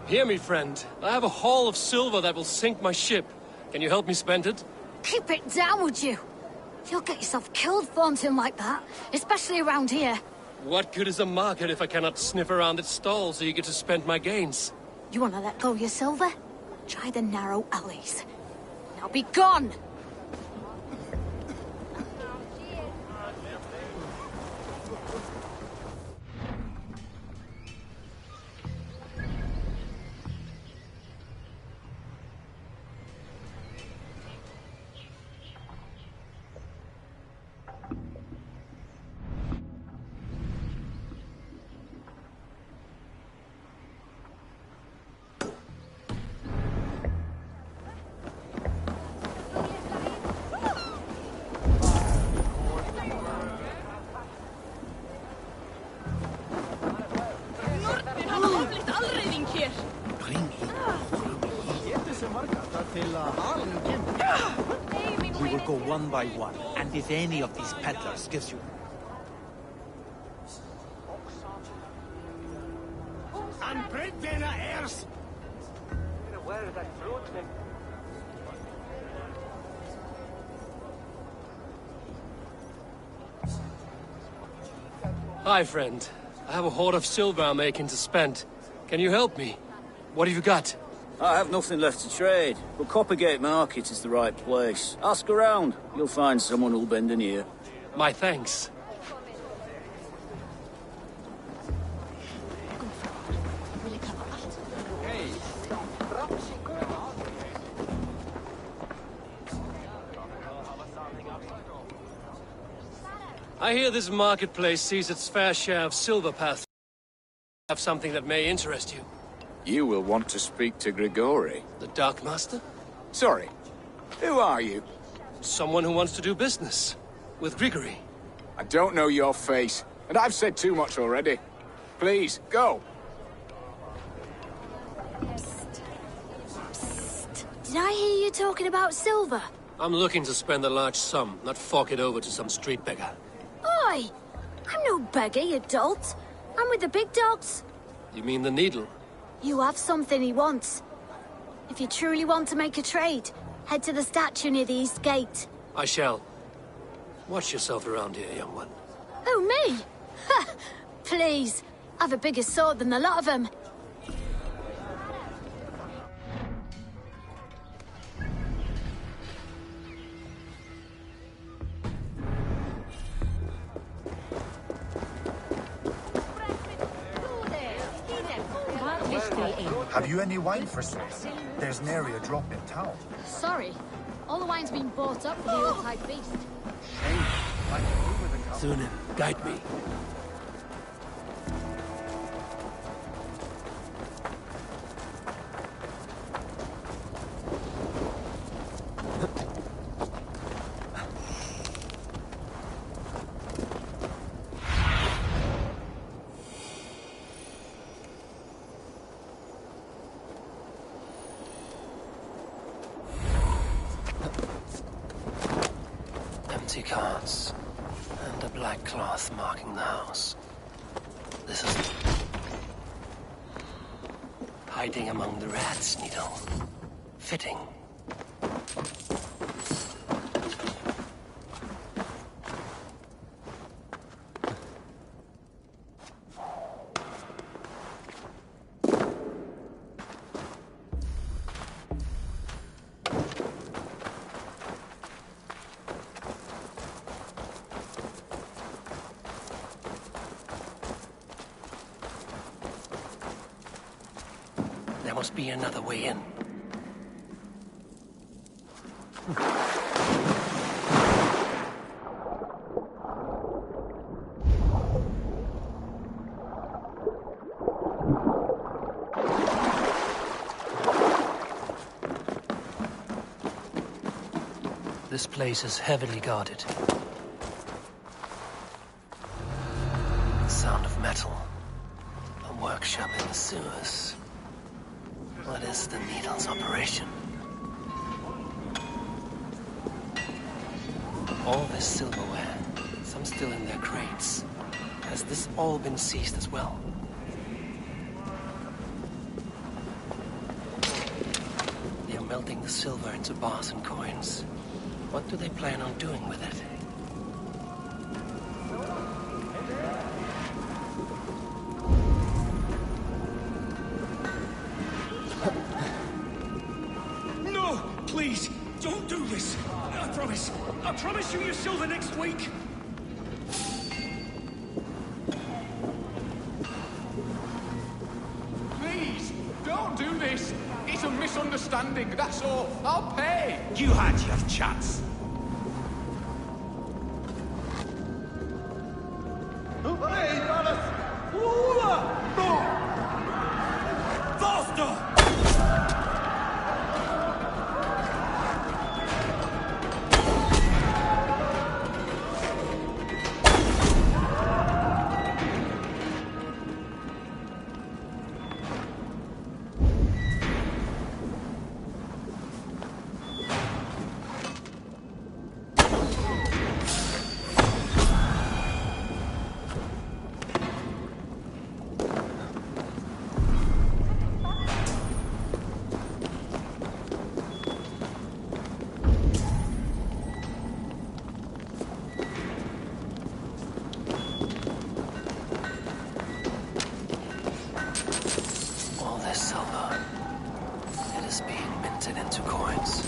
Hear me, friend. I have a haul of silver that will sink my ship. Can you help me spend it? Keep it down, would you? You'll get yourself killed flaunting like that, especially around here. What good is a market if I cannot sniff around its stalls eager to spend my gains? You want to let go of your silver? Try the narrow alleys. Now be gone! We will go one by one, and if any of these peddlers gives you... Hi, friend. I have a hoard of silver I'm making to spend. Can you help me? What have you got? I have nothing left to trade, but Coppergate Market is the right place. Ask around. You'll find someone who'll bend an ear. My thanks. I hear this marketplace sees its fair share of silver pass. Have something that may interest you. You will want to speak to Grigori. The Dark Master? Sorry. Who are you? Someone who wants to do business. With Grigori. I don't know your face, and I've said too much already. Please, go. Did I hear you talking about silver? I'm looking to spend a large sum, not fork it over to some street beggar. Oi! I'm no beggar, you dolt. I'm with the big dogs. You mean the needle? You have something he wants. If you truly want to make a trade, head to the statue near the east gate. I shall. Watch yourself around here, young one. Oh, me? Ha! Please. I've a bigger sword than the lot of them. Have you any wine for sale? There's nary a drop in town. Sorry. All the wine's been bought up for the Yuletide feast. Sunan, guide me. Empty carts, and a black cloth marking the house. This is... hiding among the rats, Needle. Fitting. There must be another way in. This place is heavily guarded. The sound of metal. A workshop in the sewers. What is the Needle's operation? All this silverware, some still in their crates. Has this all been seized as well? They are melting the silver into bars and coins. What do they plan on doing with it? No! Please! Don't do this! I promise you your silver next week! Please, don't do this! It's a misunderstanding, that's all. I'll pay! You had your chance. Hey, brothers! Faster! All this silver. It is being minted into coins.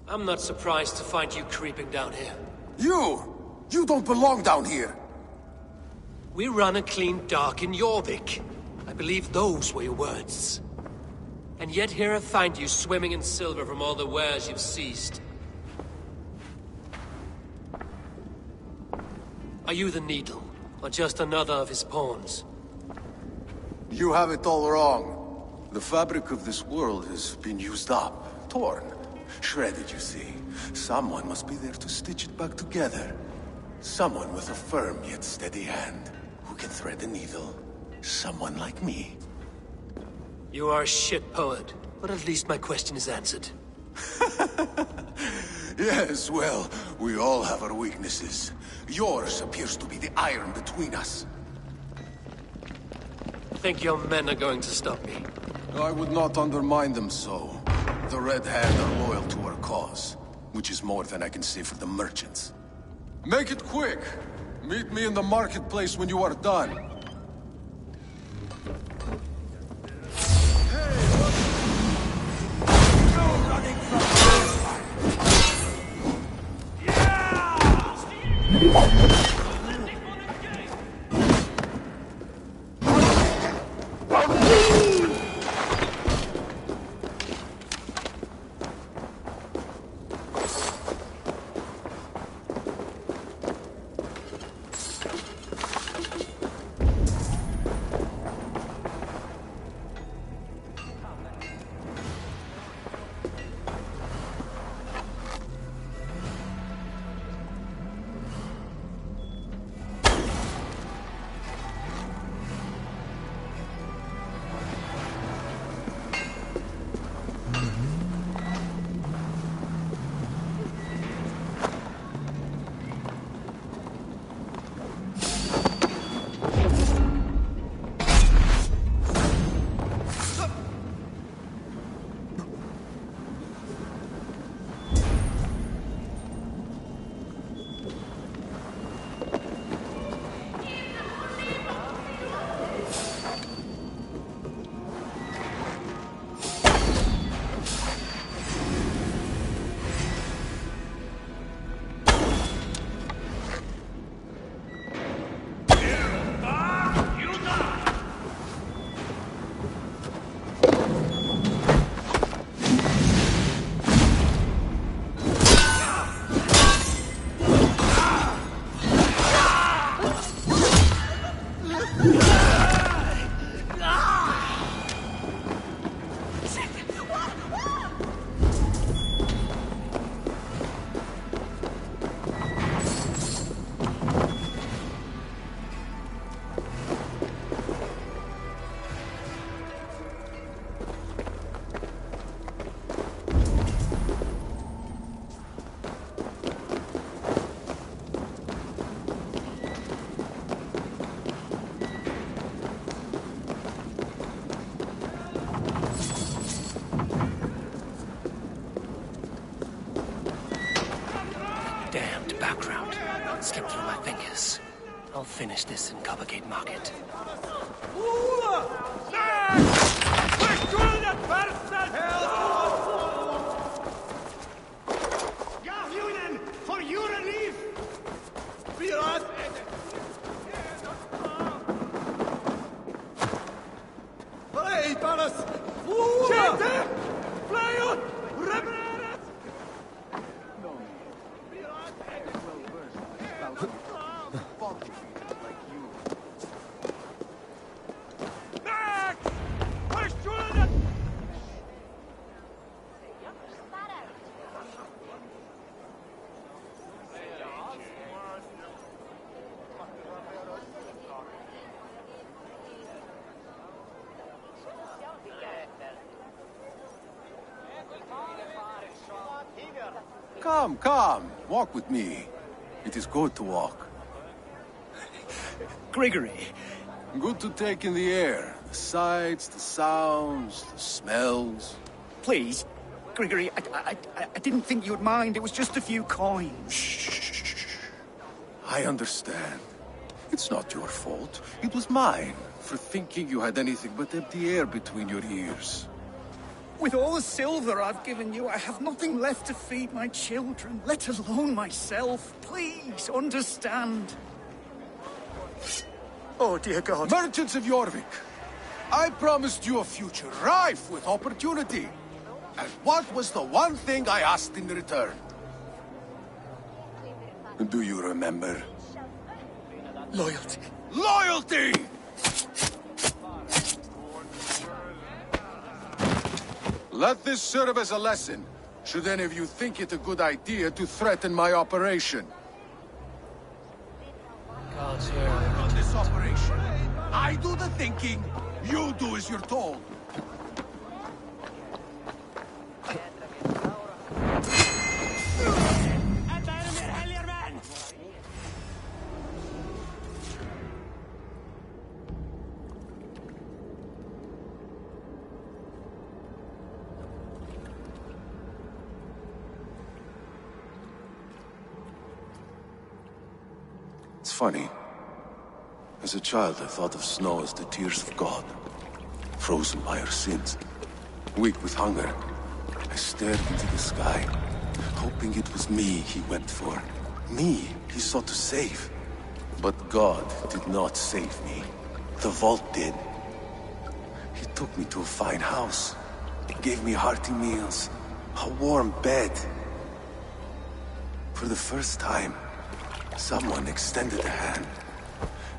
I'm not surprised to find you creeping down here. You don't belong down here! We run a clean dock in Jorvik. I believe those were your words. And yet here I find you swimming in silver from all the wares you've seized. Are you the Needle, or just another of his pawns? You have it all wrong. The fabric of this world has been used up, torn, shredded, you see. Someone must be there to stitch it back together. Someone with a firm yet steady hand, who can thread the needle. Someone like me. You are a shit poet, but at least my question is answered. Yes, well, we all have our weaknesses. Yours appears to be the iron between us. Think your men are going to stop me? I would not undermine them so. The Red Hand are loyal to our cause, which is more than I can say for the merchants. Make it quick! Meet me in the marketplace when you are done. finish this in Coppergate Market. For your relief! Play, Palas! Gente! Play on! Revererat! Come, come. Walk with me. It is good to walk. Grigory. Good to take in the air. The sights, the sounds, the smells. Please, Grigory, I didn't think you'd mind. It was just a few coins. Shh. I understand. It's not your fault. It was mine, for thinking you had anything but empty air between your ears. With all the silver I've given you, I have nothing left to feed my children, let alone myself. Please, understand. Oh, dear God. Merchants of Jorvik, I promised you a future rife with opportunity. And what was the one thing I asked in return? Do you remember? Loyalty. Loyalty! Let this serve as a lesson, should any of you think it a good idea to threaten my operation. God's here. On this operation, I do the thinking, you do as you're told. It's funny. As a child, I thought of snow as the tears of God, frozen by our sins. Weak with hunger, I stared into the sky, hoping it was me he wept for. Me he sought to save. But God did not save me. The vault did. He took me to a fine house, gave me hearty meals, a warm bed. For the first time, someone extended a hand,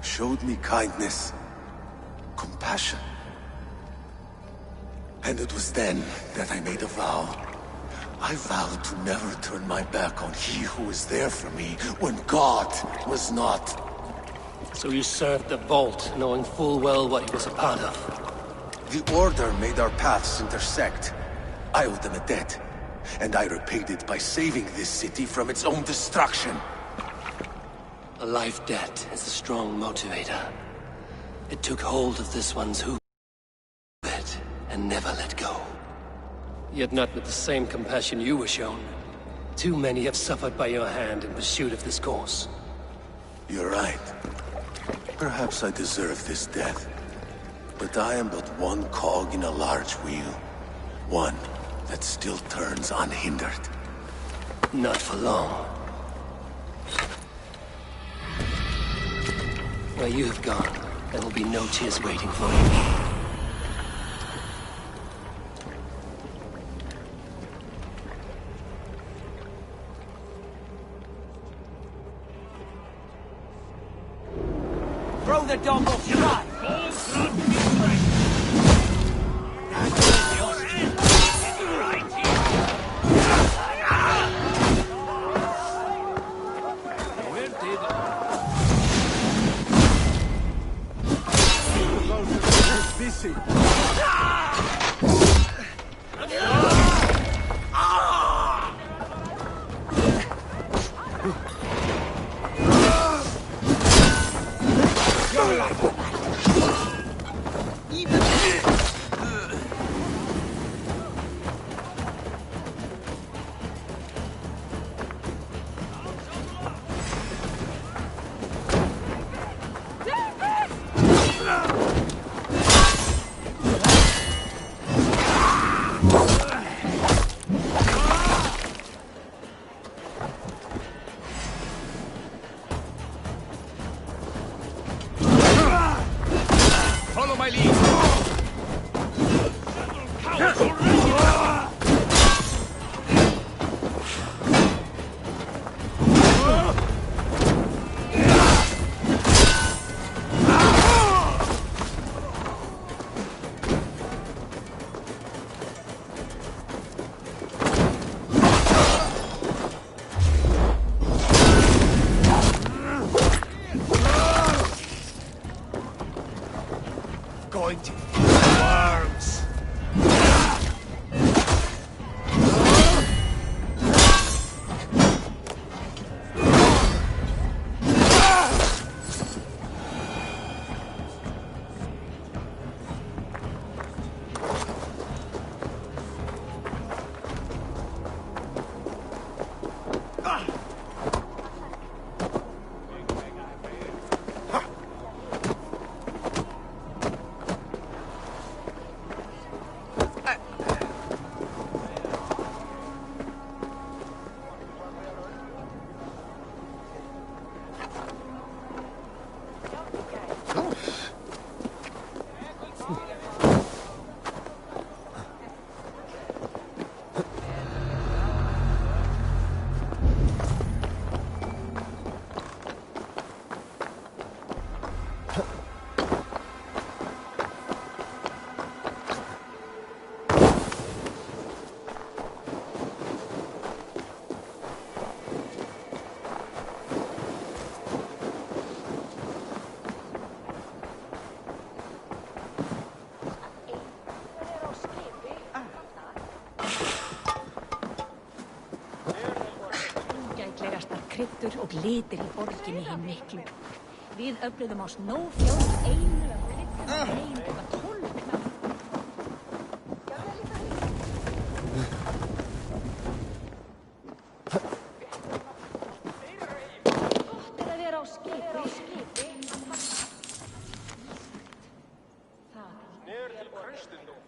showed me kindness, compassion. And it was then that I made a vow. I vowed to never turn my back on he who was there for me when God was not. So you served the Vault, knowing full well what he was a part of. The Order made our paths intersect. I owed them a debt, and I repaid it by saving this city from its own destruction. A life debt is a strong motivator. It took hold of this one's who it and never let go. Yet not with the same compassion you were shown. Too many have suffered by your hand in pursuit of this cause. You're right. Perhaps I deserve this death. But I am but one cog in a large wheel. One that still turns unhindered. Not for long. Where you have gone, there will be no tears waiting for you. Throw the dog off your eye! kryddur og litir í borginni hinn miklu. Við öfluðum á snófjóðum einu af kryddum ein og 12 knall. Gott að vera á skipi. Neer til Kristendom.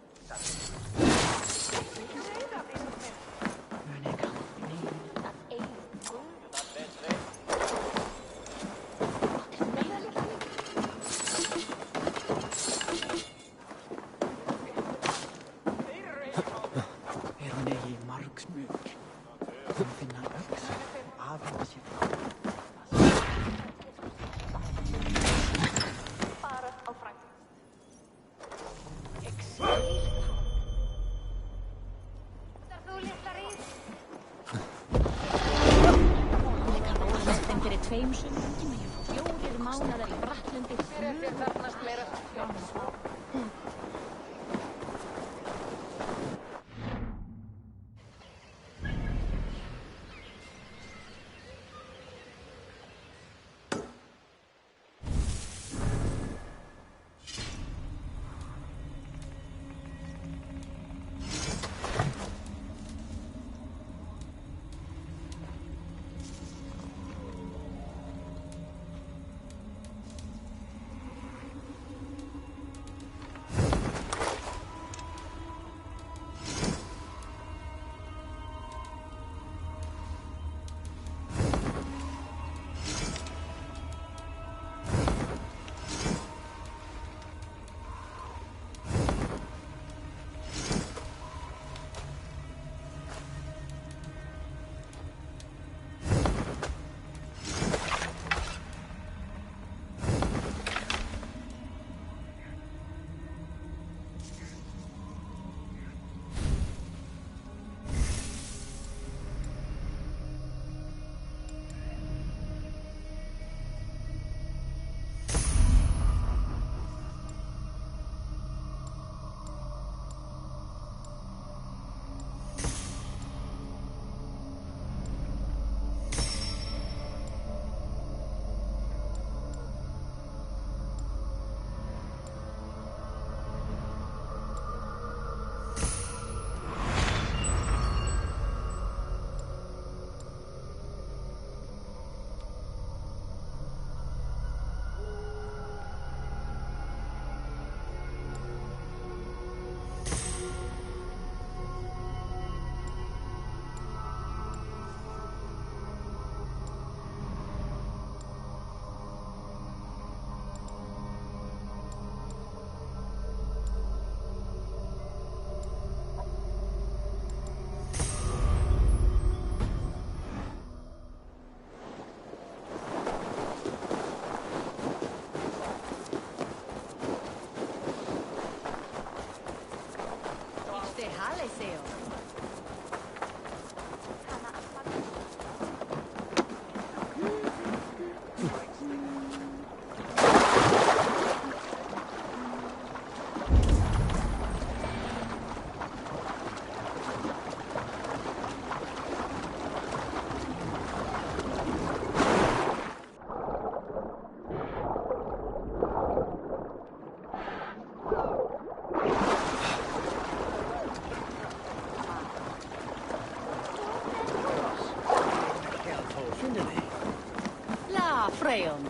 Freyon.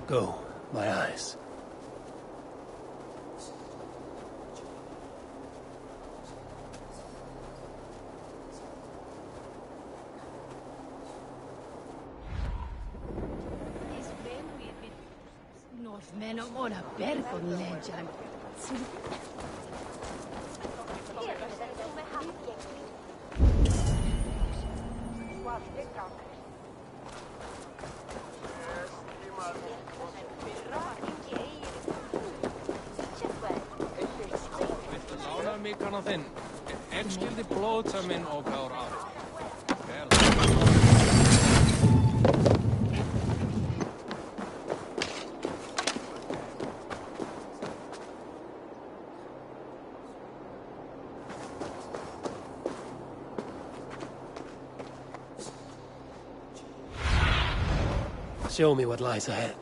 Go, my eyes. Northmen on a Bergon legend. Viltu lána mig kannan þinn? En skildi blóðsaminn og gára á. Show me what lies ahead.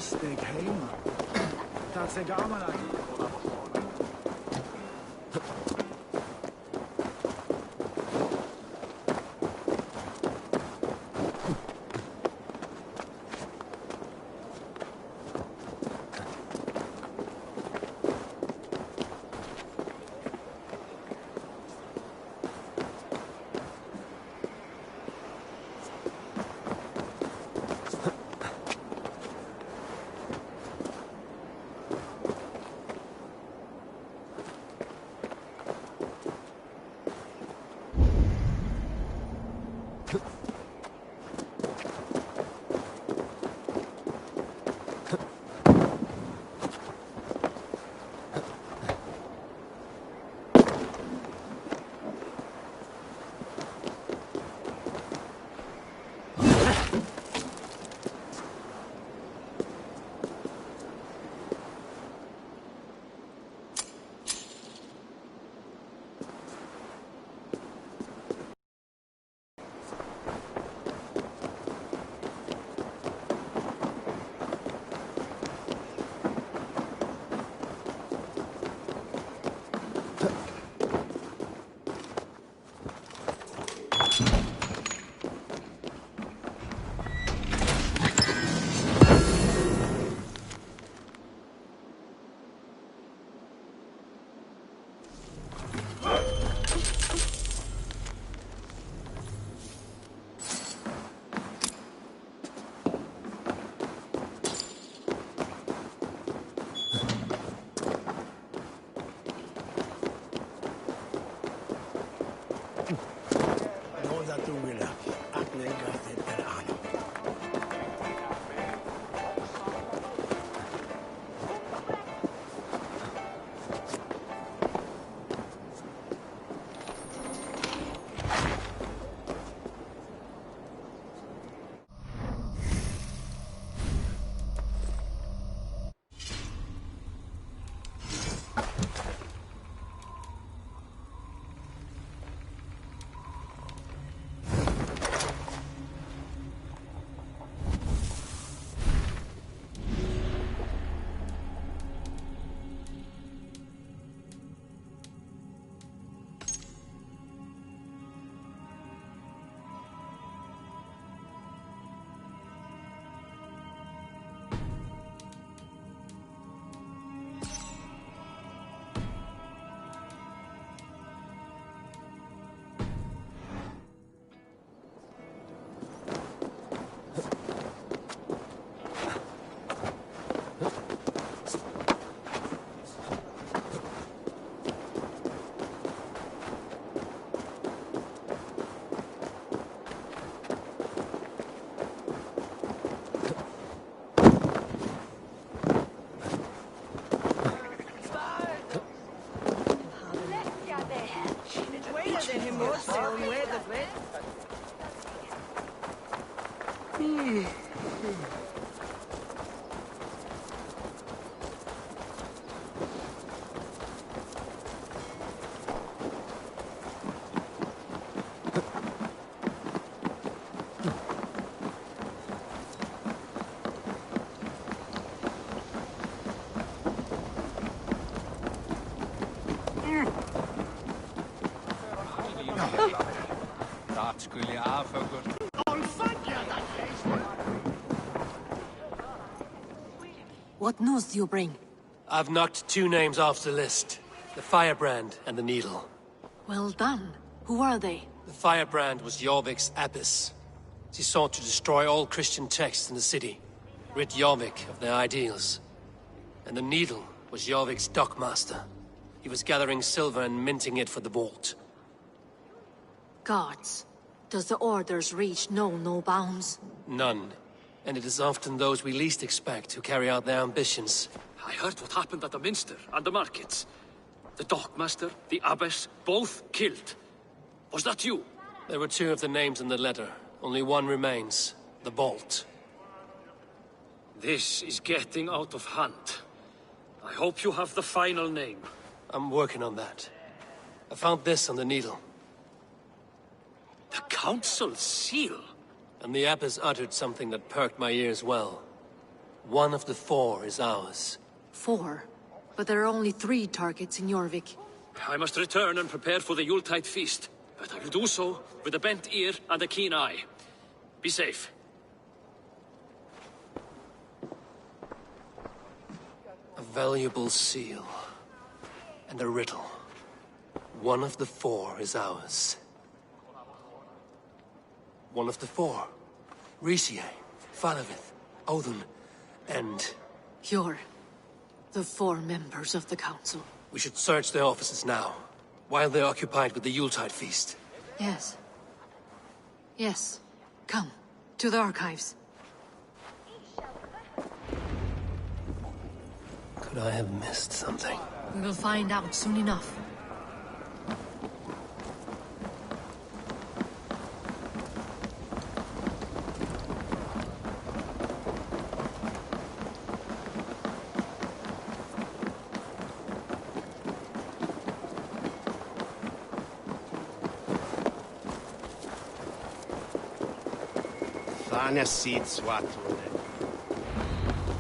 Steg hejma. Tack gamla. skulle avhugget. What news do you bring? I've knocked 2 names off the list. The Firebrand and the Needle. Well done. Who are they? The Firebrand was Jorvik's abbess. She sought to destroy all Christian texts in the city, rid Jorvik of their ideals. And the Needle was Jorvik's dockmaster. He was gathering silver and minting it for the vault. Gods. Does the Orders reach no bounds? None. And it is often those we least expect who carry out their ambitions. I heard what happened at the Minster and the markets. The dockmaster, the abbess, both killed. Was that you? There were 2 of the names in the letter. Only one remains. The vault. This is getting out of hand. I hope you have the final name. I'm working on that. I found this on the Needle. The Council's seal? And the abbess uttered something that perked my ears well. One of the 4 is ours. 4? But there are only 3 targets in Jorvik. I must return and prepare for the Yuletide feast. But I will do so with a bent ear and a keen eye. Be safe. A valuable seal. And a riddle. One of the 4 is ours. One of the 4. Risie, Faravith, Odin, and... You're the 4 members of the Council. We should search their offices now, while they're occupied with the Yuletide feast. Yes. Yes. Come, to the archives. Could I have missed something? We will find out soon enough.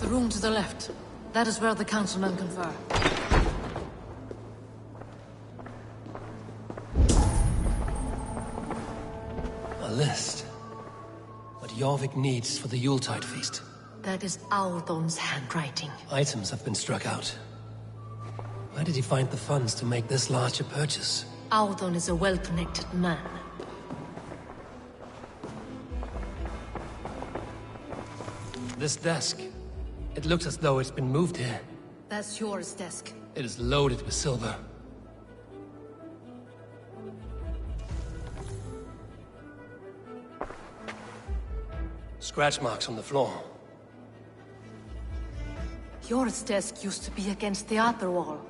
The room to the left. That is where the councilmen confer. A list. What Jorvik needs for the Yuletide feast. That is Aldon's handwriting. Items have been struck out. Where did he find the funds to make this large a purchase? Aldon is a well-connected man. This desk. It looks as though it's been moved here. That's yours desk. It is loaded with silver. Scratch marks on the floor. Yours desk used to be against the other wall.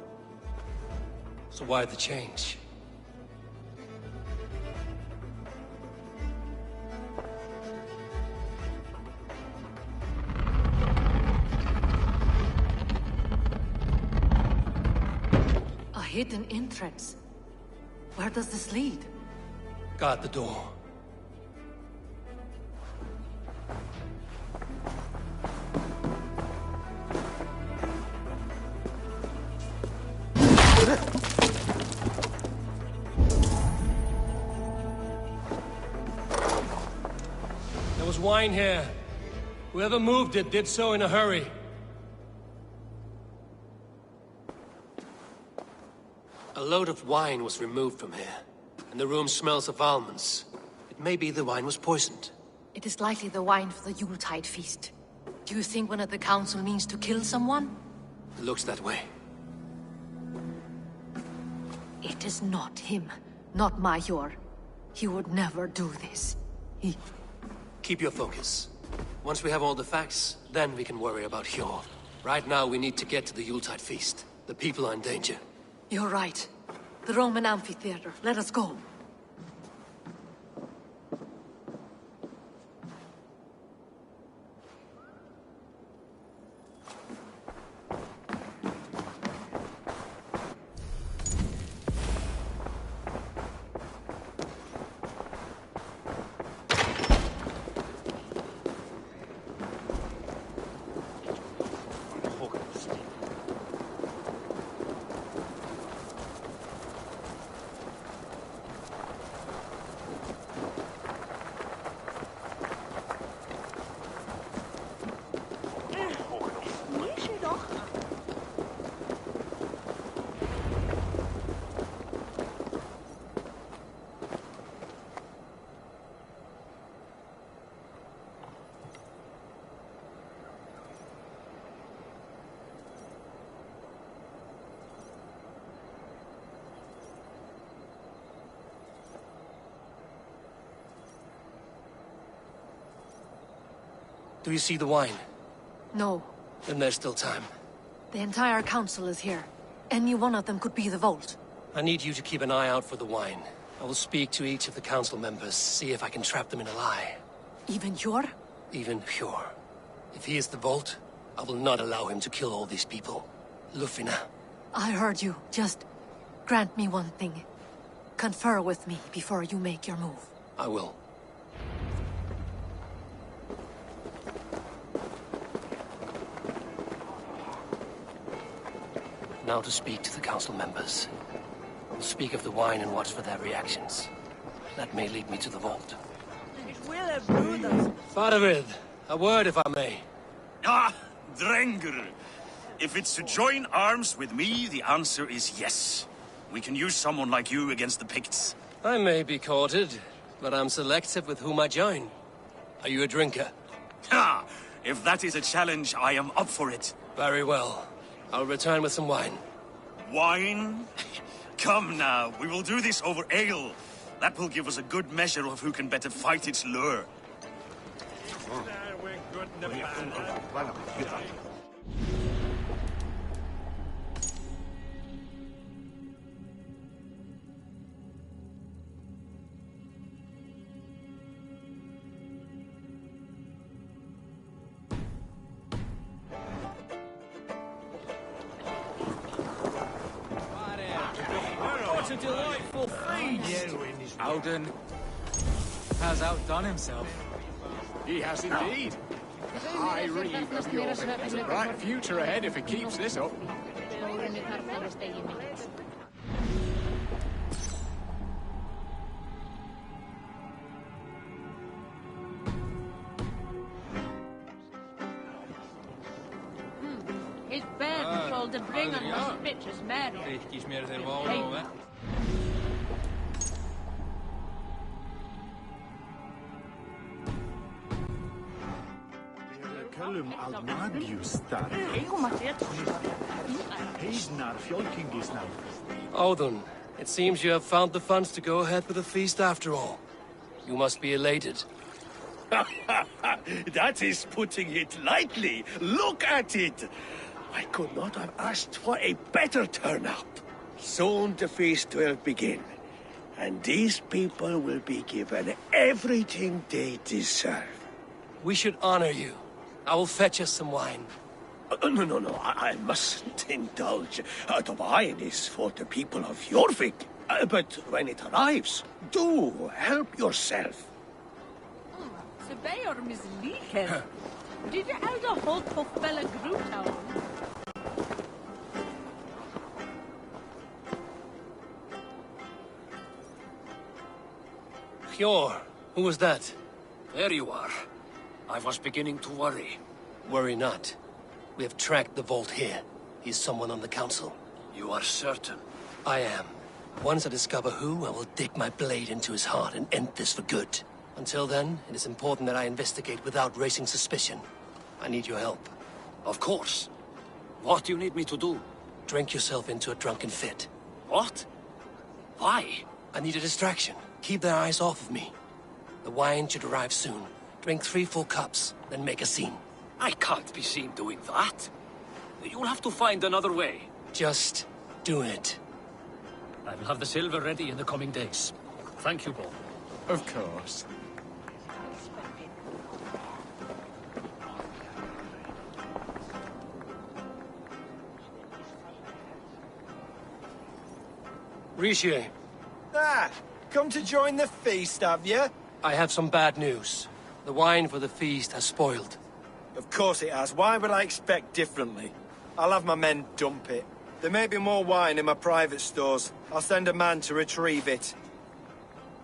So why the change? A hidden entrance. Where does this lead? Guard the door. There was wine here. Whoever moved it did so in a hurry. A load of wine was removed from here, and the room smells of almonds. It may be the wine was poisoned. It is likely the wine for the Yuletide feast. Do you think one of the council means to kill someone? It looks that way. It is not him, not Major. He would never do this. He... Keep your focus. Once we have all the facts, then we can worry about Hjor. Right now, we need to get to the Yuletide feast. The people are in danger. You're right. The Roman amphitheater. Let us go. Do you see the wine? No. Then there's still time. The entire council is here. Any one of them could be the Vault. I need you to keep an eye out for the wine. I will speak to each of the council members, see if I can trap them in a lie. Even Hjor? Even Hjor. If he is the Vault, I will not allow him to kill all these people. Lufina. I heard you. Just grant me one thing. Confer with me before you make your move. I will. Now to speak to the council members. I'll speak of the wine and watch for their reactions. That may lead me to the Vault. Faravid, a word if I may. Ah, Drengr. If it's to join arms with me, the answer is yes. We can use someone like you against the Picts. I may be courted, but I'm selective with whom I join. Are you a drinker? Ha! If that is a challenge, I am up for it. Very well. I'll return with some wine. Wine? Come now, we will do this over ale. That will give us a good measure of who can better fight its lure. What a delightful feast! Alden has outdone himself. He has indeed. The High Reeve of Jorvik has a bright future ahead if he keeps this up. His band told to bring on those bitches, Mary. Odin, it seems you have found the funds to go ahead with the feast after all. You must be elated. That is putting it lightly. Look at it. I could not have asked for a better turnout. Soon the feast will begin, and these people will be given everything they deserve. We should honor you. I will fetch us some wine. No, I mustn't indulge. The wine is for the people of Jorvik. But when it arrives, do help yourself. Sebaor misliken. Did you elder hold på fella Grutown? Hjor, who was that? There you are. I was beginning to worry. Worry not. We have tracked the Vault here. He's someone on the council. You are certain? I am. Once I discover who, I will dig my blade into his heart and end this for good. Until then, it is important that I investigate without raising suspicion. I need your help. Of course. What do you need me to do? Drink yourself into a drunken fit. What? Why? I need a distraction. Keep their eyes off of me. The wine should arrive soon. Drink 3 full cups, then make a scene. I can't be seen doing that. You'll have to find another way. Just do it. I will have the silver ready in the coming days. Thank you, Paul. Of course. Rishi. Ah, come to join the feast, have you? I have some bad news. The wine for the feast has spoiled. Of course it has. Why would I expect differently? I'll have my men dump it. There may be more wine in my private stores. I'll send a man to retrieve it.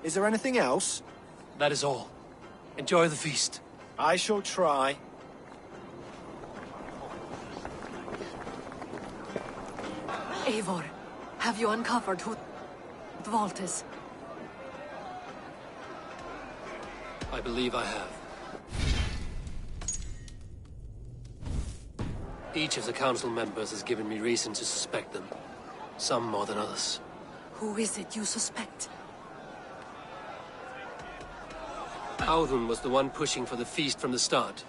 Is there anything else? That is all. Enjoy the feast. I shall try. Eivor, have you uncovered who the Vault is? I believe I have. Each of the council members has given me reason to suspect them. Some more than others. Who is it you suspect? Audun was the one pushing for the feast from the start.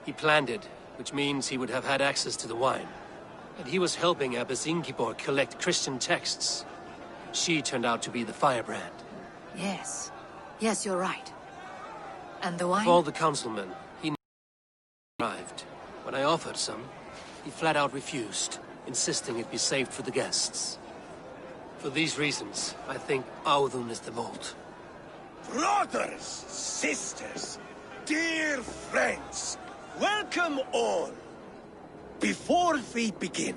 He planned it, which means he would have had access to the wine. And he was helping Abbess Ingeborg collect Christian texts. She turned out to be the firebrand. Yes. Yes, you're right. And the wine? Of all the councilmen, he arrived. When I offered some, he flat out refused, insisting it be saved for the guests. For these reasons, I think Audun is the vault. Brothers, sisters, dear friends, welcome all. Before we begin,